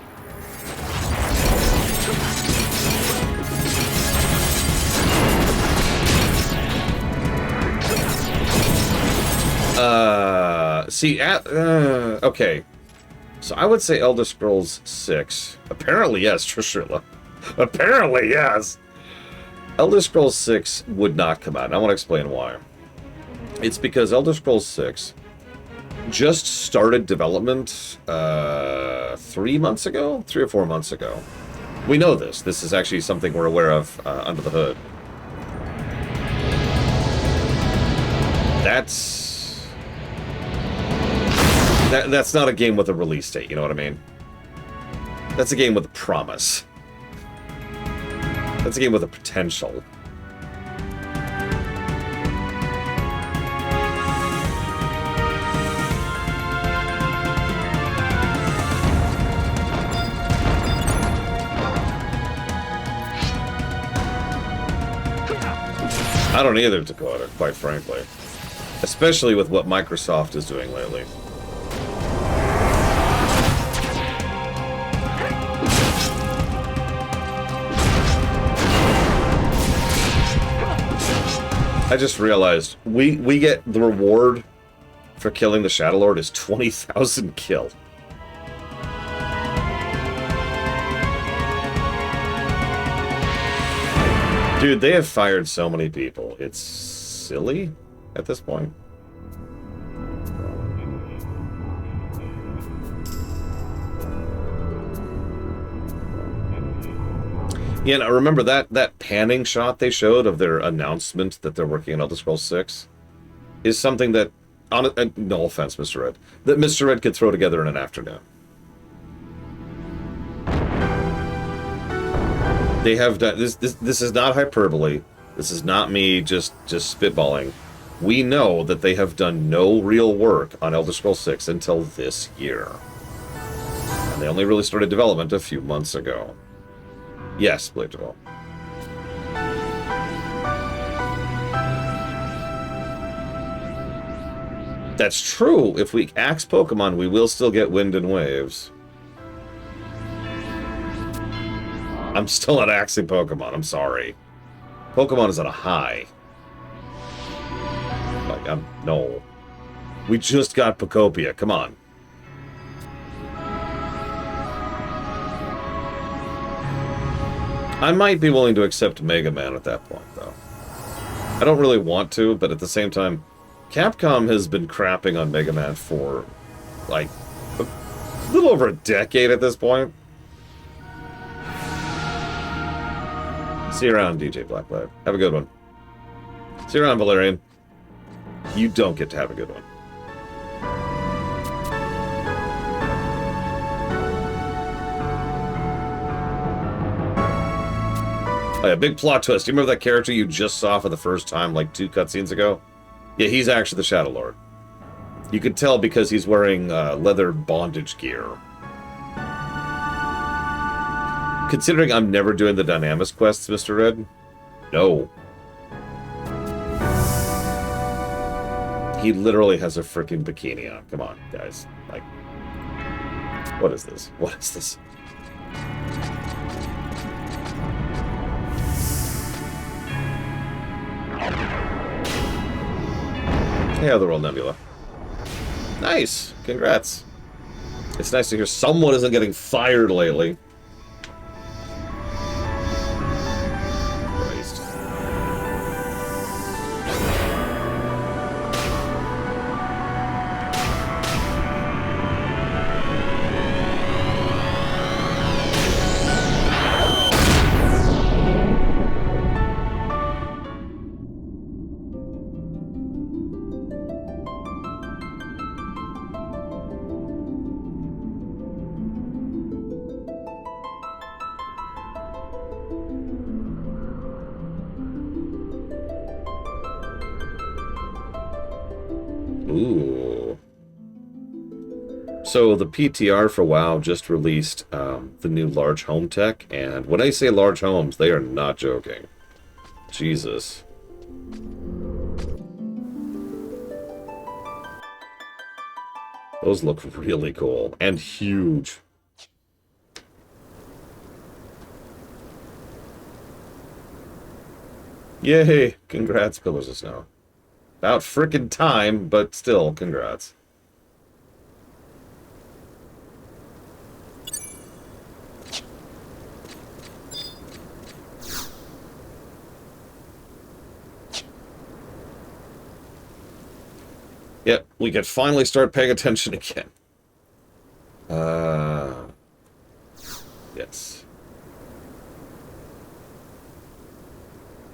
Okay. So I would say Elder Scrolls 6. Apparently, yes, Trishula. Apparently, yes. Elder Scrolls 6 would not come out, and I want to explain why. It's because Elder Scrolls 6 just started development 3 months ago? 3 or 4 months ago. We know this. This is actually something we're aware of under the hood. That's not a game with a release date, you know what I mean? That's a game with a promise. That's a game with a potential. I don't either, Dakota, quite frankly. Especially with what Microsoft is doing lately. I just realized we get the reward for killing the Shadow Lord is 20,000 kill. Dude, they have fired so many people. It's silly at this point. Yeah, and I remember that panning shot they showed of their announcement that they're working on Elder Scrolls 6 is something that, no offense, Mr. Red, that Mr. Red could throw together in an afternoon. They have done this. This is not hyperbole. This is not me just spitballing. We know that they have done no real work on Elder Scrolls 6 until this year, and they only really started development a few months ago. Yes, Blade Devil. That's true. If we axe Pokemon, we will still get Wind and Waves. I'm still not axing Pokemon. I'm sorry. Pokemon is at a high. Like, no. We just got Pokopia. Come on. I might be willing to accept Mega Man at that point, though. I don't really want to, but at the same time, Capcom has been crapping on Mega Man for, like, a little over a decade at this point. See you around, DJ Blacklight. Have a good one. See you around, Valerian. You don't get to have a good one. Oh, yeah, big plot twist. Do you remember that character you just saw for the first time like 2 cutscenes ago? Yeah, he's actually the Shadow Lord. You could tell because he's wearing leather bondage gear. Considering I'm never doing the Dynamis quests, Mr. Red? No. He literally has a freaking bikini on. Come on, guys. Like, what is this? What is this? Hey, Otherworld Nebula. Nice. Congrats. It's nice to hear someone isn't getting fired lately. Christ. Ooh. So the PTR for WoW just released the new large home tech, and when I say large homes, they are not joking. Jesus. Those look really cool and huge. Yay! Congrats, Pillars of Snow. About frickin' time, but still, congrats. Yep, we can finally start paying attention again. Yes.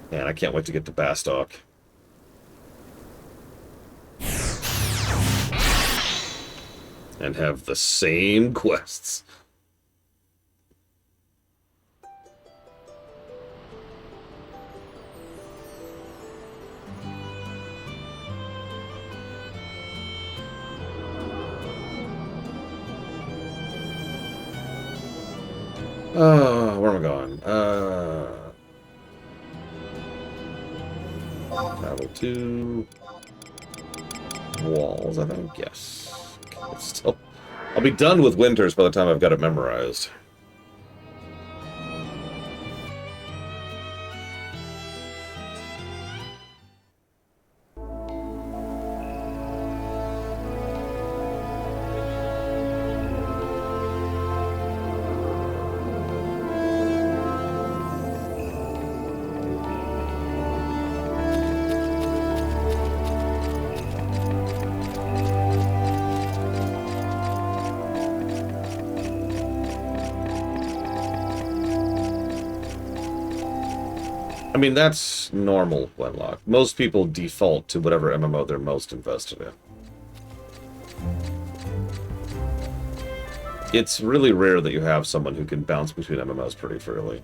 Man, I can't wait to get to Bastok. And have the same quests. Where am I going? Level 2. Walls, I think. Yes. Okay, still, I'll be done with Winters by the time I've got it memorized. I mean, that's normal, Wenlock. Most people default to whatever MMO they're most invested in. It's really rare that you have someone who can bounce between MMOs pretty freely.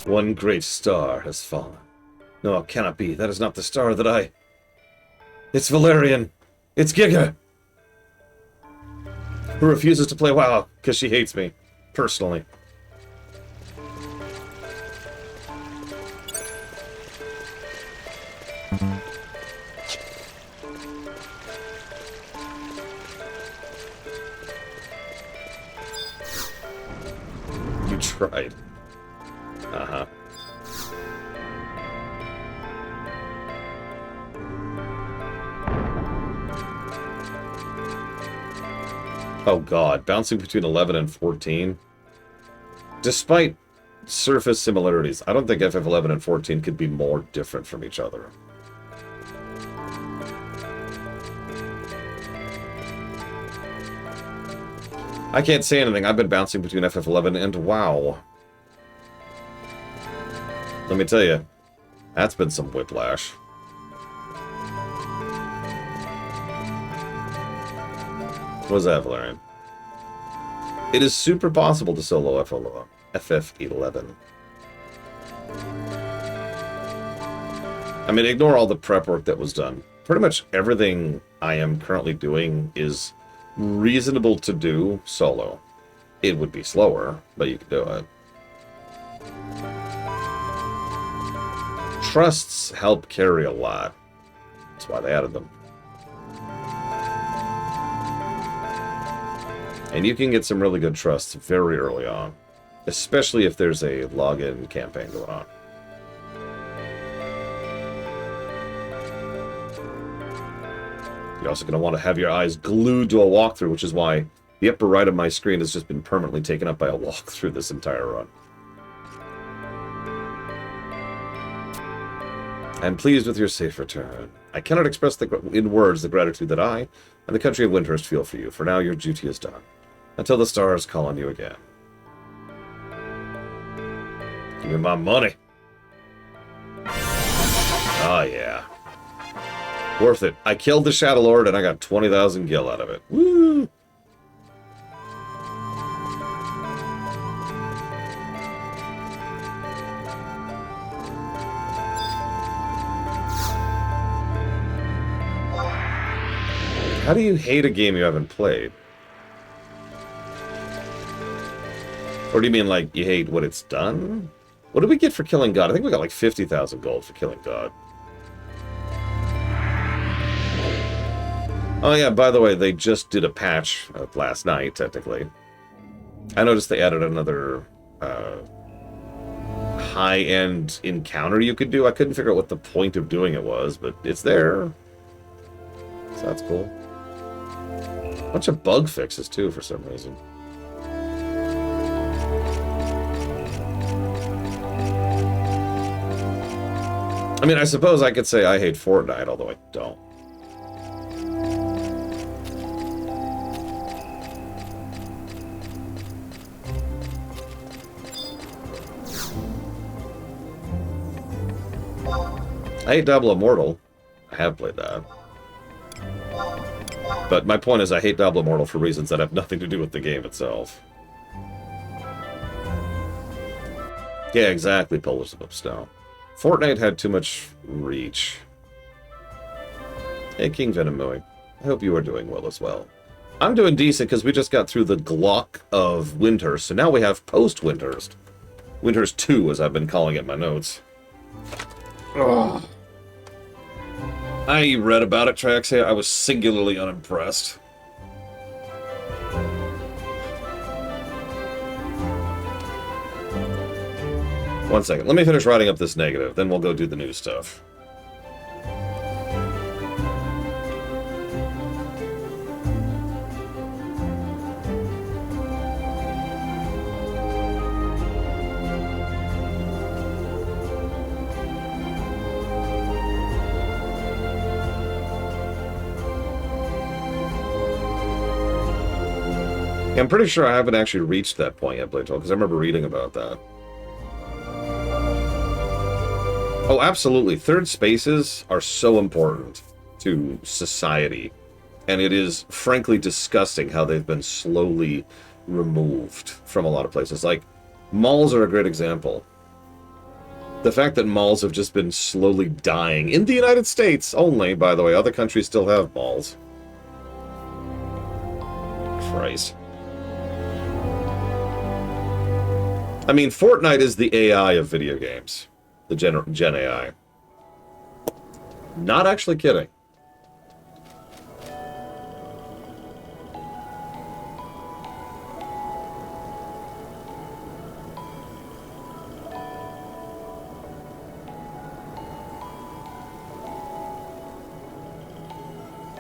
One great star has fallen. No, it cannot be. That is not the star that I... It's Valerian. It's Giga. Who refuses to play WoW because she hates me. Personally. You tried. Uh-huh. Oh god, bouncing between 11 and 14. Despite surface similarities, I don't think FF11 and 14 could be more different from each other. I can't say anything. I've been bouncing between FF11 and WoW. Let me tell you, that's been some whiplash. What was that, Valerian? It is super possible to solo FF11. I mean, ignore all the prep work that was done. Pretty much everything I am currently doing is reasonable to do solo. It would be slower, but you can do it. Trusts help carry a lot. That's why they added them. And you can get some really good trusts very early on, especially if there's a login campaign going on. You're also going to want to have your eyes glued to a walkthrough, which is why the upper right of my screen has just been permanently taken up by a walkthrough this entire run. I am pleased with your safe return. I cannot express in words the gratitude that I and the country of Windhurst feel for you. For now, your duty is done. Until the stars call on you again. Give me my money. Oh, yeah. Worth it. I killed the Shadow Lord and I got 20,000 gil out of it. Woo! How do you hate a game you haven't played? Or do you mean, like, you hate what it's done? What did we get for killing God? I think we got, like, 50,000 gold for killing God. Oh, yeah, by the way, they just did a patch last night, technically. I noticed they added another high-end encounter you could do. I couldn't figure out what the point of doing it was, but it's there. So that's cool. Bunch of bug fixes, too, for some reason. I mean, I suppose I could say I hate Fortnite, although I don't. I hate Diablo Immortal. I have played that. But my point is I hate Diablo Immortal for reasons that have nothing to do with the game itself. Yeah, exactly, Pillars of Stone. Fortnite had too much reach. Hey, King Venomui. I hope you are doing well as well. I'm doing decent because we just got through the Glock of Windhurst, so now we have post-Windhurst. Windhurst 2, as I've been calling it in my notes. Ugh. I read about it, Traxia. I was singularly unimpressed. One second. Let me finish writing up this negative, then we'll go do the new stuff. I'm pretty sure I haven't actually reached that point yet, Blaytold, because I remember reading about that. Oh, absolutely. Third spaces are so important to society. And it is, frankly, disgusting how they've been slowly removed from a lot of places. Like, malls are a great example. The fact that malls have just been slowly dying, in the United States only, by the way. Other countries still have malls. Christ. I mean, Fortnite is the AI of video games. The Gen AI. Not actually kidding.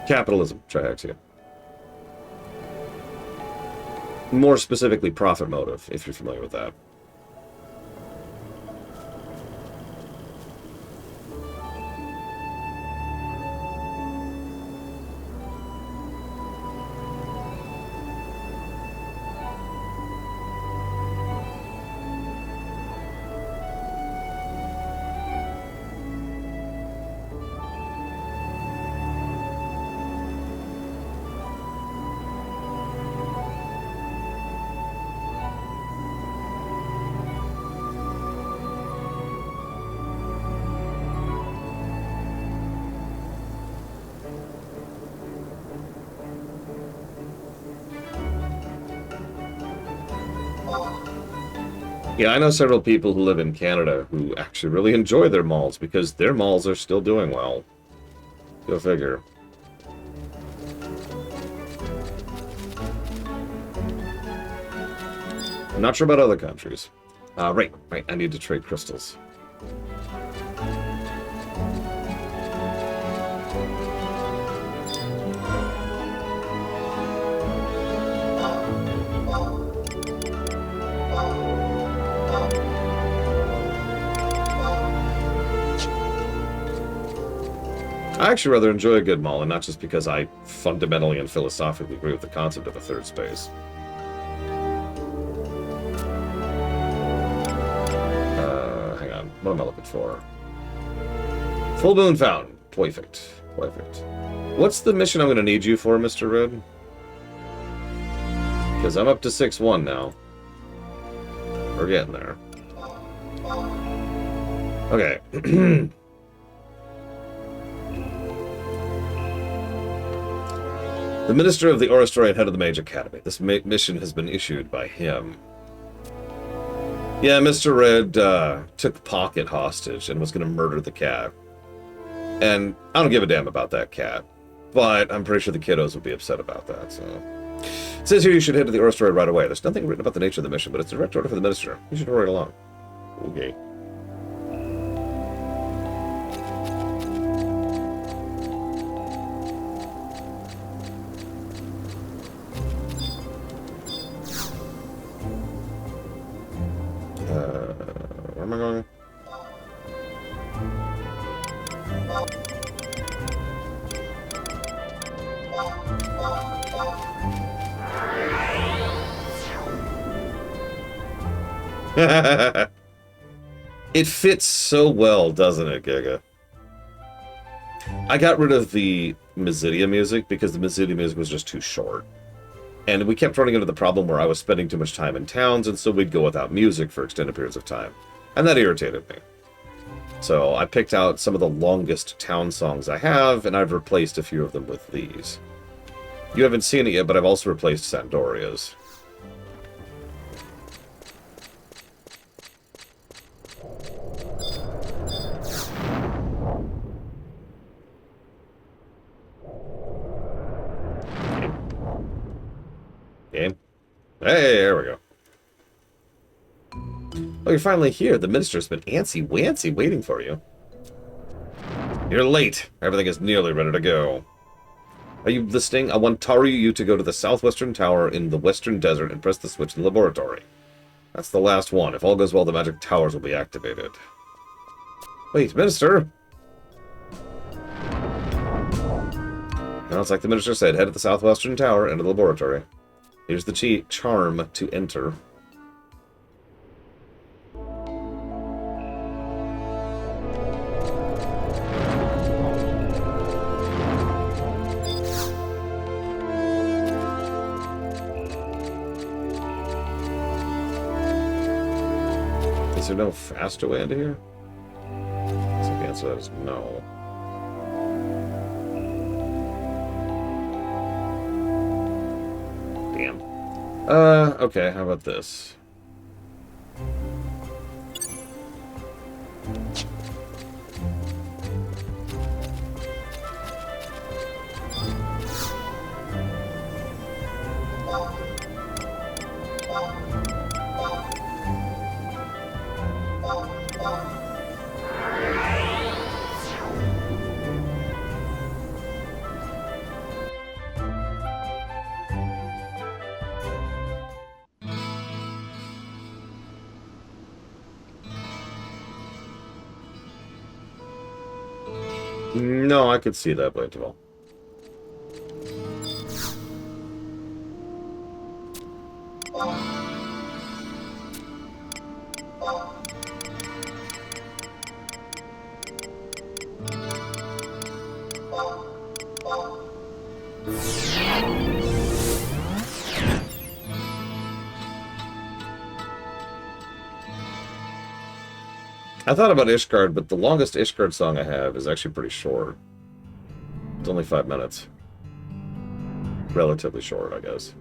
Capitalism, Triaxia. More specifically, profit motive, if you're familiar with that. Yeah, I know several people who live in Canada who actually really enjoy their malls because their malls are still doing well. Go figure. I'm not sure about other countries. Right, I need to trade crystals. I actually rather enjoy a good mall, and not just because I fundamentally and philosophically agree with the concept of a third space. Hang on. What am I looking for? Full Moon Fountain. Perfect. Perfect. What's the mission I'm going to need you for, Mr. Red? Because I'm up to 6-1 now. We're getting there. Okay. The Minister of the Orrestory and head of the Mage Academy. This mission has been issued by him. Yeah, Mr. Red took Pocket hostage and was going to murder the cat. And I don't give a damn about that cat. But I'm pretty sure the kiddos would be upset about that, so... It says here you should head to the Orrestory right away. There's nothing written about the nature of the mission, but it's a direct order for the Minister. You should hurry along. Okay. Where am I going? It fits so well, doesn't it, Giga? I got rid of the Mysidia music because the Mysidia music was just too short. And we kept running into the problem where I was spending too much time in towns, and so we'd go without music for extended periods of time. And that irritated me. So I picked out some of the longest town songs I have, and I've replaced a few of them with these. You haven't seen it yet, but I've also replaced Sandoria's. Game. Hey, there we go. Oh, you're finally here. The Minister's been antsy-wantsy waiting for you. You're late. Everything is nearly ready to go. Are you listening? I want you to go to the southwestern tower in the western desert and press the switch in the laboratory. That's the last one. If all goes well, the magic towers will be activated. Wait, Minister! Now, it's like the Minister said. Head to the southwestern tower, enter the laboratory. Here's the charm to enter. Is there no faster way into here? So the answer to that is no. Damn. Okay, how about this? No, I could see that, but well. I thought about Ishgard, but the longest Ishgard song I have is actually pretty short. It's only 5 minutes. Relatively short, I guess.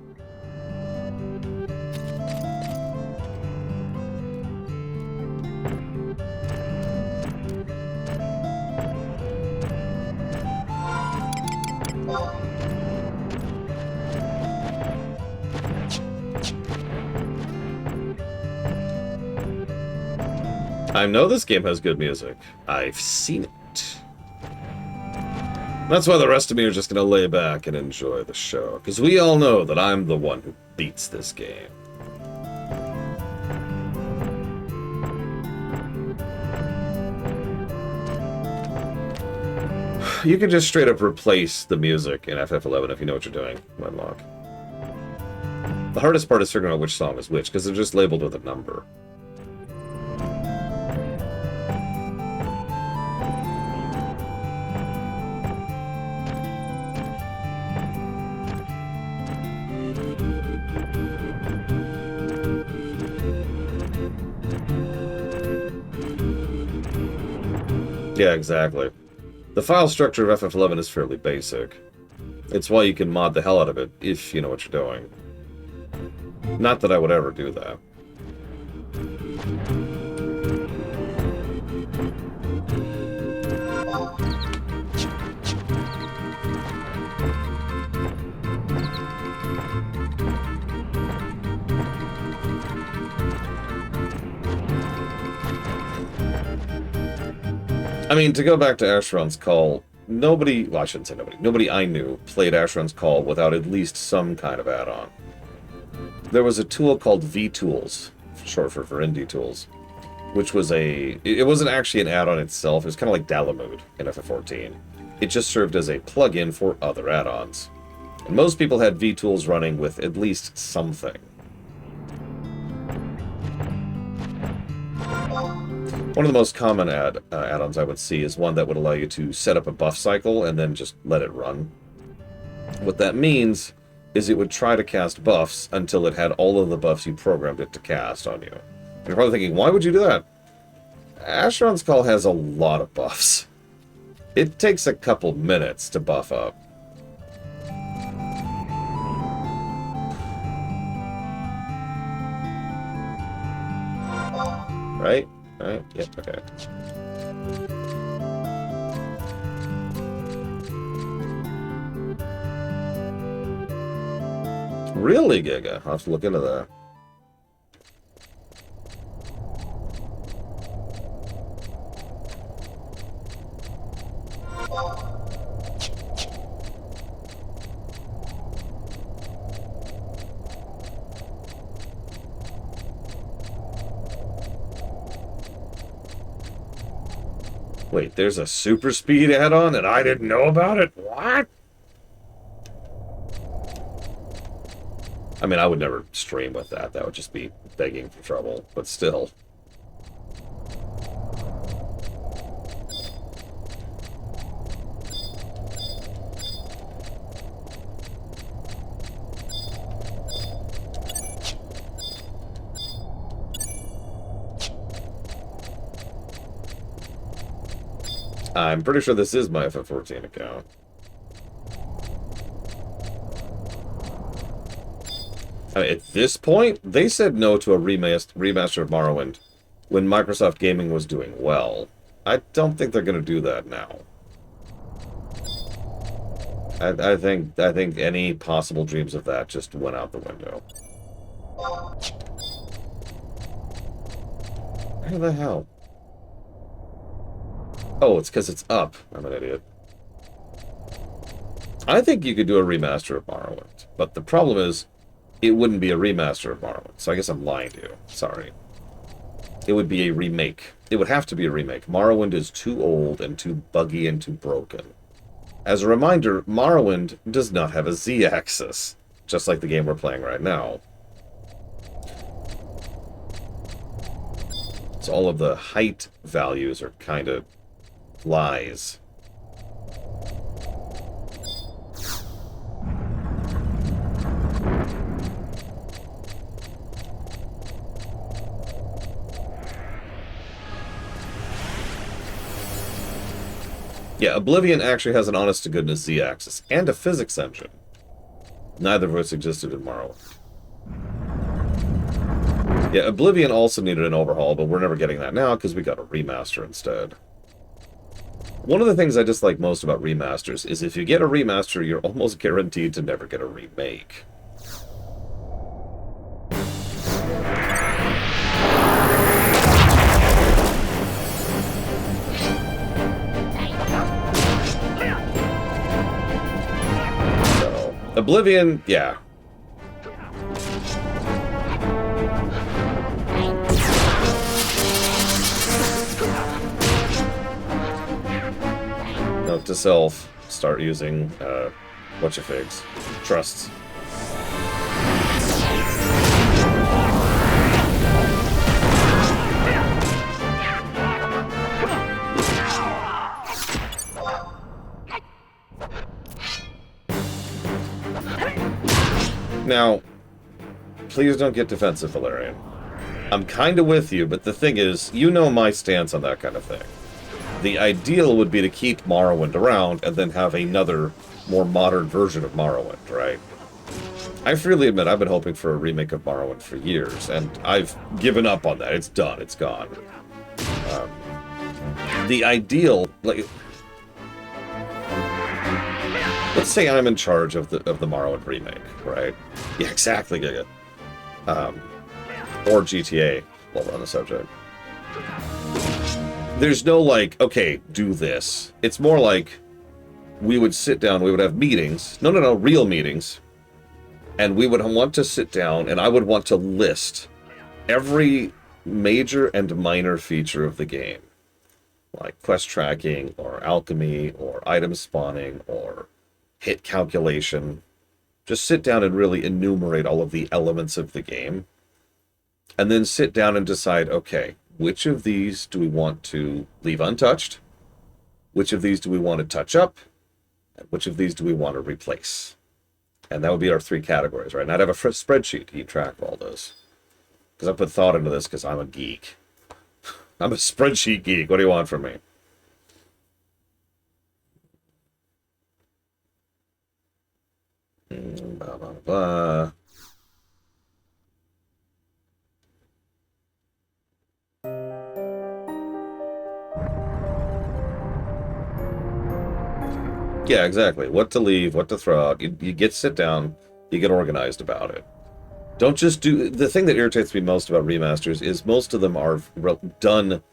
I know this game has good music. I've seen it. That's why the rest of me are just gonna lay back and enjoy the show, because we all know that I'm the one who beats this game. You can just straight up replace the music in FF11 if you know what you're doing. Unlock. The hardest part is figuring out which song is which, because they're just labeled with a number. Yeah, exactly. The file structure of FF11 is fairly basic. It's why you can mod the hell out of it, if you know what you're doing. Not that I would ever do that. I mean, to go back to Asheron's Call, nobody, well, I shouldn't say nobody, nobody I knew played Asheron's Call without at least some kind of add-on. There was a tool called VTools, short for Indie Tools, which was it wasn't actually an add-on itself, it was kind of like Dalamud in FF14. It just served as a plug-in for other add-ons. And most people had VTools running with at least something. One of the most common add-ons I would see is one that would allow you to set up a buff cycle and then just let it run. What that means is it would try to cast buffs until it had all of the buffs you programmed it to cast on you. And you're probably thinking, why would you do that? Asheron's Call has a lot of buffs. It takes a couple minutes to buff up. Right? Right? Yep, okay. Really, Giga? I'll have to look into that. Wait, there's a super speed add-on and I didn't know about it? What? I mean, I would never stream with that. That would just be begging for trouble, but still. I'm pretty sure this is my FF14 account. I mean, at this point, they said no to a remaster of Morrowind when Microsoft Gaming was doing well. I don't think they're going to do that now. I think any possible dreams of that just went out the window. Where the hell? Oh, it's because it's up. I'm an idiot. I think you could do a remaster of Morrowind, but the problem is, it wouldn't be a remaster of Morrowind, so I guess I'm lying to you. Sorry. It would be a remake. It would have to be a remake. Morrowind is too old and too buggy and too broken. As a reminder, Morrowind does not have a Z-axis, just like the game we're playing right now. So all of the height values are kind of lies. Yeah, Oblivion actually has an honest-to-goodness Z-axis and a physics engine. Neither of which existed in Morrowind. Yeah, Oblivion also needed an overhaul, but we're never getting that now because we got a remaster instead. One of the things I dislike most about remasters is if you get a remaster, you're almost guaranteed to never get a remake. So, Oblivion, yeah. note to self, start using, whatchafigs. Trusts. Now, please don't get defensive, Valerian. I'm kind of with you, but the thing is, you know my stance on that kind of thing. The ideal would be to keep Morrowind around and then have another, more modern version of Morrowind, right? I freely admit I've been hoping for a remake of Morrowind for years, and I've given up on that. It's done. It's gone. The ideal, like... Let's say I'm in charge of the Morrowind remake, right? Yeah, exactly, Giga. Or GTA, while we're on the subject. There's no, like, okay, do this. It's more like we would sit down, we would have meetings. No, real meetings. And we would want to sit down, and I would want to list every major and minor feature of the game. Like quest tracking, or alchemy, or item spawning, or hit calculation. Just sit down and really enumerate all of the elements of the game. And then sit down and decide, okay, which of these do we want to leave untouched? Which of these do we want to touch up? And which of these do we want to replace? And that would be our 3 categories, right? And I'd have a spreadsheet to keep track of all those. Because I put thought into this because I'm a geek. I'm a spreadsheet geek. What do you want from me? Blah, blah, blah. Yeah, exactly. What to leave, what to throw out. You get sit down, you get organized about it. Don't just do... The thing that irritates me most about remasters is most of them are done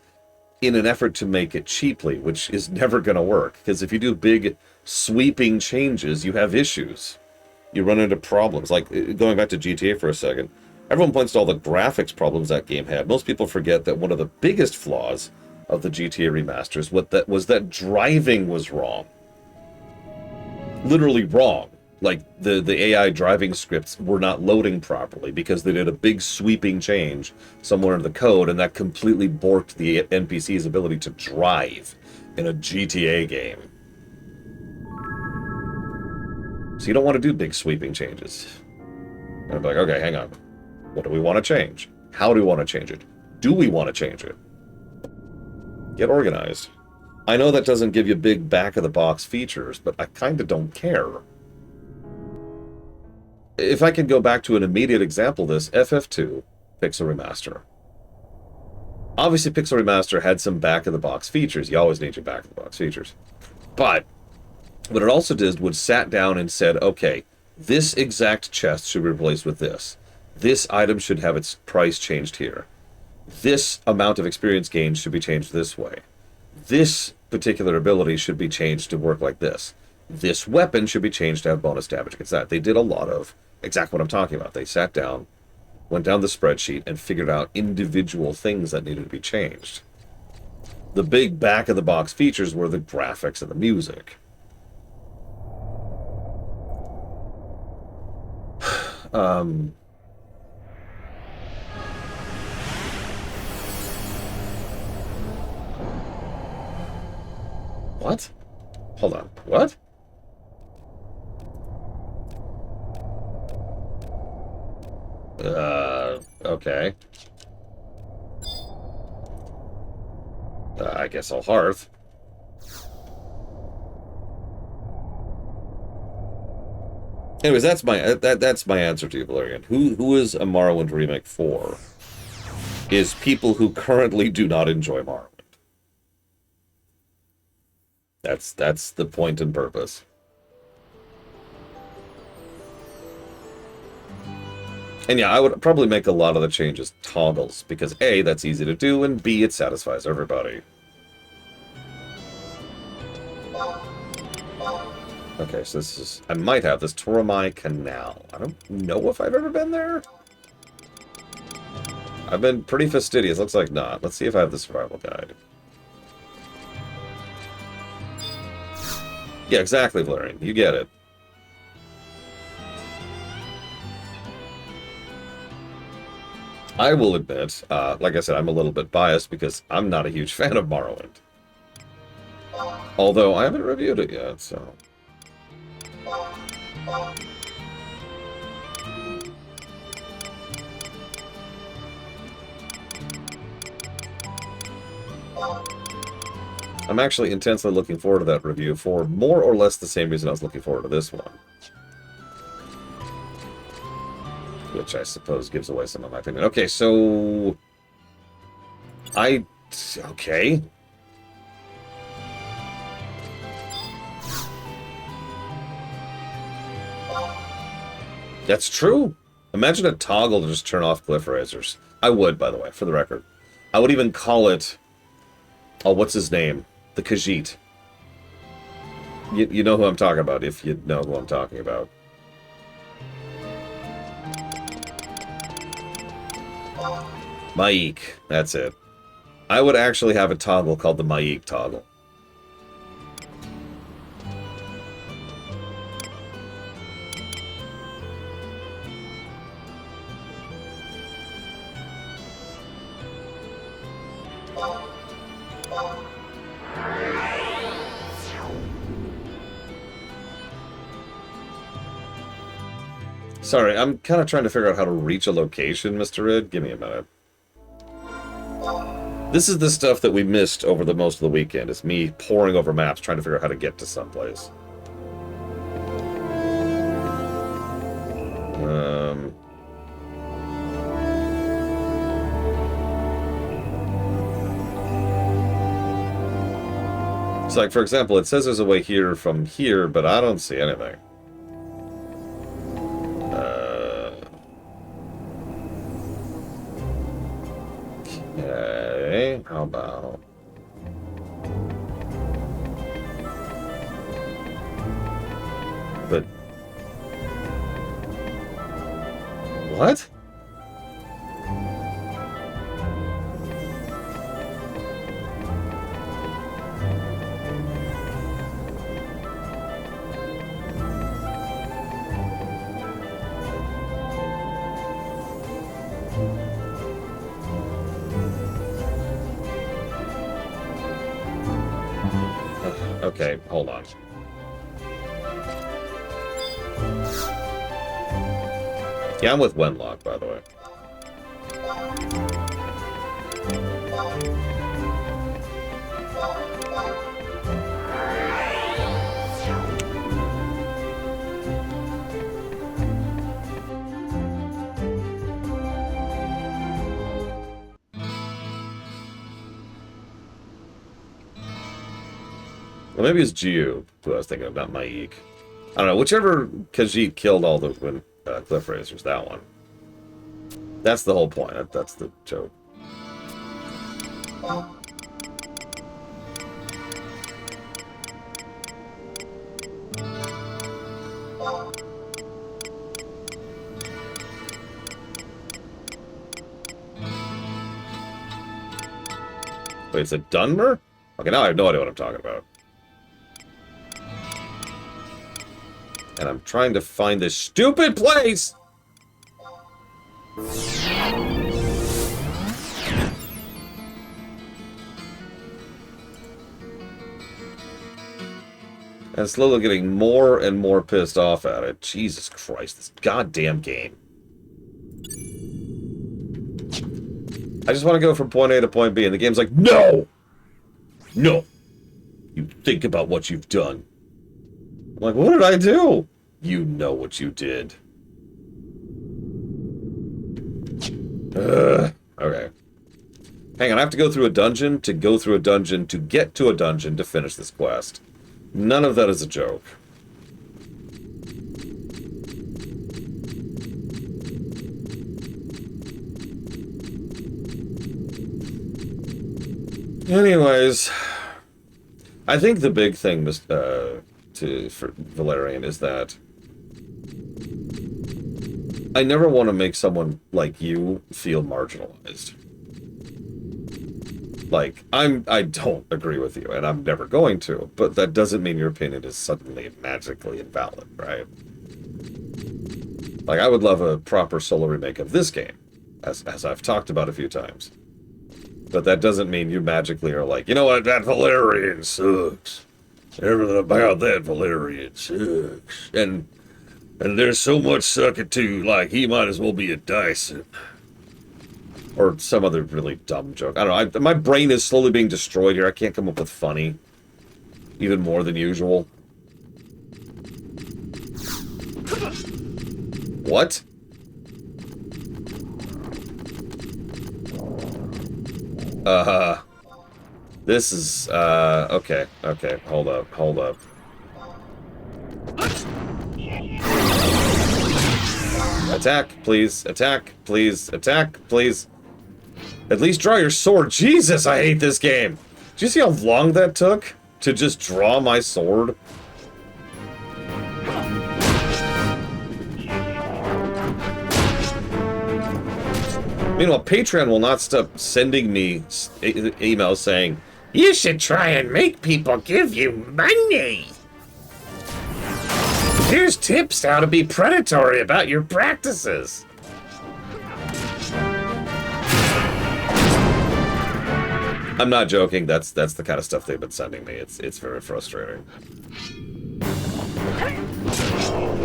in an effort to make it cheaply, which is never going to work. Because if you do big, sweeping changes, you have issues. You run into problems. Like, going back to GTA for a second, everyone points to all the graphics problems that game had. Most people forget that one of the biggest flaws of the GTA remasters was that driving was wrong. Literally wrong. Like, the AI driving scripts were not loading properly because they did a big sweeping change somewhere in the code, and that completely borked the NPC's ability to drive in a GTA game. So you don't want to do big sweeping changes. And I'm like, okay, hang on. What do we want to change? How do we want to change it? Do we want to change it? Get organized. I know that doesn't give you big back-of-the-box features, but I kind of don't care. If I can go back to an immediate example of this, FF2 Pixel Remaster. Obviously, Pixel Remaster had some back-of-the-box features. You always need your back-of-the-box features. But what it also did was sat down and said, okay, this exact chest should be replaced with this. This item should have its price changed here. This amount of experience gained should be changed this way. This particular ability should be changed to work like this. This weapon should be changed to have bonus damage against that. They did a lot of exactly what I'm talking about. They sat down, went down the spreadsheet, and figured out individual things that needed to be changed. The big back-of-the-box features were the graphics and the music. What? Hold on. What? Okay. I guess I'll hearth. Anyways, that's my answer to you, Valerian. Who is a Morrowind remake for? Is people who currently do not enjoy Morrowind. That's the point and purpose. And yeah, I would probably make a lot of the changes toggles, because A, that's easy to do, and B, it satisfies everybody. Okay, so this is... I might have this Toromai Canal. I don't know if I've ever been there. I've been pretty fastidious. Looks like not. Let's see if I have the survival guide. Yeah, exactly, Valerian. You get it. I will admit, like I said, I'm a little bit biased because I'm not a huge fan of Morrowind. Although I haven't reviewed it yet, so... I'm actually intensely looking forward to that review for more or less the same reason I was looking forward to this one. Which I suppose gives away some of my opinion. Okay, so... Okay. That's true. Imagine a toggle to just turn off Cliff Razors. I would, by the way, for the record. I would even call it... Oh, what's his name? The Khajiit. You know who I'm talking about, if you know who I'm talking about. Maik. That's it. I would actually have a toggle called the Maik toggle. Sorry, I'm kind of trying to figure out how to reach a location, Mr. Rid. Give me a minute. This is the stuff that we missed over the most of the weekend. It's me poring over maps, trying to figure out how to get to someplace. It's like, for example, it says there's a way here from here, but I don't see anything. Okay, how about... But... What? Okay, hold on. Yeah, I'm with Wenlock, by the way. Well, maybe it's Jiu who I was thinking about, Maik. I don't know, whichever Khajiit killed all the Cliff Razors, that one. That's the whole point. That's the joke. Wait, it's a Dunmer? Okay, now I have no idea what I'm talking about. And I'm trying to find this stupid place! And slowly getting more and more pissed off at it. Jesus Christ, this goddamn game. I just want to go from point A to point B, and the game's like, no! No! You think about what you've done. I'm like, what did I do? You know what you did. Okay. Hang on, I have to go through a dungeon to go through a dungeon to get to a dungeon to finish this quest. None of that is a joke. Anyways, I think the big thing for Valerian is that I never want to make someone like you feel marginalized. Like, I don't agree with you, and I'm never going to, but that doesn't mean your opinion is suddenly magically invalid, right? Like, I would love a proper solo remake of this game, as I've talked about a few times. But that doesn't mean you magically are like, you know what, that Valerian sucks. Everything about that Valerian sucks. And there's so much sucking too, like, he might as well be a Dyson. Or some other really dumb joke. I don't know. My brain is slowly being destroyed here. I can't come up with funny. Even more than usual. What? This is, okay. Okay, hold up. Attack, please. Attack, please. Attack, please. At least draw your sword. Jesus, I hate this game. Do you see how long that took to just draw my sword? Meanwhile, Patreon will not stop sending me emails saying, you should try and make people give you money. Here's tips how to be predatory about your practices. I'm not joking. That's the kind of stuff they've been sending me. It's very frustrating.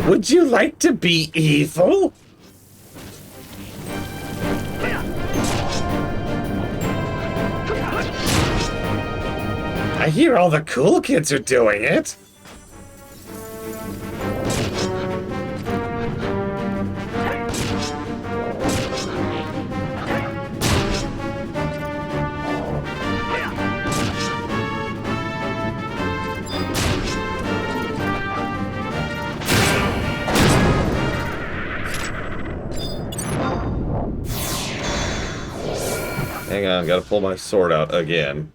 Would you like to be evil? I hear all the cool kids are doing it. Hang on, gotta pull my sword out again.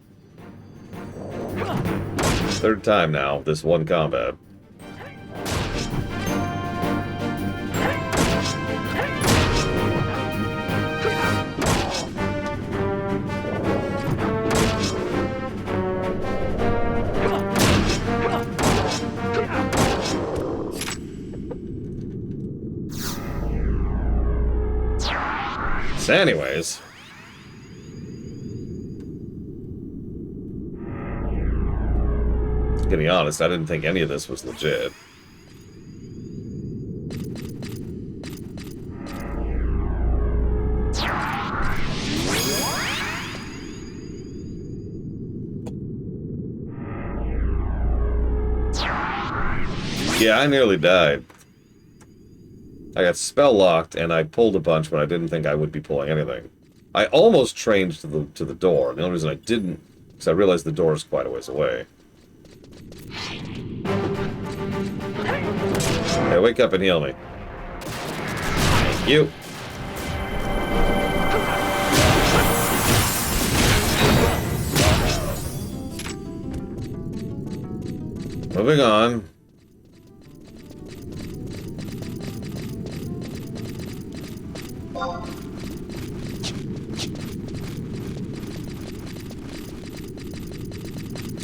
Third time now, this one combat. So anyways... To be honest, I didn't think any of this was legit. Yeah, I nearly died. I got spell locked and I pulled a bunch when I didn't think I would be pulling anything. I almost trained to the door. The only reason I didn't is I realized the door is quite a ways away. Hey, wake up and heal me. Thank you. Moving on.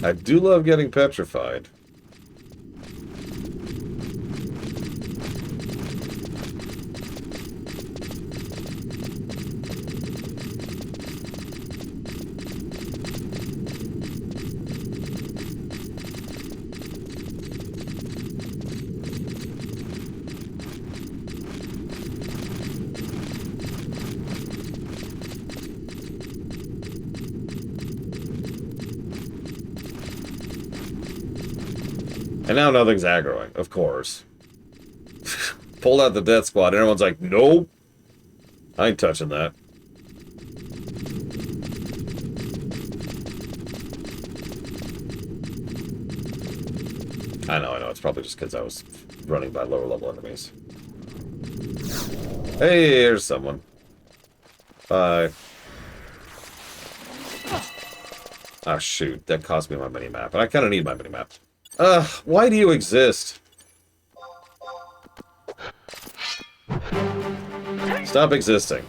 I do love getting petrified. And now nothing's aggroing, of course. Pulled out the death squad, and everyone's like, nope. I ain't touching that. I know, it's probably just because I was running by lower level enemies. Hey, here's someone. Bye. Ah, shoot, that cost me my mini-map, and I kind of need my mini-map. Why do you exist? Stop existing.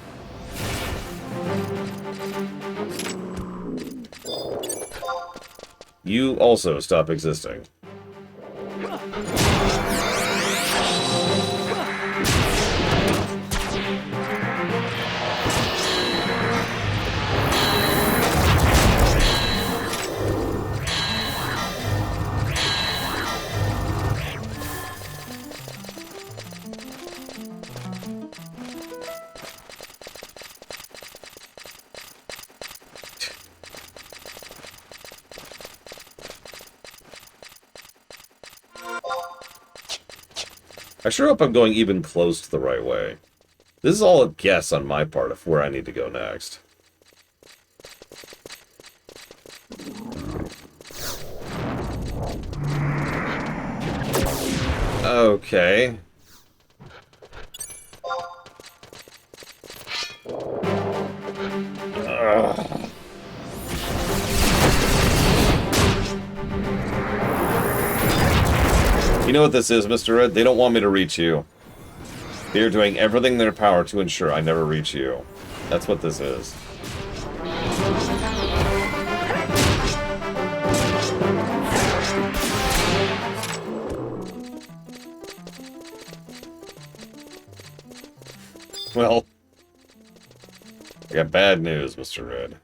You also stop existing. I sure hope I'm going even close to the right way. This is all a guess on my part of where I need to go next. Okay. Ugh. You know what this is, Mr. Red? They don't want me to reach you. They're doing everything in their power to ensure I never reach you. That's what this is. Well, I got bad news, Mr. Red.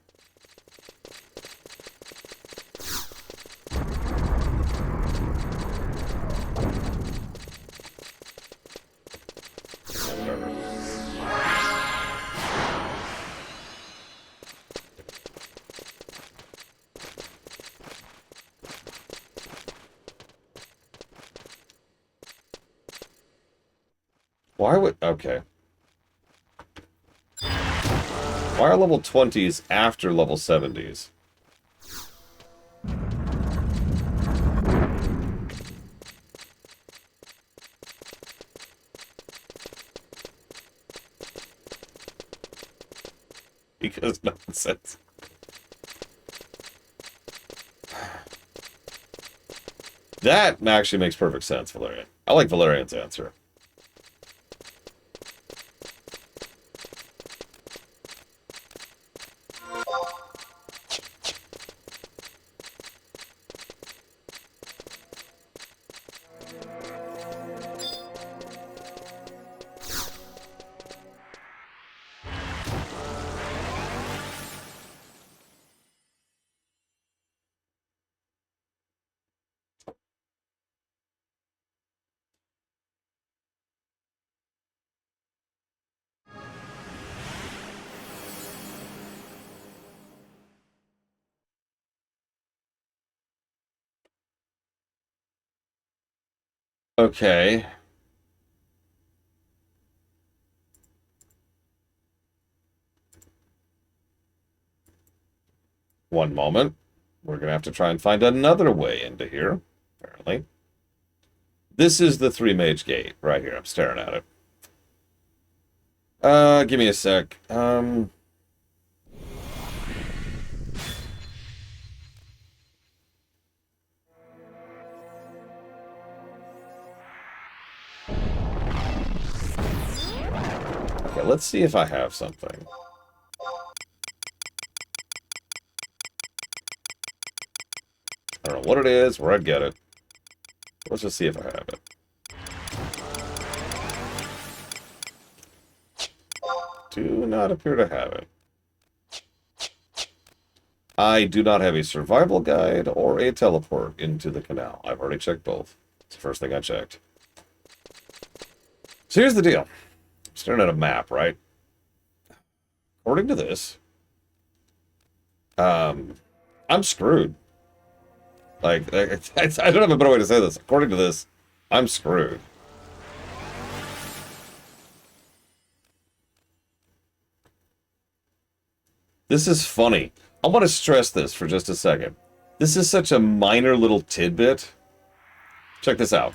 Why would... Okay. Why are level 20s after level 70s? Because nonsense. That actually makes perfect sense, Valerian. I like Valerian's answer. Okay. One moment. We're going to have to try and find another way into here, apparently. This is the three-mage gate, right here. I'm staring at it. Give me a sec. Okay, let's see if I have something. I don't know what it is, where I'd get it. Let's just see if I have it. Do not appear to have it. I do not have a survival guide or a teleport into the canal. I've already checked both. It's the first thing I checked. So here's the deal. I'm staring at a map, right? According to this, I'm screwed. Like, I don't have a better way to say this. According to this, I'm screwed. This is funny. I want to stress this for just a second. This is such a minor little tidbit. Check this out.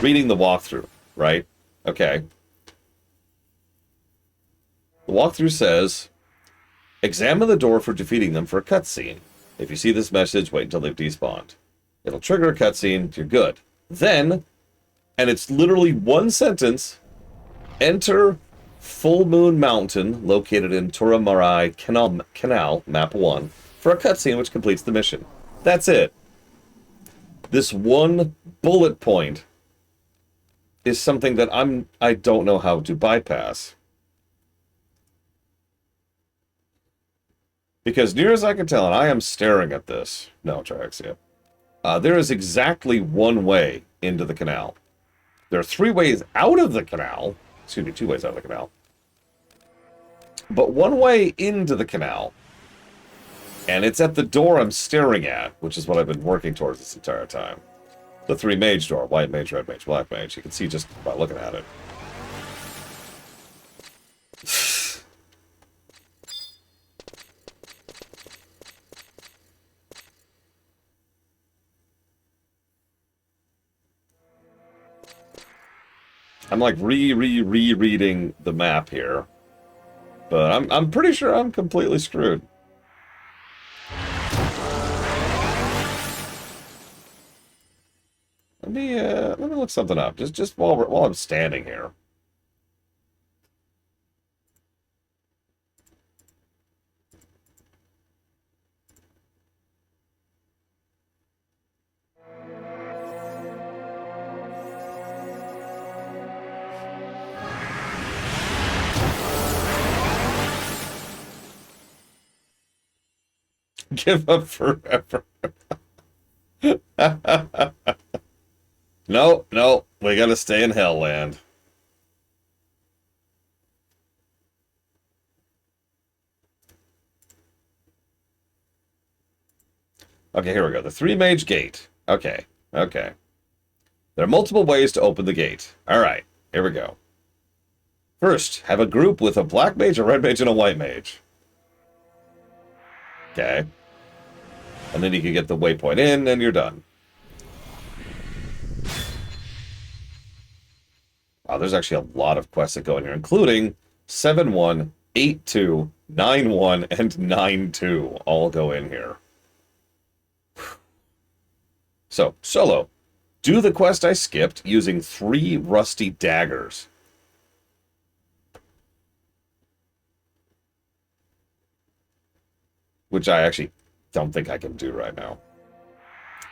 Reading the walkthrough, right? Okay. The walkthrough says, examine the door for defeating them for a cutscene. If you see this message, wait until they've despawned. It'll trigger a cutscene, you're good. Then, and it's literally one sentence, enter Full Moon Mountain, located in Toramarai Canal, Map 1, for a cutscene which completes the mission. That's it. This one bullet point is something that I don't know how to bypass. Because near as I can tell, and I am staring at this. No, Triaxia. There is exactly one way into the canal. There are 3 ways out of the canal. Excuse me, 2 ways out of the canal. But one way into the canal. And it's at the door I'm staring at, which is what I've been working towards this entire time. The 3 mage door. White mage, red mage, black mage. You can see just by looking at it. I'm like rereading the map here. But I'm pretty sure I'm completely screwed. Let me look something up. Just while I'm standing here. Give up forever. No, we gotta stay in Hellland. Okay, here we go. The 3 mage gate. Okay. There are multiple ways to open the gate. Alright, here we go. First, have a group with a black mage, a red mage, and a white mage. Okay. And then you can get the waypoint in, and you're done. Wow, there's actually a lot of quests that go in here, including 7-1, 8-2, 9-1, and 9-2 all go in here. So, solo. Do the quest I skipped using 3 rusty daggers. Which I actually don't think I can do right now.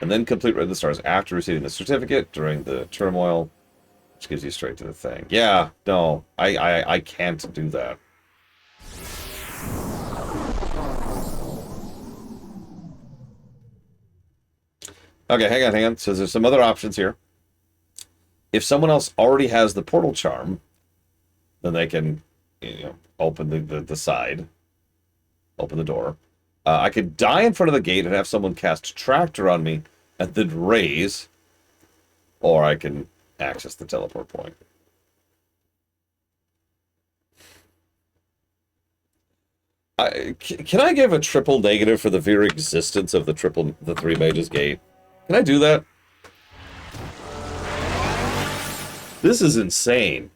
And then complete Red the Stars after receiving the certificate during the turmoil, which gives you straight to the thing. Yeah, no, I can't do that. Okay, hang on. So there's some other options here. If someone else already has the portal charm, then they can, open the side, open the door. I could die in front of the gate and have someone cast Tractor on me and then raise, or I can access the teleport point. Can I give a triple negative for the very existence of the 3 mages gate? Can I do that? This is insane.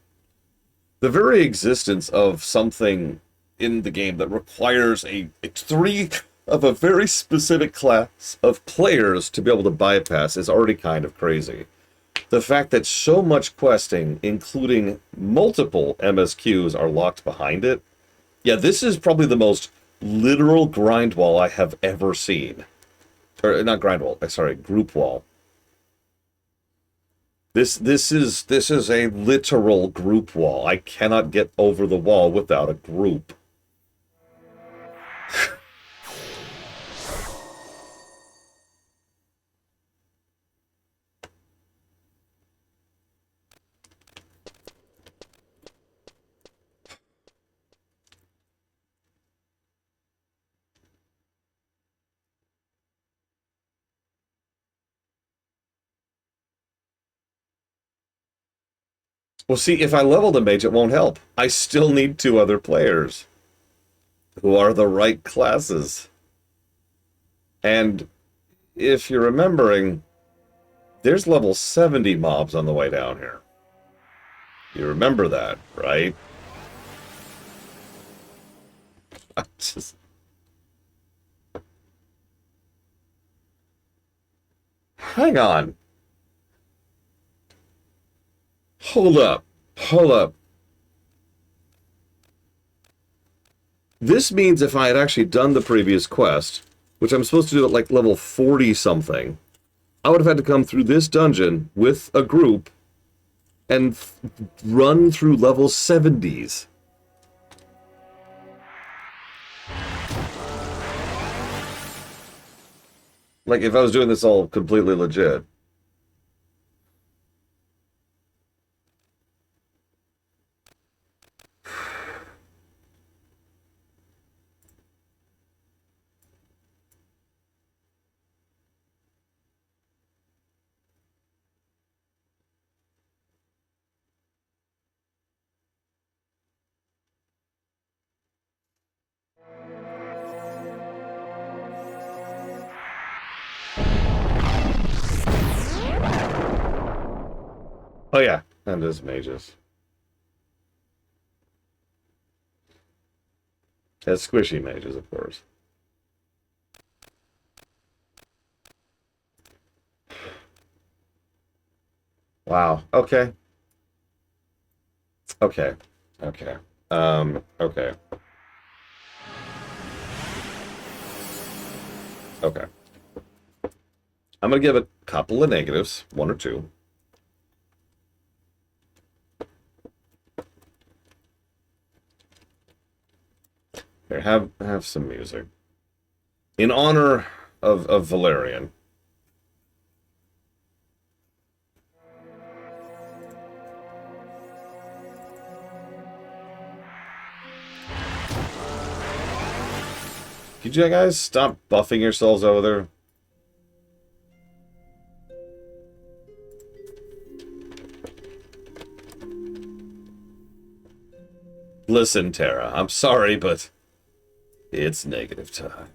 The very existence of something in the game that requires a 3 of a very specific class of players to be able to bypass is already kind of crazy. The fact that so much questing, including multiple MSQs, are locked behind it. Yeah, this is probably the most literal grind wall I have ever seen. Or not grind wall, sorry, group wall. This is a literal group wall. I cannot get over the wall without a group. Well, see, if I leveled a mage, it won't help. I still need 2 other players who are the right classes. And if you're remembering, there's level 70 mobs on the way down here. You remember that, right? I just... Hang on. Hold up. This means if I had actually done the previous quest, which I'm supposed to do at like level 40 something, I would have had to come through this dungeon with a group and run through level 70s. Like, if I was doing this all completely legit. Oh yeah, and there's mages. Has squishy mages, of course. Wow. Okay. Okay. Okay. Okay. Okay. I'm gonna give it a couple of negatives, one or two. Here, have some music. In honor of Valerian. Could you guys stop buffing yourselves over there? Listen, Tara, I'm sorry, but it's negative time.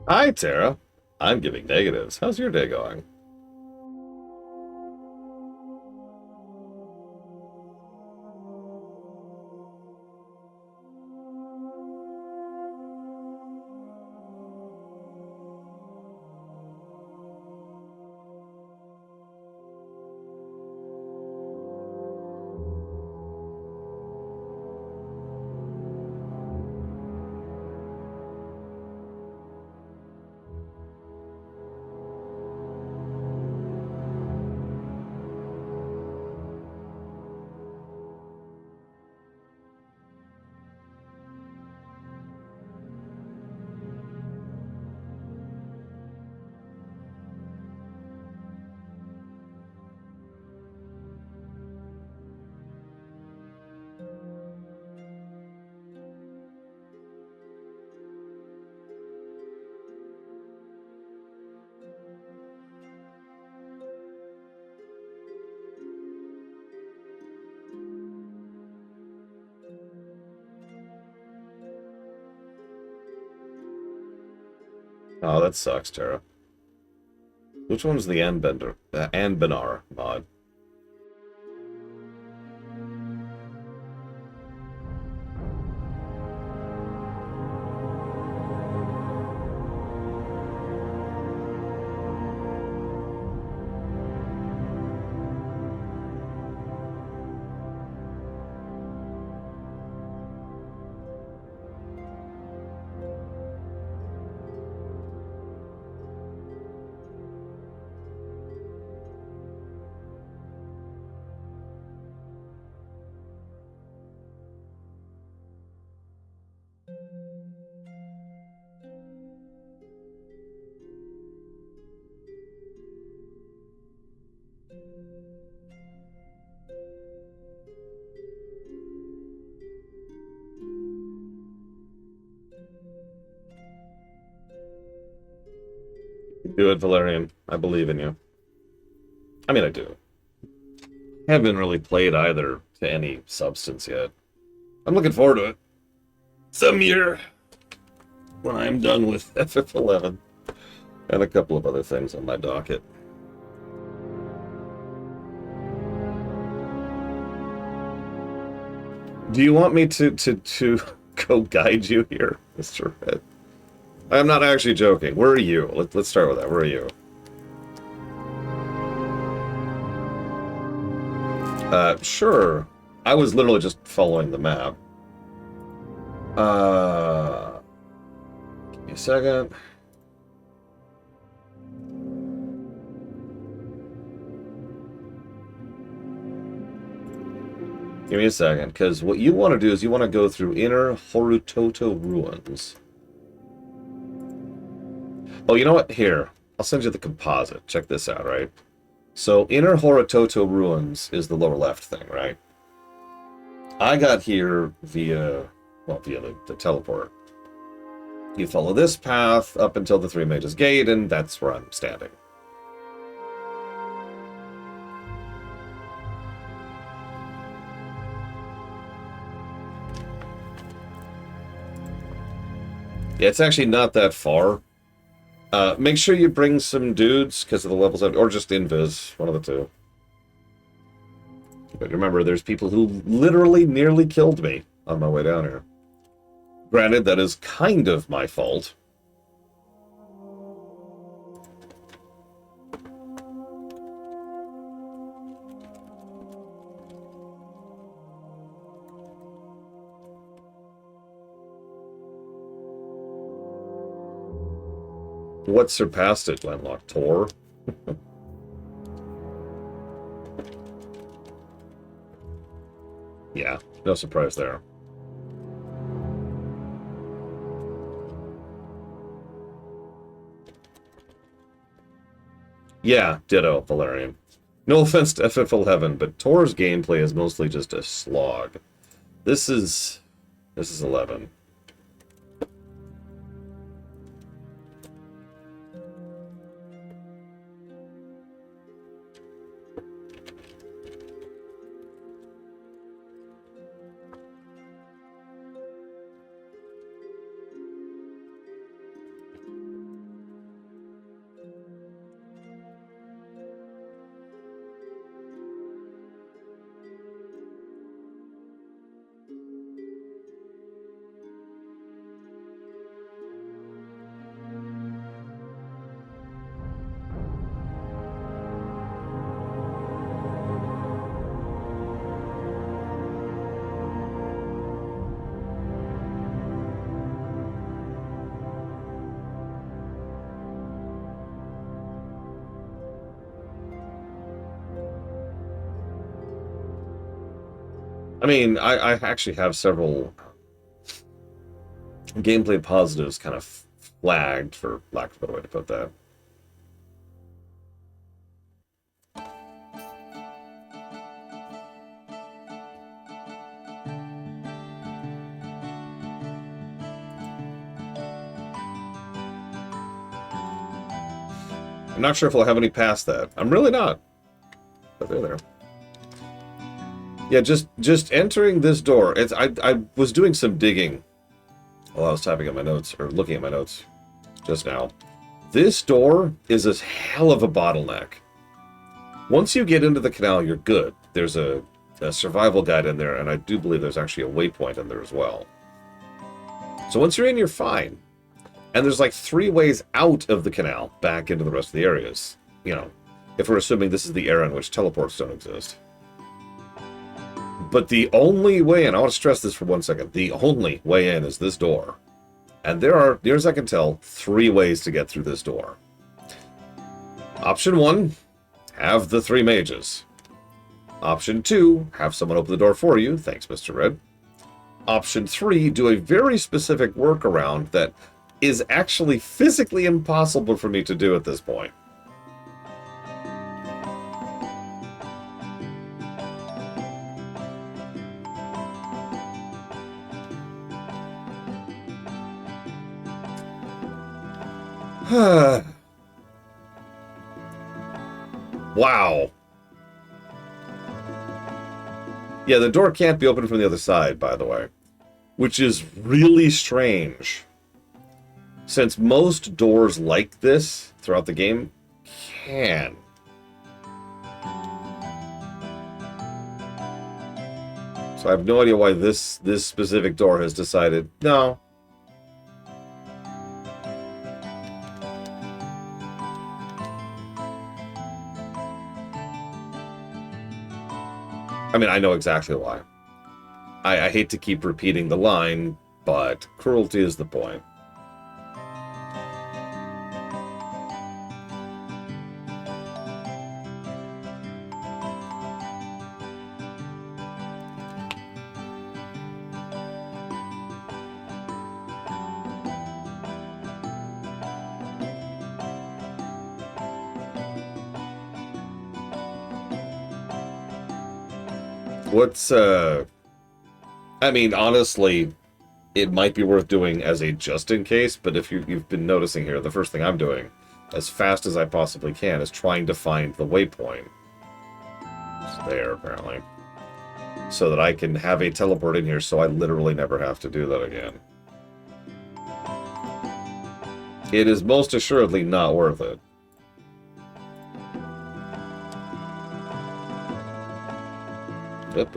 Hi, Tara. I'm giving negatives. How's your day going? Oh, that sucks, Tara. Which one's the Anbender? Anbenar mod? Do it, Valerian. I believe in you. I mean, I do. I haven't really played either to any substance yet. I'm looking forward to it. Some year when I'm done with FF11 and a couple of other things on my docket. Do you want me to go guide you here, Mr. Red? I'm not actually joking. Where are you? Let's start with that. Where are you? Sure. I was literally just following the map. Give me a second. Give me a second, because what you want to do is you want to go through Inner Horutoto Ruins. Oh, you know what? Here, I'll send you the composite. Check this out, right? So, Inner Horutoto Ruins is the lower left thing, right? I got here via the teleport. You follow this path up until the Three Mages Gate, and that's where I'm standing. Yeah, it's actually not that far. Make sure you bring some dudes, because of the levels, or just invis, one of the two. But remember, there's people who literally nearly killed me on my way down here. Granted, that is kind of my fault. What surpassed it, Landlock? Tor? Yeah, no surprise there. Yeah, ditto, Valerian. No offense to FF11, but Tor's gameplay is mostly just a slog. This is 11. I mean, I actually have several gameplay positives kind of flagged, for lack of a better way to put that. I'm not sure if I'll have any past that. I'm really not. But they're there. Yeah, just entering this door. I was doing some digging while I was typing up my notes, or looking at my notes just now. This door is a hell of a bottleneck. Once you get into the canal, you're good. There's a survival guide in there, and I do believe there's actually a waypoint in there as well. So once you're in, you're fine. And there's like 3 ways out of the canal back into the rest of the areas. You know, if we're assuming this is the era in which teleports don't exist. But the only way in, I want to stress this for 1 second, the only way in is this door. And there are, near as I can tell, 3 ways to get through this door. Option 1, have the 3 mages. Option 2, have someone open the door for you. Thanks, Mr. Red. Option 3, do a very specific workaround that is actually physically impossible for me to do at this point. Wow. Yeah, the door can't be opened from the other side, by the way. Which is really strange. Since most doors like this throughout the game can. So I have no idea why this specific door has decided, no. I mean, I know exactly why. I hate to keep repeating the line, but cruelty is the point. What's, I mean, honestly, it might be worth doing as a just-in-case, but if you've been noticing here, the first thing I'm doing, as fast as I possibly can, is trying to find the waypoint. It's there, apparently. So that I can have a teleport in here so I literally never have to do that again. It is most assuredly not worth it. Up.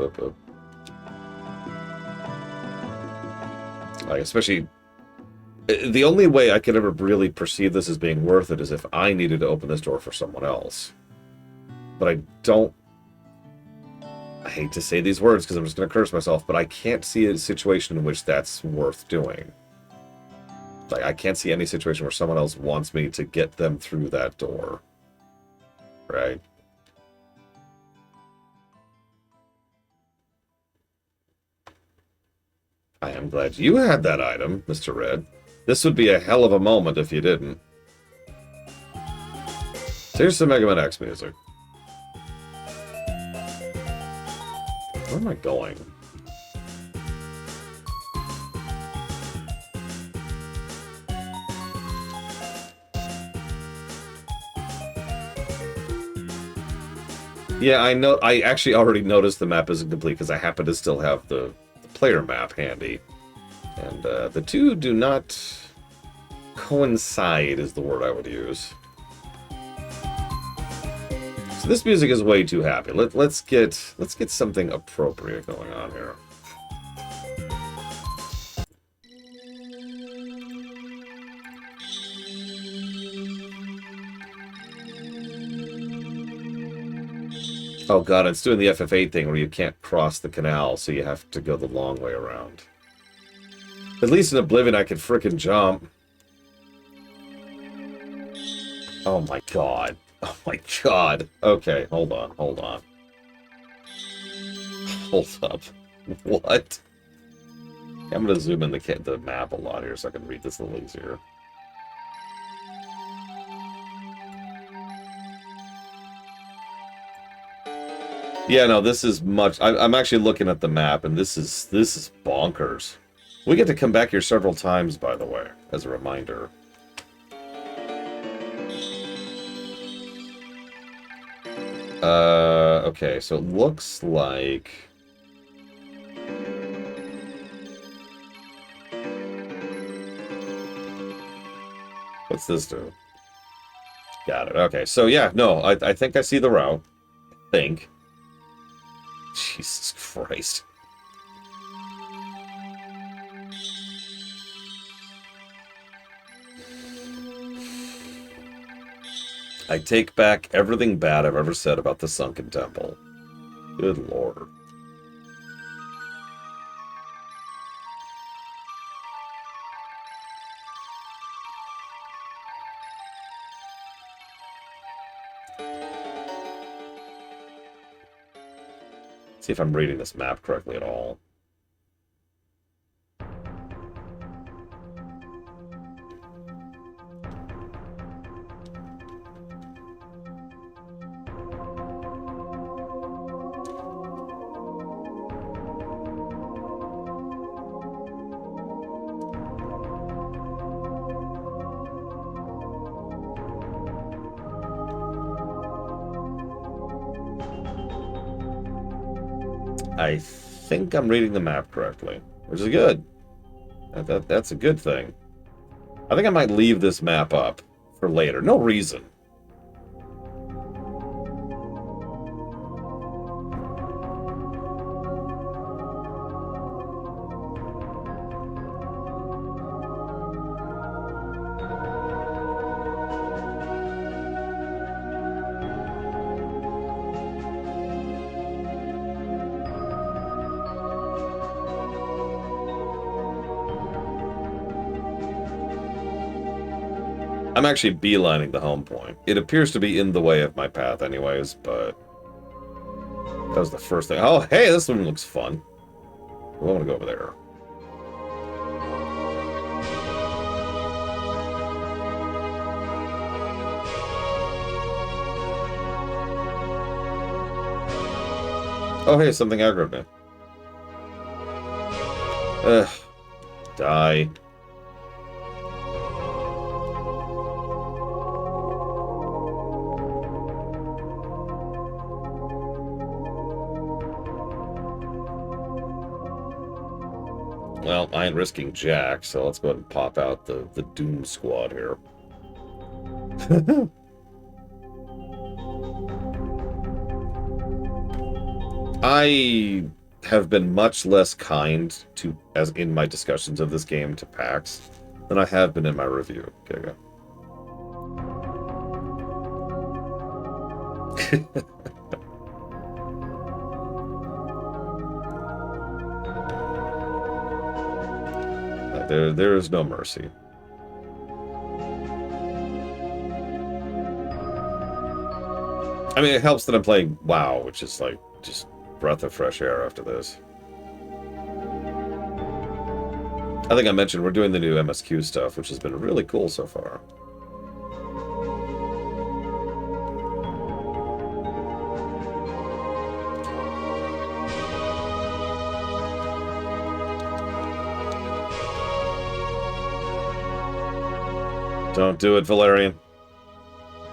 Like, especially, the only way I could ever really perceive this as being worth it is if I needed to open this door for someone else. But I hate to say these words because I'm just going to curse myself, but I can't see a situation in which that's worth doing. Like, I can't see any situation where someone else wants me to get them through that door. Right? I am glad you had that item, Mr. Red. This would be a hell of a moment if you didn't. Here's some Mega Man X music. Where am I going? Yeah, I know. I actually already noticed the map isn't complete because I happen to still have the player map handy. And the two do not coincide is the word I would use. So this music is way too happy. Let's get something appropriate going on here. Oh god, it's doing the FF8 thing where you can't cross the canal, so you have to go the long way around. At least in Oblivion I could frickin' jump. Oh my god. Oh my god. Okay, hold on. Hold up. What? I'm gonna zoom in the map a lot here so I can read this a little easier. Yeah, no, this is much... I'm actually looking at the map, and this is bonkers. We get to come back here several times, by the way, as a reminder. Okay, so it looks like... What's this do? Got it. Okay, so yeah, no, I think I see the route. I think. Jesus Christ. I take back everything bad I've ever said about the Sunken Temple. Good lord. See if I'm reading this map correctly at all. I think I'm reading the map correctly, which is good. That's a good thing. I think I might leave this map up for later. No reason. I'm actually beelining the home point. It appears to be in the way of my path anyways, but that was the first thing. Oh, hey, this one looks fun. I want to go over there. Oh, hey, something aggroed me. Ugh. Die. Well, I ain't risking Jack, so let's go ahead and pop out the Doom Squad here. I have been much less kind to, as in my discussions of this game, to PAX than I have been in my review. Okay, go. There is no mercy. I mean, it helps that I'm playing WoW, which is like just breath of fresh air after this. I think I mentioned we're doing the new MSQ stuff, which has been really cool so far. Don't do it, Valerian.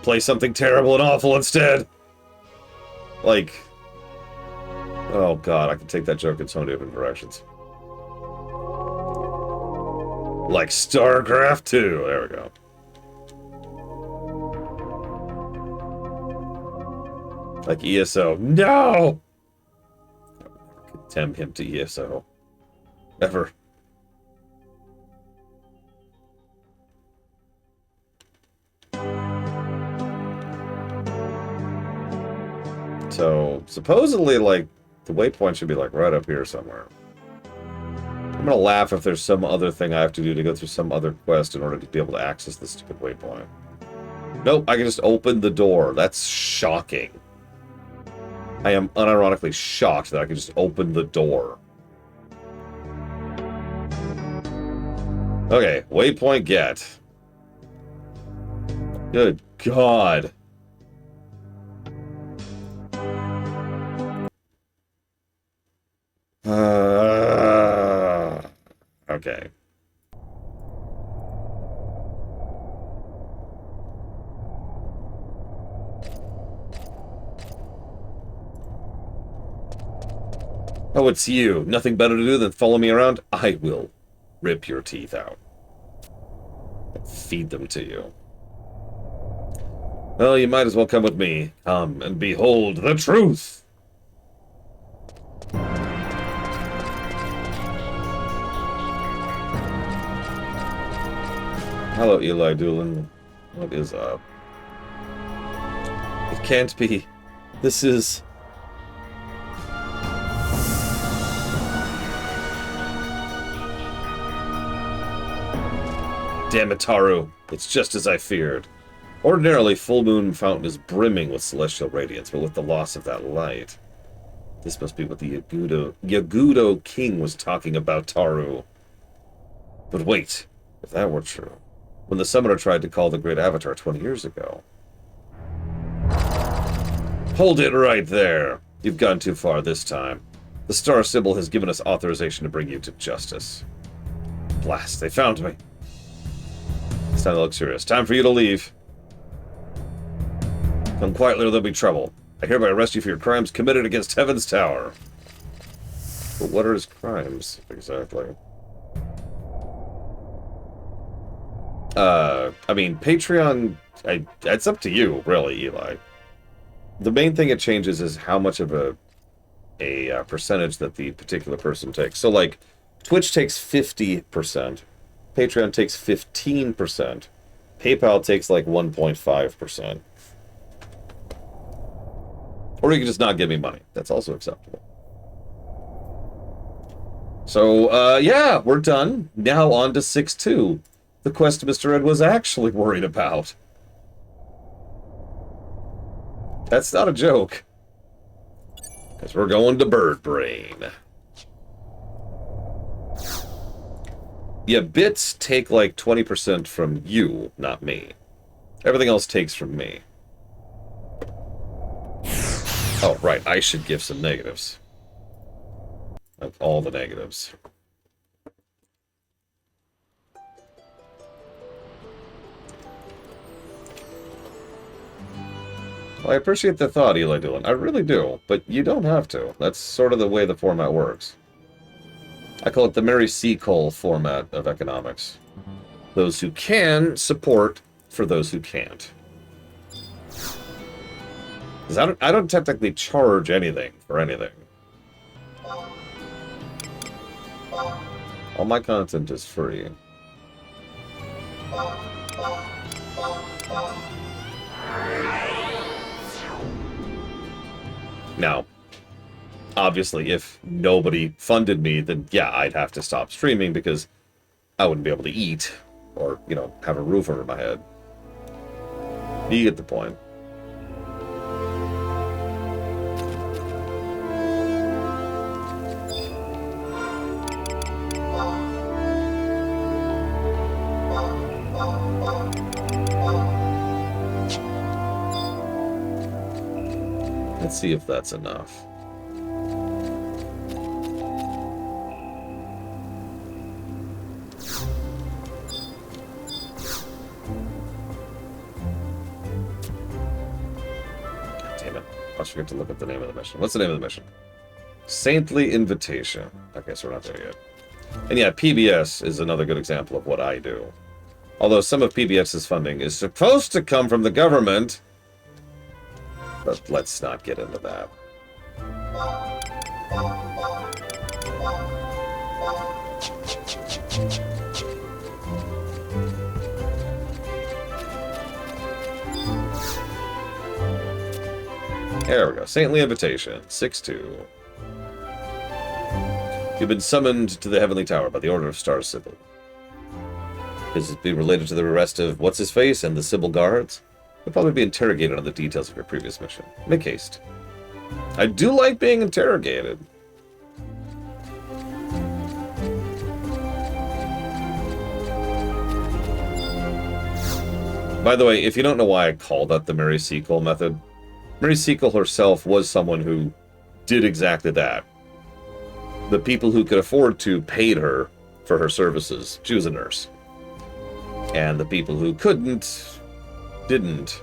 Play something terrible and awful instead. Like, oh god, I can take that joke in so many different directions. Like StarCraft 2. There we go. Like ESO. No! I would never condemn him to ESO. Ever. So, supposedly, like, the waypoint should be, like, right up here somewhere. I'm gonna laugh if there's some other thing I have to do to go through some other quest in order to be able to access this stupid waypoint. Nope, I can just open the door. That's shocking. I am unironically shocked that I can just open the door. Okay, waypoint get. Good God. Okay. Oh, it's you. Nothing better to do than follow me around? I will rip your teeth out. And feed them to you. Well, you might as well come with me. Come and behold the truth! Hello, Eli Doolin. What is up? It can't be. This is... Damn it, Taru. It's just as I feared. Ordinarily, Full Moon Fountain is brimming with celestial radiance, but with the loss of that light... This must be what the Yagudo King was talking about, Taru. But wait, if that were true... When the Summoner tried to call the Great Avatar 20 years ago. Hold it right there! You've gone too far this time. The star symbol has given us authorization to bring you to justice. Blast, they found me. It's time to look serious. Time for you to leave. Come quietly or there'll be trouble. I hereby arrest you for your crimes committed against Heaven's Tower. But what are his crimes, exactly? I mean, Patreon, it's up to you, really, Eli. The main thing it changes is how much of a percentage that the particular person takes. So, like, Twitch takes 50%, Patreon takes 15%, PayPal takes, like, 1.5%. Or you can just not give me money. That's also acceptable. So, yeah, we're done. Now on to 6-2. The quest Mr. Ed was actually worried about. That's not a joke. Because we're going to Bird Brain. Yeah, bits take like 20% from you, not me. Everything else takes from me. Oh, right, I should give some negatives. Like all the negatives. Well, I appreciate the thought, Eli Dillon. I really do, but you don't have to. That's sort of the way the format works. I call it the Mary C. Cole format of economics. Those who can support for those who can't. Because I don't technically charge anything for anything. All my content is free. Now, obviously, if nobody funded me, then yeah, I'd have to stop streaming because I wouldn't be able to eat or, you know, have a roof over my head. You get the point. Let's see if that's enough. Damn it. I forget to look up the name of the mission. What's the name of the mission? Saintly Invitation. Okay, so we're not there yet. And yeah, PBS is another good example of what I do. Although some of PBS's funding is supposed to come from the government. But let's not get into that. There we go. Saintly Invitation, 6-2. You've been summoned to the Heavenly Tower by the Order of Star Sibyl. This is be related to the arrest of What's-His-Face and the Sibyl Guards. You'll probably be interrogated on the details of your previous mission. Make haste. I do like being interrogated. By the way, if you don't know why I call that the Mary C. Cole method, Mary C. Cole herself was someone who did exactly that. The people who could afford to paid her for her services. She was a nurse. And the people who couldn't, didn't.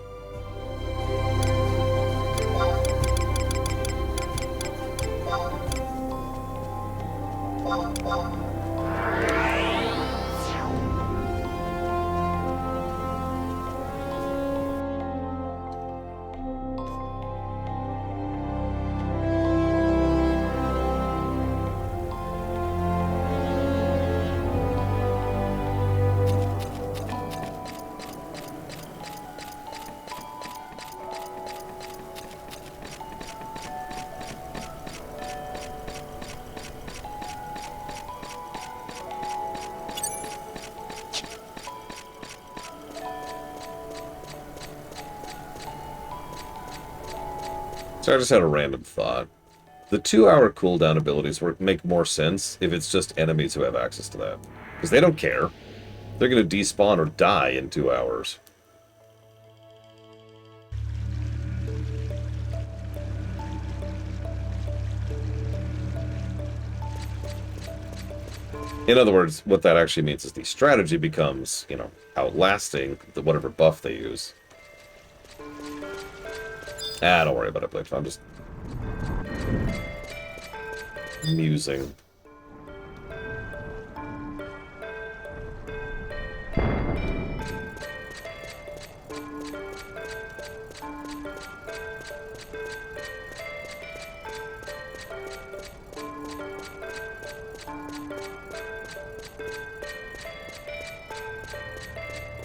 So I just had a random thought. The 2-hour cooldown abilities make more sense if it's just enemies who have access to that. Because they don't care. They're going to despawn or die in 2 hours. In other words, what that actually means is the strategy becomes, you know, outlasting whatever buff they use. Don't worry about it, Blake. I'm just... Amusing.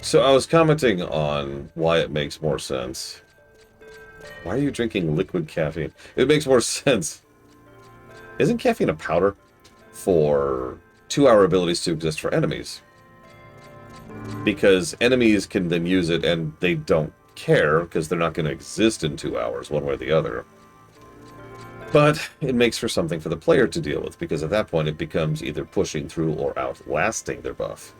So I was commenting on why it makes more sense. Why are you drinking liquid caffeine? It makes more sense. Isn't caffeine a powder for 2-hour abilities to exist for enemies? Because enemies can then use it and they don't care because they're not going to exist in 2 hours one way or the other. But it makes for something for the player to deal with because at that point it becomes either pushing through or outlasting their buff.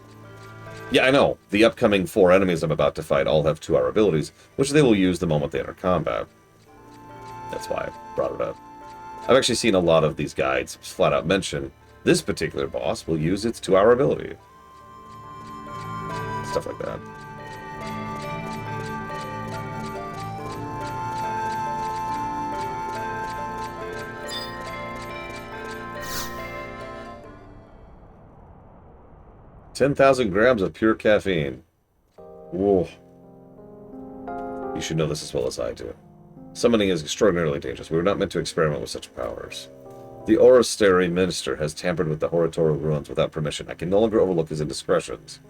Yeah, I know. The upcoming 4 enemies I'm about to fight all have 2-hour abilities, which they will use the moment they enter combat. That's why I brought it up. I've actually seen a lot of these guides flat out mention this particular boss will use its 2-hour ability. Stuff like that. "10,000 grams of pure caffeine. Whoa. You should know this as well as I do. Summoning is extraordinarily dangerous. We were not meant to experiment with such powers. The Orosteri minister has tampered with the Horatoru ruins without permission. I can no longer overlook his indiscretions.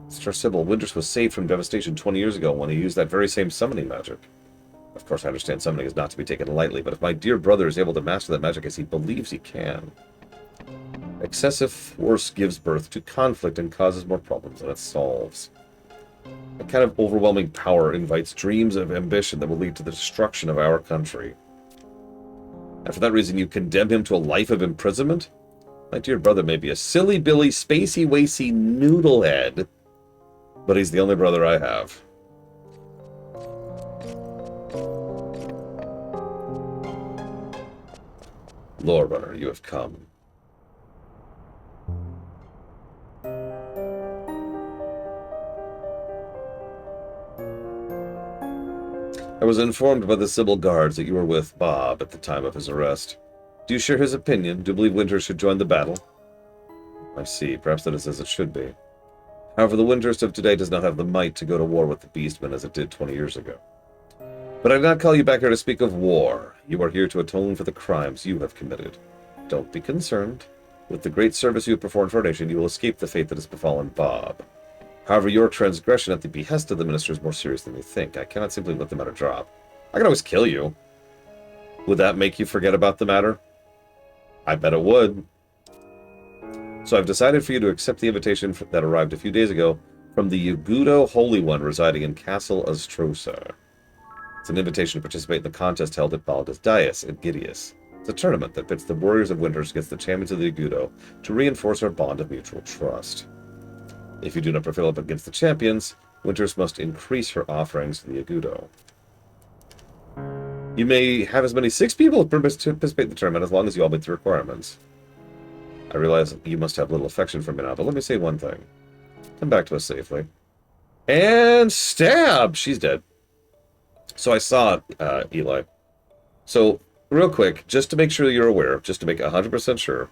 Sir Sybil, Winters was saved from devastation 20 years ago when he used that very same summoning magic. Of course, I understand summoning is not to be taken lightly, but if my dear brother is able to master that magic as he believes he can... Excessive force gives birth to conflict and causes more problems than it solves. A kind of overwhelming power invites dreams of ambition that will lead to the destruction of our country. And for that reason you condemn him to a life of imprisonment? My dear brother may be a silly billy, spacey-wacy noodlehead, but he's the only brother I have. Lore Runner, you have come. I was informed by the Sybil guards that you were with Bob at the time of his arrest. Do you share his opinion? Do you believe Winters should join the battle? I see. Perhaps that is as it should be. However, the Winters of today does not have the might to go to war with the Beastmen as it did 20 years ago. But I did not call you back here to speak of war. You are here to atone for the crimes you have committed. Don't be concerned. With the great service you have performed for our nation, you will escape the fate that has befallen Bob. However, your transgression at the behest of the minister is more serious than you think. I cannot simply let the matter drop. I can always kill you. Would that make you forget about the matter? I bet it would. So I've decided for you to accept the invitation that arrived a few days ago from the Yagudo Holy One residing in Castle Astrosa. It's an invitation to participate in the contest held at Baldur's Dais in Gideus. It's a tournament that pits the Warriors of Winters against the champions of the Yagudo to reinforce our bond of mutual trust. If you do not prevail up against the champions, Winters must increase her offerings to the Yagudo. You may have as many 6 people participate in the tournament as long as you all meet the requirements. I realize you must have little affection for me now, but let me say one thing. Come back to us safely. And stab! She's dead. So I saw it, Eli. So, real quick, just to make sure you're aware, just to make 100% sure,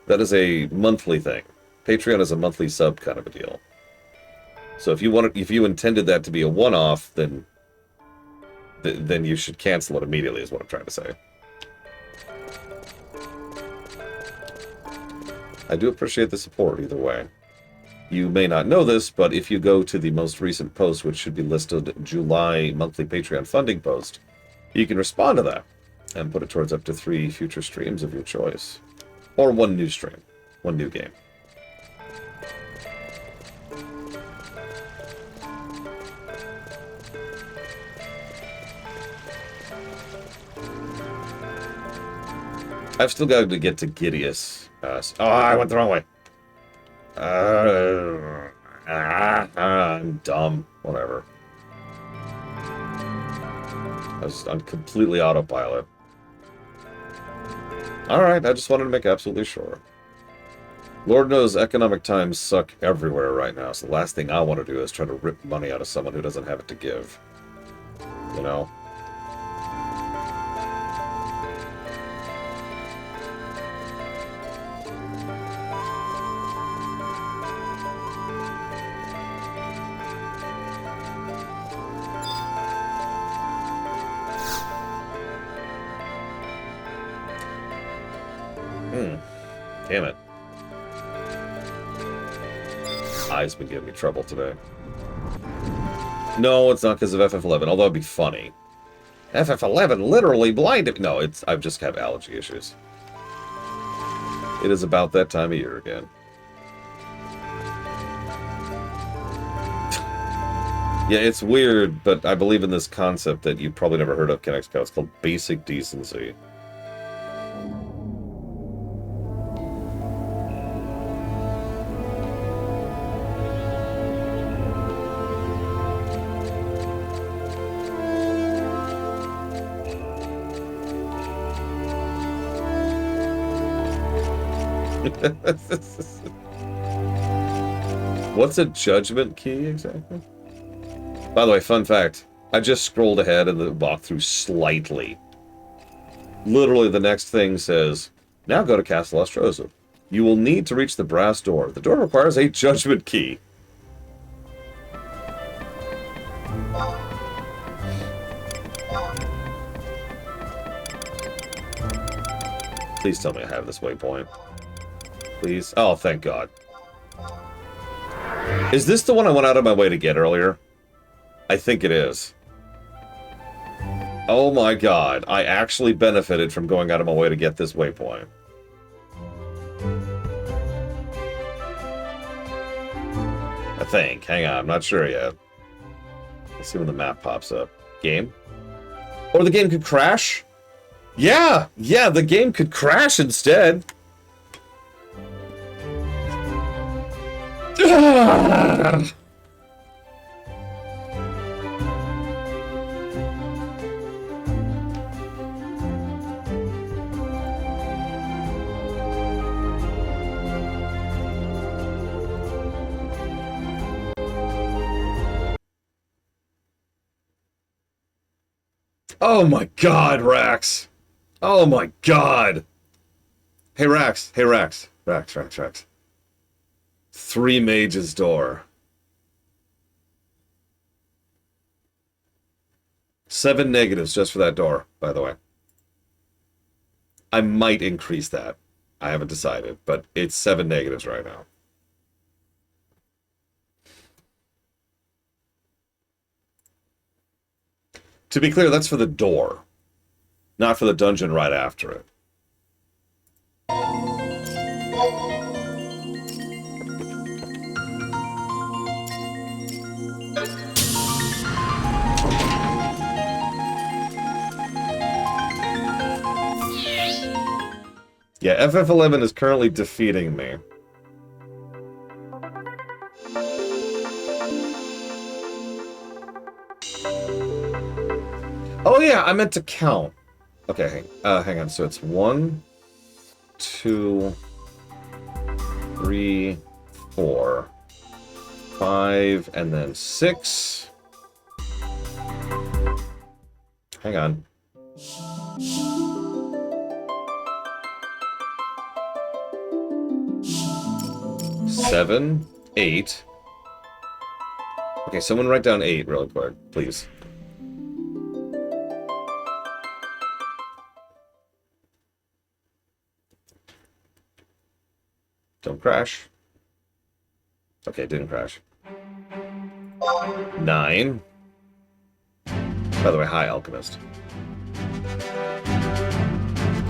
that is a monthly thing. Patreon is a monthly sub kind of a deal. So if you intended that to be a one-off, then you should cancel it immediately, is what I'm trying to say. I do appreciate the support either way. You may not know this, but if you go to the most recent post, which should be listed July monthly Patreon funding post, you can respond to that and put it towards up to 3 future streams of your choice. Or 1 new stream. 1 new game. I've still got to get to Gideus. Oh, I went the wrong way. I'm dumb. Whatever. I was on completely autopilot. Alright, I just wanted to make absolutely sure. Lord knows economic times suck everywhere right now, so the last thing I want to do is try to rip money out of someone who doesn't have it to give. You know? eye's been giving me trouble today. No, it's not because of FF11, although it'd be funny. FF11 literally blinded me. No, I just have allergy issues. It is about that time of year again. Yeah, it's weird, but I believe in this concept that you've probably never heard of, KenXCal. It's called basic decency. What's a judgment key exactly? By the way, fun fact, I just scrolled ahead in the walkthrough slightly. Literally, the next thing says, now go to Castle Astroza. You will need to reach the brass door. The door requires a judgment key. Please tell me I have this waypoint. Please. Oh, thank God. Is this the one I went out of my way to get earlier? I think it is. Oh my God. I actually benefited from going out of my way to get this waypoint. I think. Hang on. I'm not sure yet. Let's see when the map pops up. Game? Or the game could crash? Yeah! Yeah, the game could crash instead. Oh my God, Rax! Oh my God! Hey, Rax! Hey, Rax! Rax. 3 Mages Door. 7 negatives just for that door, by the way. I might increase that. I haven't decided, but it's 7 negatives right now. To be clear, that's for the door, not for the dungeon right after it. Yeah, FF11 is currently defeating me. Oh yeah, I meant to count. Okay, hang on. So it's 1, 2, 3, 4, 5, and then 6. Hang on. 7, 8. Okay, someone write down 8 real quick, please. Don't crash. Okay, it didn't crash. 9. By the way, hi, Alchemist.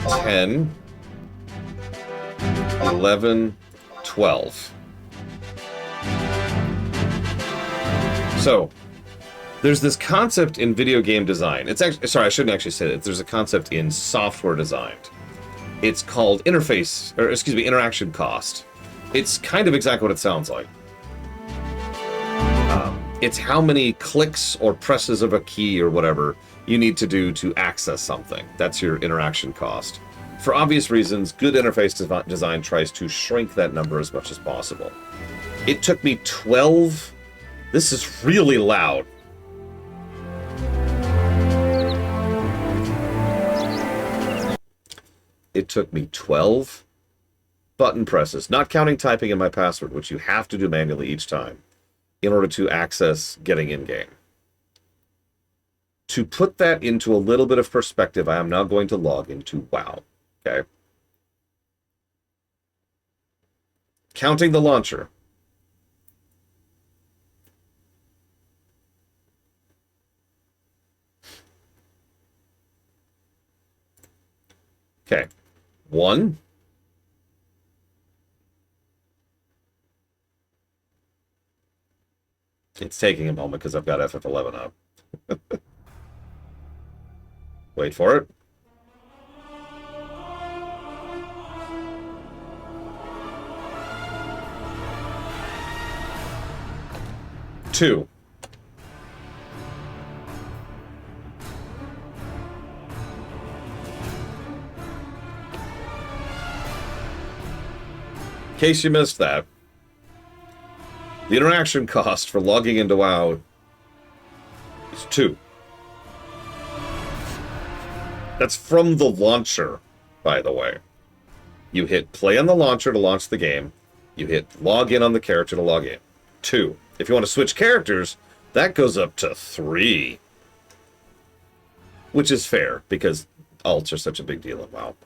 10. 11. 12. So, there's this concept in video game design. It's actually, sorry, I shouldn't actually say that. There's a concept in software design. It's called interaction cost. It's kind of exactly what it sounds like. It's how many clicks or presses of a key or whatever you need to do to access something. That's your interaction cost. For obvious reasons, good interface design tries to shrink that number as much as possible. It took me 12... This is really loud. It took me 12 button presses, not counting typing in my password, which you have to do manually each time, in order to access getting in-game. To put that into a little bit of perspective, I am now going to log into WoW. Okay? Counting the launcher. Okay. 1. It's taking a moment because I've got FF11 up. Wait for it. Two. In case you missed that, the interaction cost for logging into WoW is 2. That's from the launcher, by the way. You hit play on the launcher to launch the game. You hit log in on the character to log in. 2. If you want to switch characters, that goes up to 3. Which is fair, because alts are such a big deal in WoW.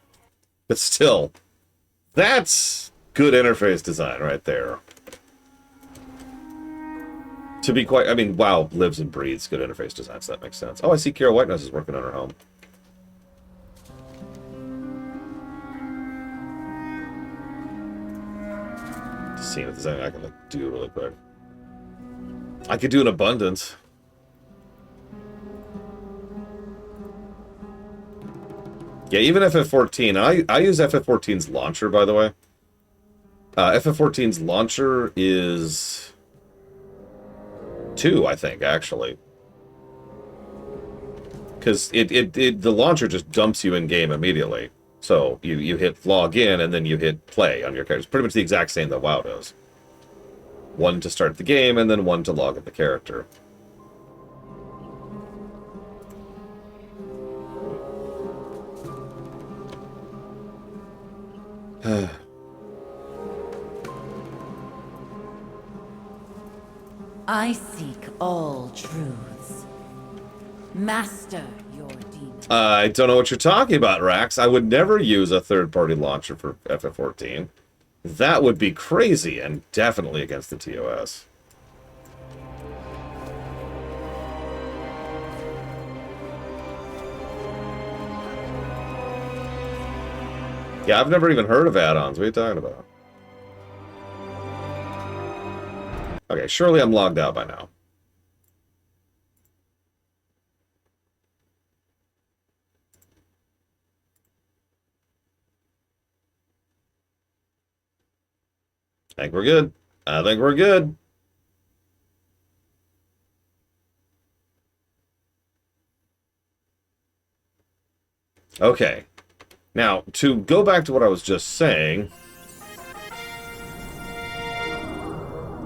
But still, that's good interface design right there. To be quite... I mean, WoW lives and breathes good interface design, so that makes sense. Oh, I see Kira Whitenose is working on her home. Just seeing if there's anything I can do really quick. I could do an abundance. Yeah, even FF14. I use FF14's launcher, by the way. FF14's launcher is 2, I think, actually. Because the launcher just dumps you in-game immediately. So you hit log in, and then you hit play on your character. It's pretty much the exact same that WoW does. 1 to start the game, and then 1 to log in the character. I seek all truths. Master your demons. I don't know what you're talking about, Rax. I would never use a third-party launcher for FF14. That would be crazy, and definitely against the TOS. Yeah, I've never even heard of add-ons. What are you talking about? Okay, surely I'm logged out by now. I think we're good. I think we're good. Okay. Now, to go back to what I was just saying...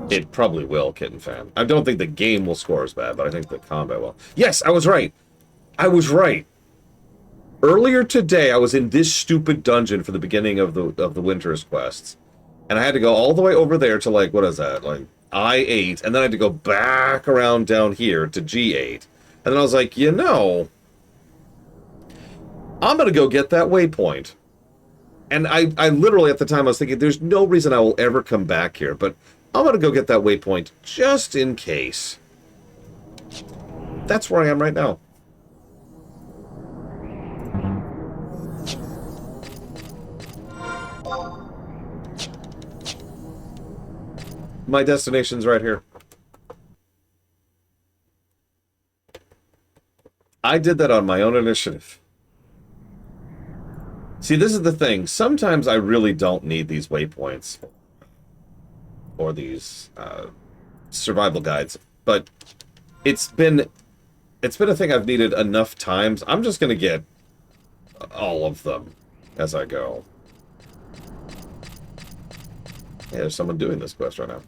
It probably will, Kitten Fan. I don't think the game will score as bad, but I think the combat will. Yes, I was right! I was right! Earlier today, I was in this stupid dungeon for the beginning of the Winter's quests. And I had to go all the way over there to, like, what is that? Like, I-8, and then I had to go back around down here to G8. And then I was like, you know... I'm gonna go get that waypoint. And I literally, at the time, I was thinking, there's no reason I will ever come back here, but I'm gonna go get that waypoint just in case. That's where I am right now. My destination's right here. I did that on my own initiative. See, this is the thing. Sometimes I really don't need these waypoints or these survival guides, but it's been a thing I've needed enough times. I'm just gonna get all of them as I go. Yeah, there's someone doing this quest right now.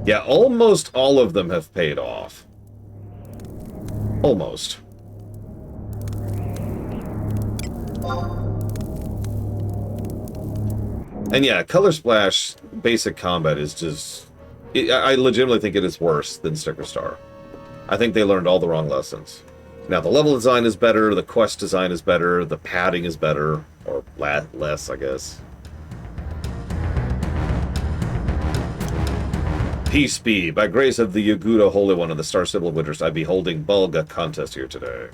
Yeah, almost all of them have paid off. Almost. And yeah, Color Splash basic combat is just... I legitimately think it is worse than Sticker Star. I think they learned all the wrong lessons. Now, the level design is better, the quest design is better, the padding is better. Or less, I guess. Peace be. By grace of the Yaguda Holy One of the Star Symbol of Winters, I be holding Bulga contest here today.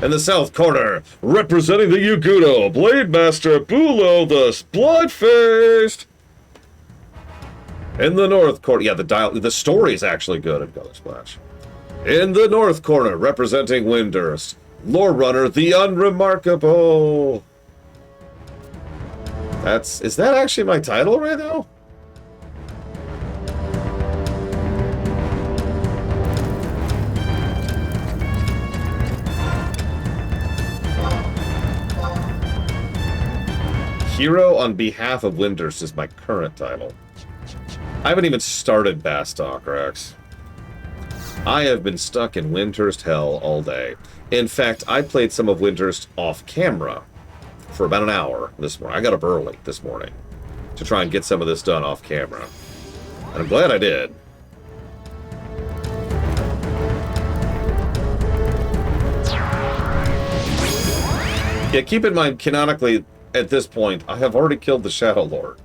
In the south corner, representing the Yugudo, Blade Master Bulo the Bloodfaced. In the north corner, yeah, the story is actually good in Color Splash. In the north corner, representing Windurst, Lore Runner the Unremarkable. Is that actually my title right now? Hero on behalf of Windurst is my current title. I haven't even started Bastok, Rex. I have been stuck in Windurst hell all day. In fact, I played some of Windurst off camera for about an hour this morning. I got up early this morning to try and get some of this done off camera. And I'm glad I did. Yeah, keep in mind, canonically, at this point, I have already killed the Shadow Lord.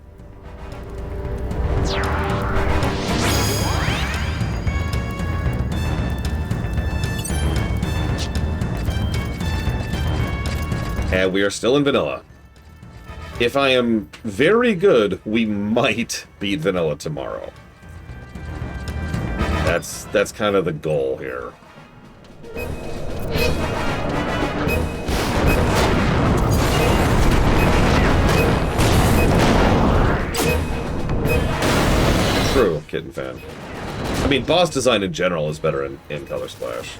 And we are still in vanilla. If I am very good, we might beat vanilla tomorrow. That's kind of the goal here. True, Kitten Fan. I mean, boss design in general is better in Color Splash.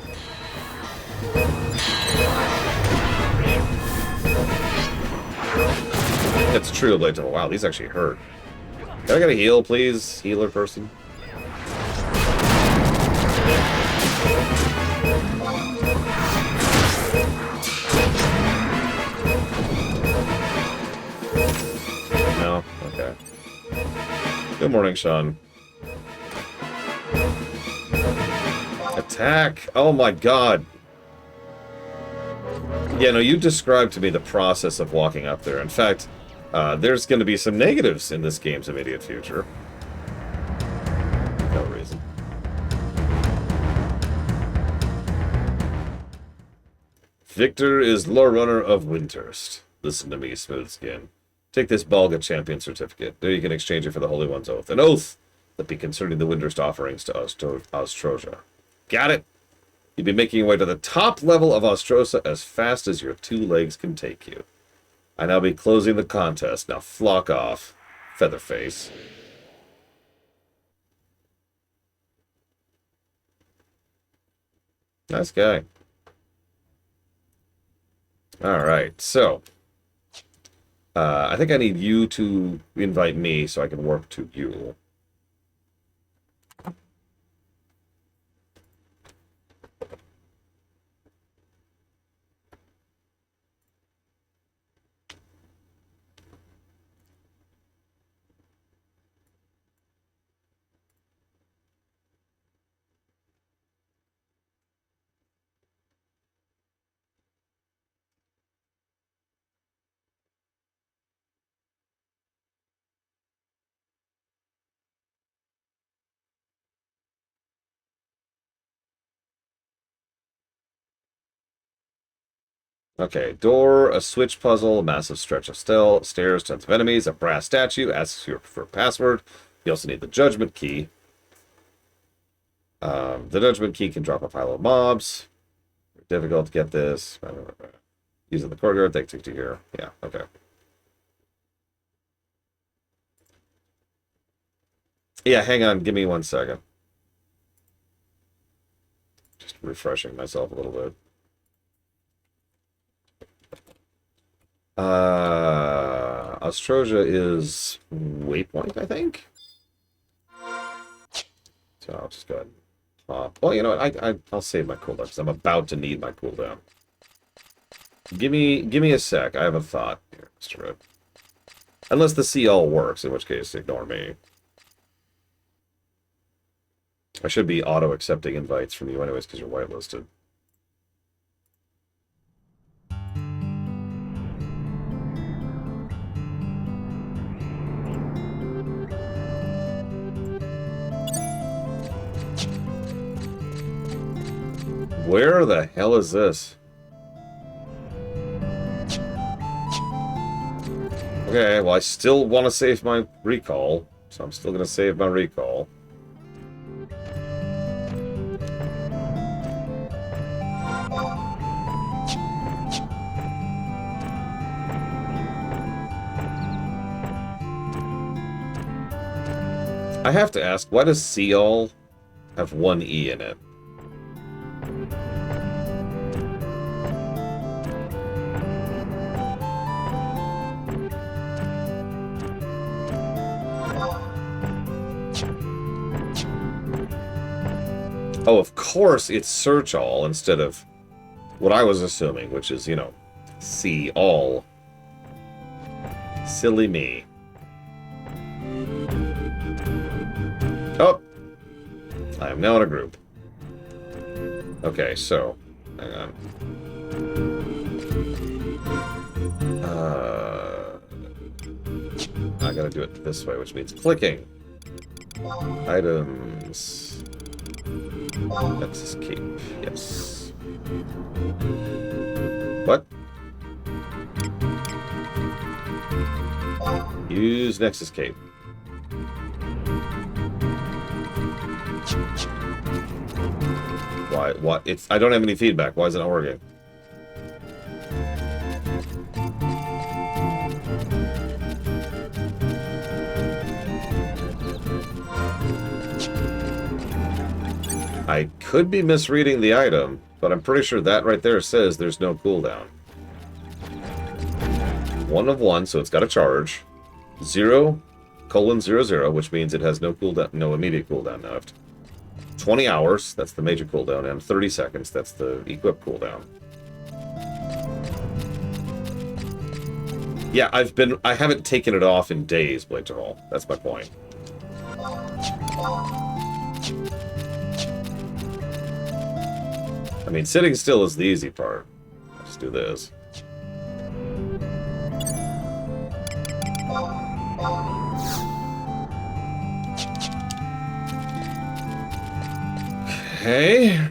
It's true, Blade Devil. Wow, these actually hurt. Can I get a heal, please? Healer person? No? Okay. Good morning, Sean. Attack! Oh my god! Yeah, no, you described to me the process of walking up there. In fact, there's going to be some negatives in this game's immediate future. No reason. Victor is Lore Runner of Windurst. Listen to me, Smooth Skin. Take this Balga Champion certificate. There you can exchange it for the Holy One's oath. An oath that be concerning the Windurst offerings to Ostroja. Got it? You'll be making your way to the top level of Ostrosa as fast as your two legs can take you. I now be closing the contest. Now flock off, Featherface. Nice guy. Alright, so. I think I need you to invite me so I can work to you. Okay, door, a switch puzzle, a massive stretch of stairs, tons of enemies, a brass statue, asks you for a password. You also need the judgment key. The judgment key can drop a pile of mobs. Difficult to get this. Using the courtyard, take to here. Yeah, okay. Yeah, hang on, give me 1 second. Just refreshing myself a little bit. Ostroja is Waypoint, I think. So I'll just go ahead and pop. Well, you know what? I'll save my cooldown because I'm about to need my cooldown. Give me a sec. I have a thought here, Mr. Red. Unless the CL works, in which case ignore me. I should be auto-accepting invites from you anyways because you're whitelisted. Where the hell is this? Okay, well, I still want to save my recall, so I'm still going to save my recall. I have to ask, why does Seal have one E in it? Oh, of course it's search all instead of what I was assuming, which is, you know, see all. Silly me. Oh! I am now in a group. Okay, so, hang on. I gotta do it this way, which means clicking. Items. Let's escape. Yes. What? Use Nexus Cape. Why? What? It's. I don't have any feedback. Why is it not working? I could be misreading the item, but I'm pretty sure that right there says there's no cooldown. 1 of 1, so it's got a charge. 0:00, which means it has no cooldown, no immediate cooldown now. 20 hours, that's the major cooldown, and 30 seconds, that's the equip cooldown. Yeah, I haven't taken it off in days, Blade to Roll. That's my point. I mean, sitting still is the easy part. Let's do this. Okay.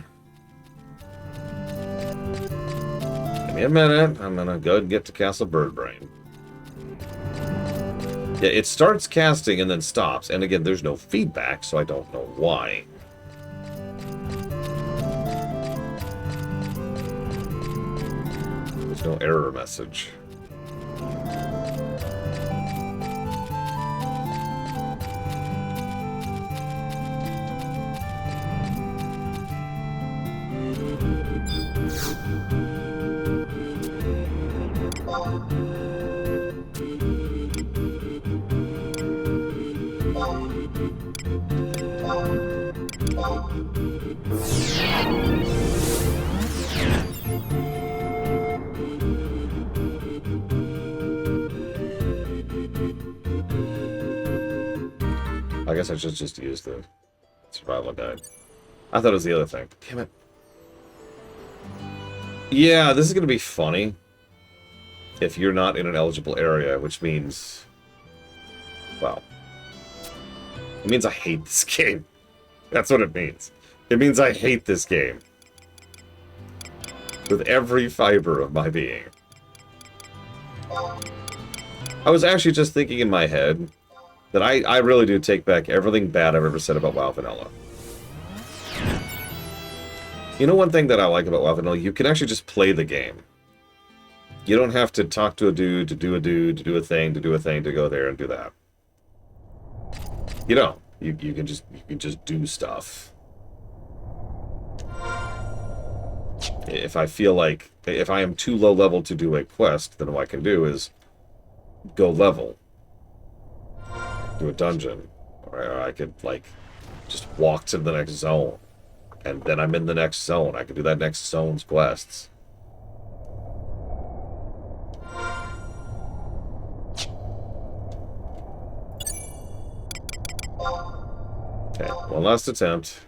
Give me a minute. I'm gonna go and get to Castle Birdbrain. Yeah, it starts casting and then stops. And again, there's no feedback, so I don't know why. There's no error message. I guess I should just use the survival guide. I thought it was the other thing. Damn it. Yeah, this is going to be funny if you're not in an eligible area, which means... well... it means I hate this game. That's what it means. It means I hate this game. With every fiber of my being. I was actually just thinking in my head that I really do take back everything bad I've ever said about WoW Vanilla. You know one thing that I like about WoW Vanilla? You can actually just play the game. You don't have to talk to a dude, to do a dude, to do a thing, to do a thing, to go there and do that. You know, you can just do stuff. If I feel like, if I am too low level to do a quest, then what I can do is go level. Do a dungeon. Or I could, like, just walk to the next zone. And then I'm in the next zone. I could do that next zone's quests. Okay, one last attempt.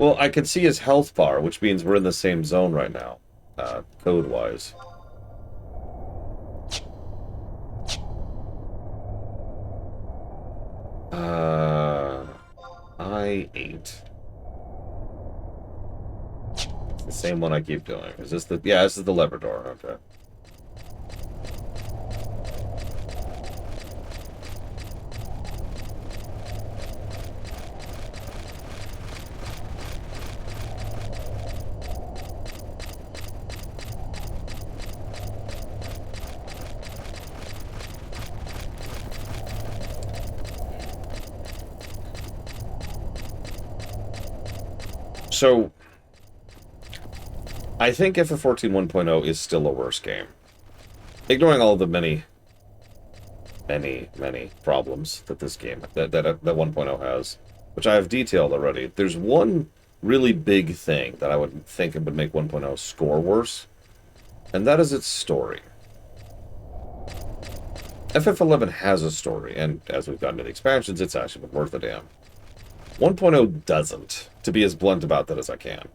Well, I can see his health bar, which means we're in the same zone right now, code-wise. I-8. It's the same one I keep doing. Is this the... Yeah, this is the lever door. Okay. So, I think FF14 1.0 is still a worse game. Ignoring all the many problems that this game, that 1.0 has, which I have detailed already, there's one really big thing that I would think would make 1.0 score worse, and that is its story. FF11 has a story, and as we've gotten to the expansions, it's actually been worth a damn. 1.0 doesn't, to be as blunt about that as I can.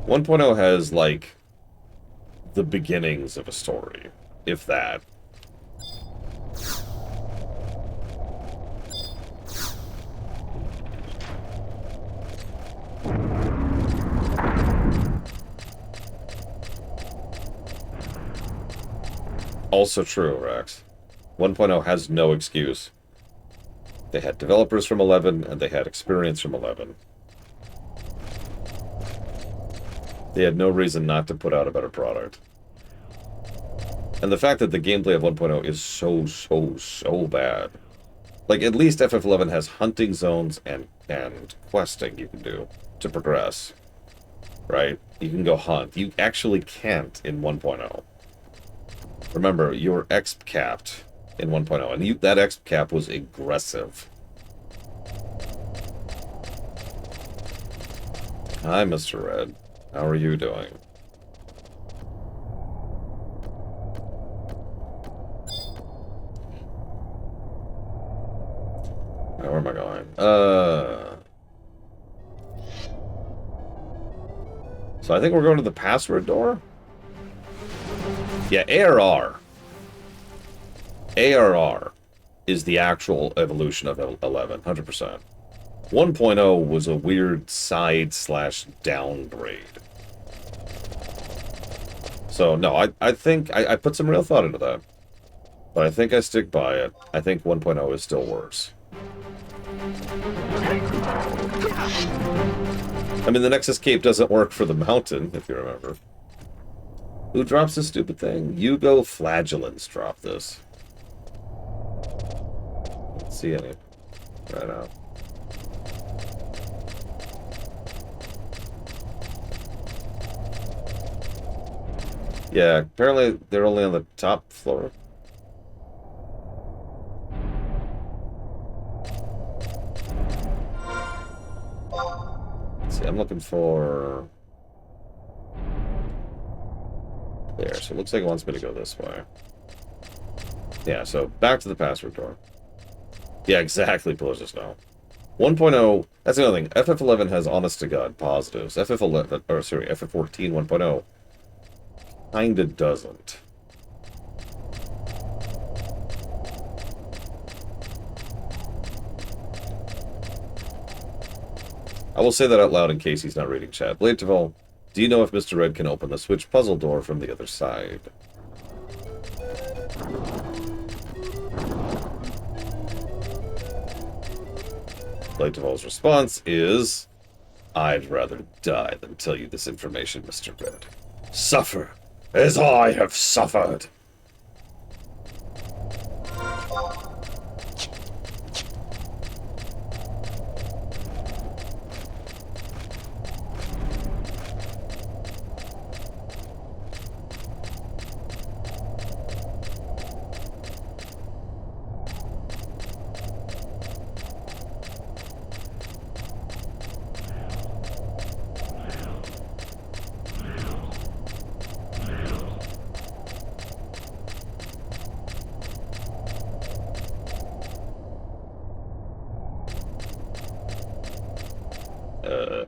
One point oh has, like, the beginnings of a story, if that. Also true, Rex. 1.0 has no excuse. They had developers from 11, and they had experience from 11. They had no reason not to put out a better product. And the fact that the gameplay of 1.0 is so bad. Like, at least FF11 has hunting zones and questing you can do to progress. Right? You can go hunt. You actually can't in 1.0. Remember, you're exp-capped in 1.0, and that exp-cap was aggressive. Hi, Mr. Red. How are you doing? Where am I going? So I think we're going to the password door? Yeah, ARR. ARR is the actual evolution of 11, 100%. 1.0 was a weird side/downgrade. So, no, I think I put some real thought into that. But I think I stick by it. I think 1.0 is still worse. I mean, the Nexus Cape doesn't work for the mountain, if you remember. Who drops this stupid thing? Yugo Flagellants drop this. Let's see any. Right out. Yeah, apparently they're only on the top floor. Let's see, I'm looking for... There, so it looks like it wants me to go this way. Yeah, so back to the password door. Yeah, exactly, Pelosius Snow. 1.0, that's another thing. FF11 has honest-to-God positives. FF11, or sorry, FF14 1.0 kinda doesn't. I will say that out loud in case he's not reading chat. Bladeval, do you know if Mr. Red can open the switch puzzle door from the other side? Bladeval's response is, I'd rather die than tell you this information, Mr. Red. Suffer as I have suffered. Uh...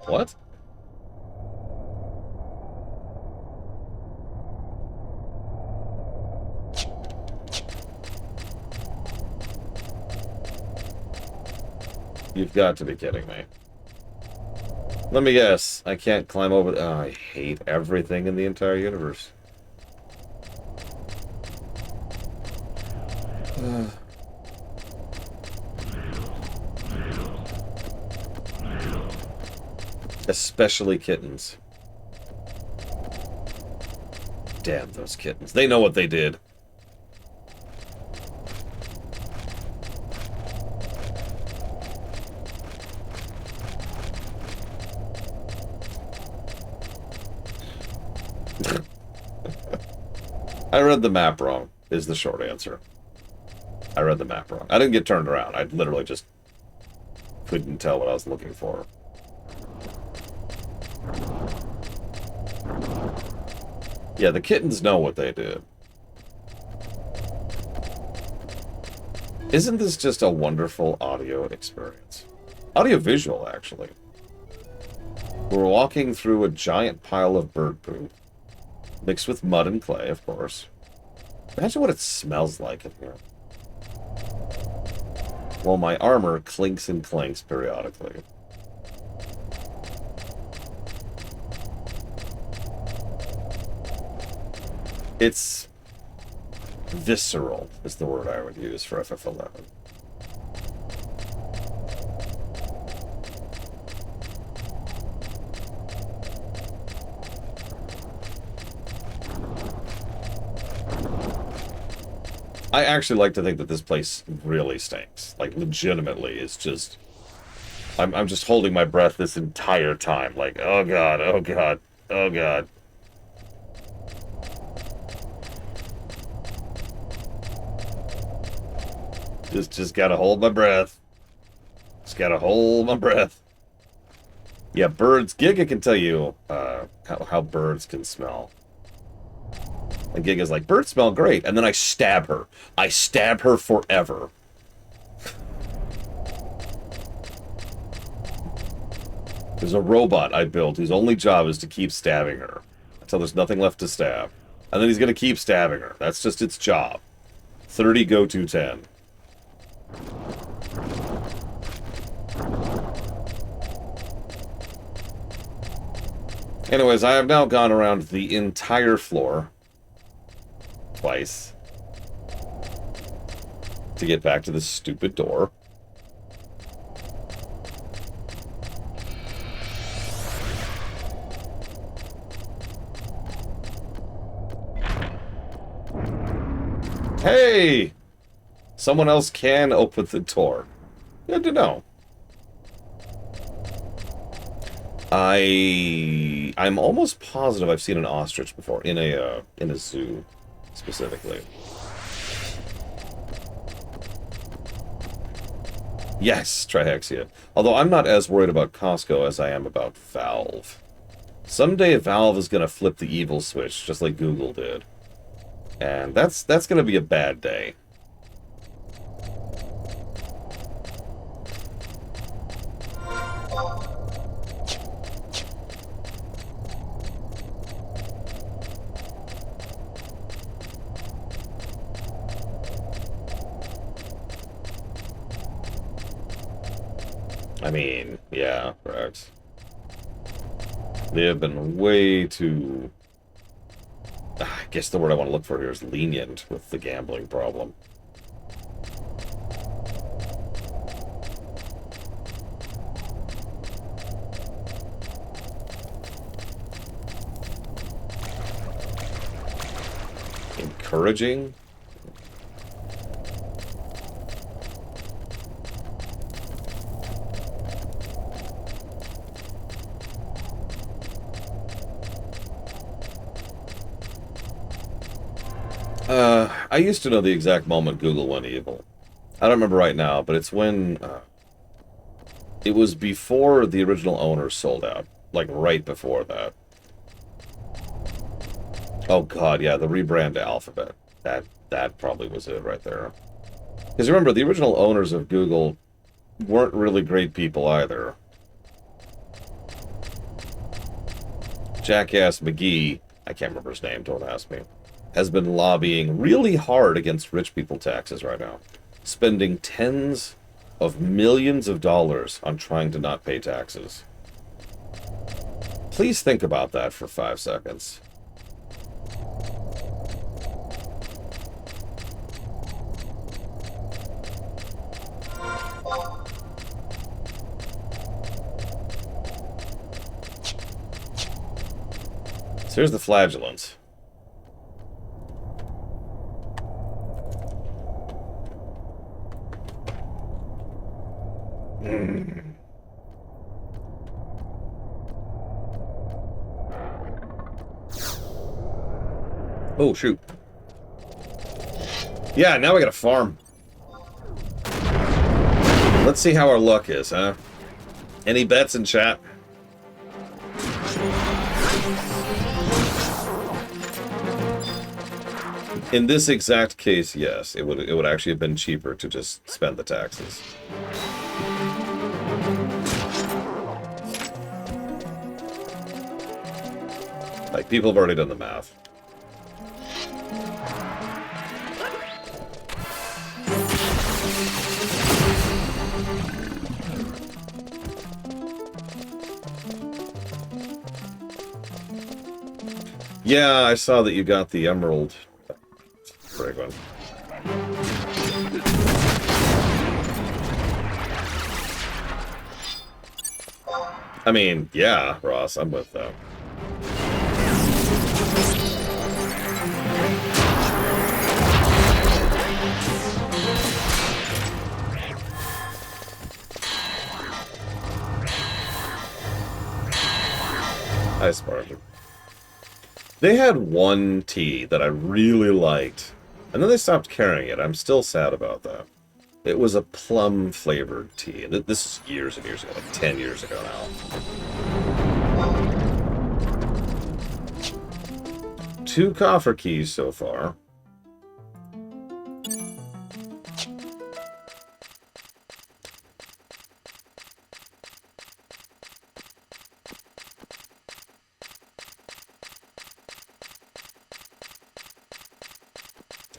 What? You've got to be kidding me. Let me guess. I can't climb over... Oh, I hate everything in the entire universe. Especially kittens. Damn those kittens. They know what they did. I read the map wrong, is the short answer. I read the map wrong. I didn't get turned around. I literally just couldn't tell what I was looking for. Yeah, the kittens know what they did. Isn't this just a wonderful audio experience? Audio-visual, actually. We're walking through a giant pile of bird poop. Mixed with mud and clay, of course. Imagine what it smells like in here. While my armor clinks and clanks periodically. It's visceral, is the word I would use for FF11. I actually like to think that this place really stinks. Like, legitimately, it's just... I'm just holding my breath this entire time. Like, oh god, oh god, oh god. Just gotta hold my breath. Just gotta hold my breath. Yeah, birds... Giga can tell you how birds can smell. And Giga's like, birds smell great. And then I stab her. I stab her forever. There's a robot I built whose only job is to keep stabbing her until there's nothing left to stab. And then he's going to keep stabbing her. That's just its job. 30 go to 10. Anyways, I have now gone around the entire floor twice to get back to this stupid door. Hey! Someone else can open the door. Good to know. I'm almost positive I've seen an ostrich before in a zoo, specifically. Yes, Trihexia. Although I'm not as worried about Costco as I am about Valve. Someday Valve is gonna flip the evil switch, just like Google did. And that's gonna be a bad day. I mean, yeah, correct. They have been way too... I guess the word I want to look for here is lenient with the gambling problem. Encouraging? I used to know the exact moment Google went evil. I don't remember right now, but it's when... it was before the original owner sold out. like, right before that. Oh, God, yeah, the rebrand to Alphabet. That probably was it right there. Because remember, the original owners of Google weren't really great people either. Jackass McGee, I can't remember his name, don't ask me, has been lobbying really hard against rich people taxes right now. Spending tens of millions of dollars on trying to not pay taxes. Please think about that for 5 seconds. So here's the flagellants. Oh, shoot. Yeah, now we got a farm. Let's see how our luck is, huh? Any bets in chat? In this exact case, yes. It would actually have been cheaper to just spend the taxes. Like, people have already done the math. Yeah, I saw that you got the emerald. Very good. I mean, yeah, Ross, I'm with that. Hi, Spartan. They had one tea that I really liked, and then they stopped carrying it. I'm still sad about that. It was a plum-flavored tea, and this is years and years ago, like 10 years ago now. 2 coffer keys so far.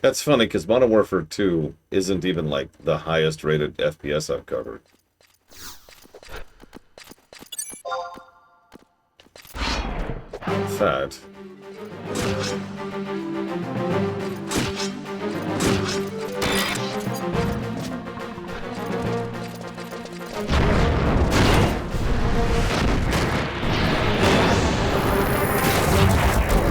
That's funny, because Modern Warfare 2 isn't even, like, the highest rated FPS I've covered. In fact...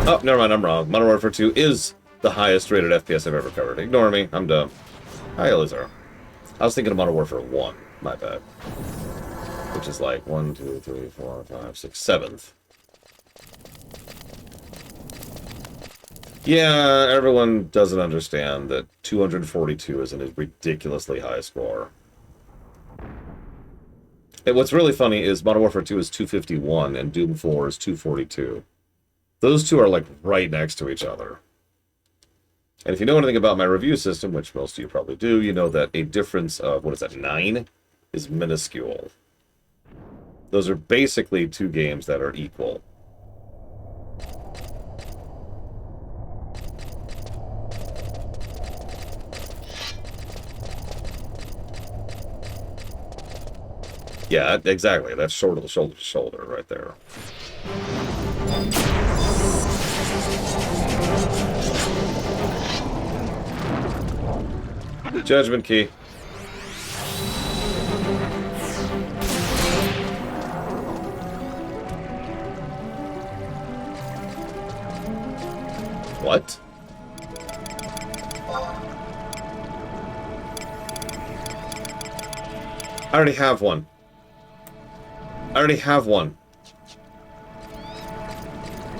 Oh, never mind, I'm wrong. Modern Warfare 2 is the highest rated FPS I've ever covered. Ignore me, I'm dumb. Hi, Elizar. I was thinking of Modern Warfare 1, my bad. Which is like 1, 2, 3, 4, 5, 6, 7th. Yeah, everyone doesn't understand that 242 is a ridiculously high score. And what's really funny is Modern Warfare 2 is 251 and Doom 4 is 242. Those two are like right next to each other. And if you know anything about my review system, which most of you probably do, you know that a difference of, 9 is minuscule. Those are basically 2 games that are equal. Yeah, exactly. That's shoulder to shoulder right there. Judgment key. What? I already have one. I already have one.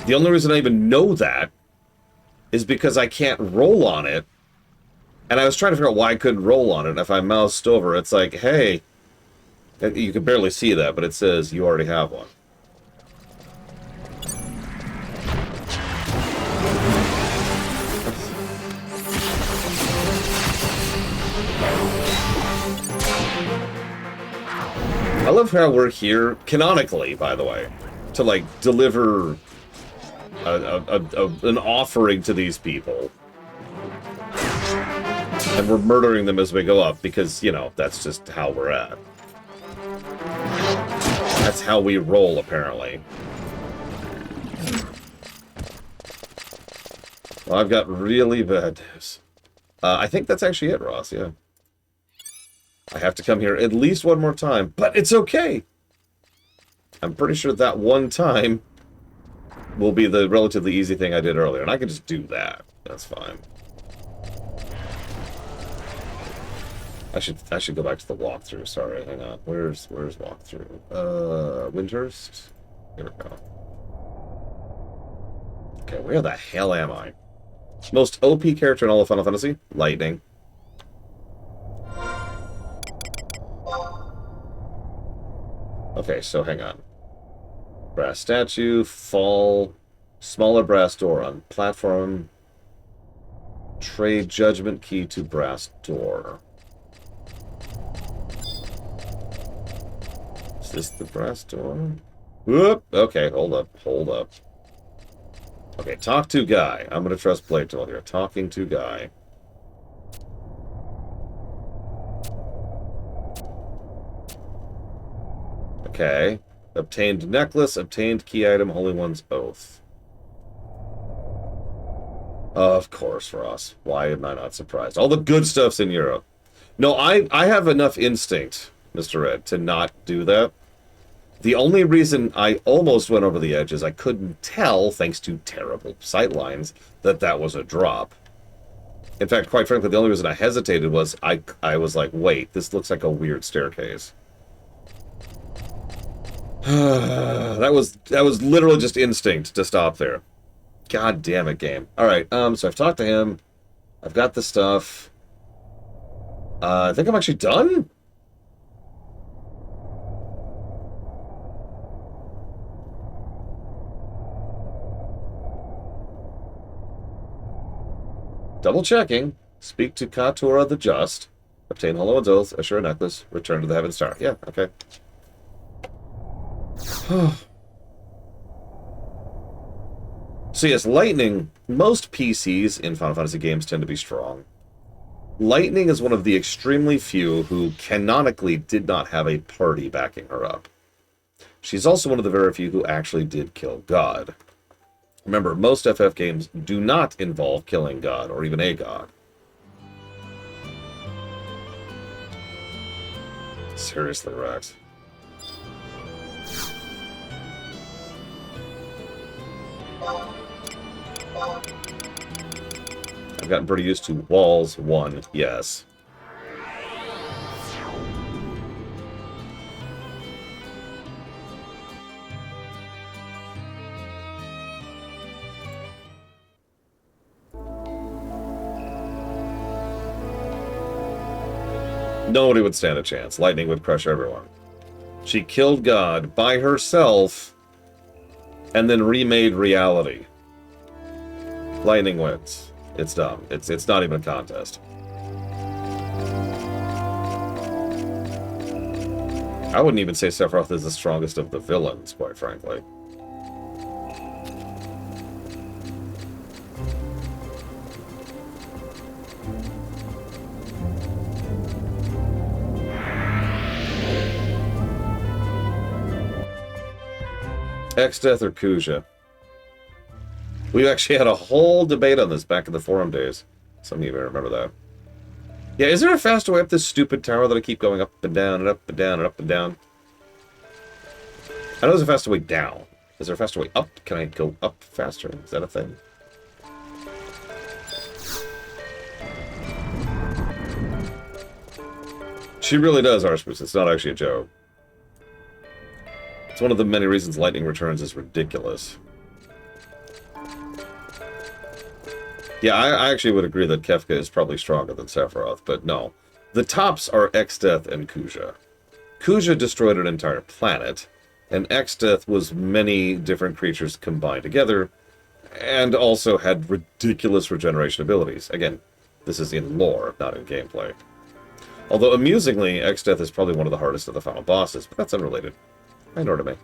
The only reason I even know that is because I can't roll on it. And I was trying to figure out why I couldn't roll on it. And if I moused over, it's like, hey, you can barely see that, but it says you already have one. love how we're here, canonically, by the way, to, like, deliver an offering to these people. And we're murdering them as we go up, because, you know, that's just how we're at. That's how we roll, apparently. Well, I've got really bad news. I think that's actually it, Ross, yeah. I have to come here at least one more time, but it's okay! I'm pretty sure that one time will be the relatively easy thing I did earlier, and I can just do that. That's fine. I should go back to the walkthrough. Sorry, hang on. Where's walkthrough? Windhurst? Here we go. Okay, where the hell am I? Most OP character in all of Final Fantasy? Lightning. Okay, so hang on. Brass statue, fall, smaller brass door on platform, trade judgment key to brass door. Is this the brass door? Whoop! Okay, hold up. Okay, talk to guy. I'm gonna trust Blade Tool here. Talking to guy. Okay. Obtained necklace, obtained key item, Holy One's Oath. Of course, Ross. Why am I not surprised? All the good stuff's in Europe. No, I have enough instinct, Mr. Red, to not do that. The only reason I almost went over the edge is I couldn't tell, thanks to terrible sightlines, that that was a drop. In fact, quite frankly, the only reason I hesitated was I was like, wait, this looks like a weird staircase. that was literally just instinct to stop there. God damn it, game. Alright, so I've talked to him. I've got the stuff. I think I'm actually done? Double checking. Speak to Katura the Just. Obtain Holy One's Oath. Assure a necklace. Return to the Heaven Star. Yeah, okay. So yes, Lightning, most PCs in Final Fantasy games tend to be strong. Lightning is one of the extremely few who canonically did not have a party backing her up. She's also one of the very few who actually did kill God. Remember, most FF games do not involve killing God, or even a god. Seriously, Rex. I've gotten pretty used to walls, one, yes. Nobody would stand a chance. Lightning would crush everyone. She killed God by herself and then remade reality. Lightning wins. It's dumb. It's not even a contest. I wouldn't even say Sephiroth is the strongest of the villains, quite frankly. Exdeath or Kuja? We actually had a whole debate on this back in the forum days. Some of you may remember that. Yeah, is there a faster way up this stupid tower that I keep going up and down and up and down and up and down? I know there's a faster way down. Is there a faster way up? Can I go up faster? Is that a thing? She really does, Arspus. It's not actually a joke. It's one of the many reasons Lightning Returns is ridiculous. Yeah, I actually would agree that Kefka is probably stronger than Sephiroth, but no. The tops are Exdeath and Kuja. Kuja destroyed an entire planet, and Exdeath was many different creatures combined together, and also had ridiculous regeneration abilities. Again, this is in lore, not in gameplay. Although, amusingly, Exdeath is probably one of the hardest of the final bosses, but that's unrelated. Ignore to me.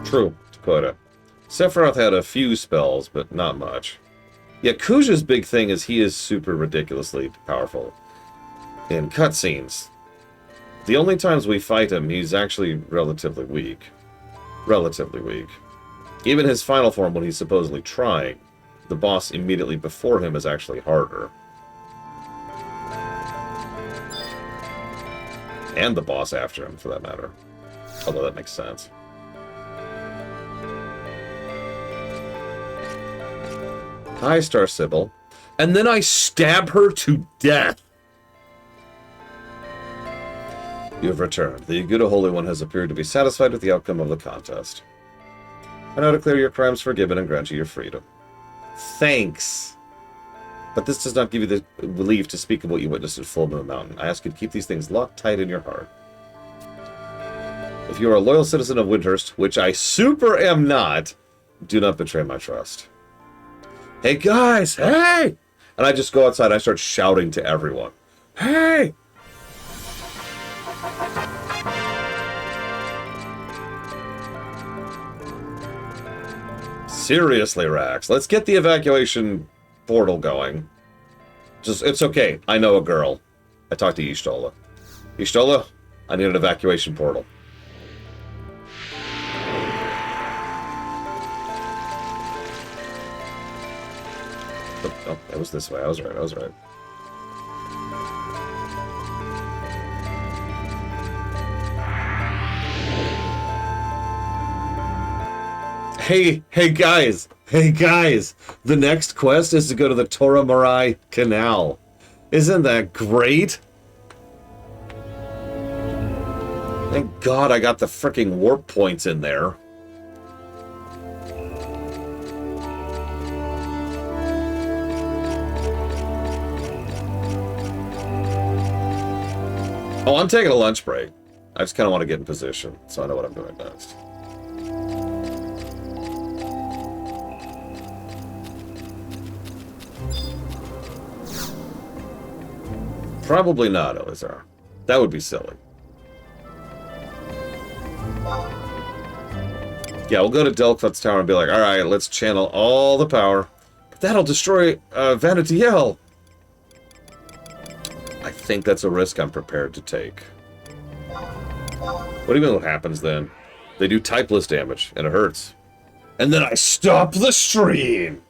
True, Dakota. Sephiroth had a few spells, but not much. Yeah, Kuja's big thing is he is super ridiculously powerful in cutscenes. The only times we fight him, he's actually relatively weak. Relatively weak. Even his final form, when he's supposedly trying, the boss immediately before him is actually harder. And the boss after him, for that matter. Although that makes sense. Hi, Star Sybil. And then I stab her to death. You have returned. The Yaguda Holy One has appeared to be satisfied with the outcome of the contest. I now declare your crimes forgiven and grant you your freedom. Thanks. But this does not give you the leave to speak of what you witnessed at Full Moon Mountain. I ask you to keep these things locked tight in your heart. If you are a loyal citizen of Windhurst, which I super am not, do not betray my trust. Hey guys, hey! And I just go outside and I start shouting to everyone. Hey! Seriously, Rax, let's get the evacuation portal going. It's okay. I know a girl. I talked to Y'shtola. Y'shtola, I need an evacuation portal. Oh, it was this way. I was right. I was right. Hey guys! Hey guys! The next quest is to go to the Tora Marai Canal. Isn't that great? Thank God I got the fricking warp points in there. Oh, I'm taking a lunch break. I just kind of want to get in position, so I know what I'm doing next. Probably not, Elizar. That would be silly. Yeah, we'll go to Delphut's Tower and be like, alright, let's channel all the power. But that'll destroy Vana'diel. I think that's a risk I'm prepared to take. What do you mean what happens then? They do typeless damage, and it hurts. And then I stop the stream!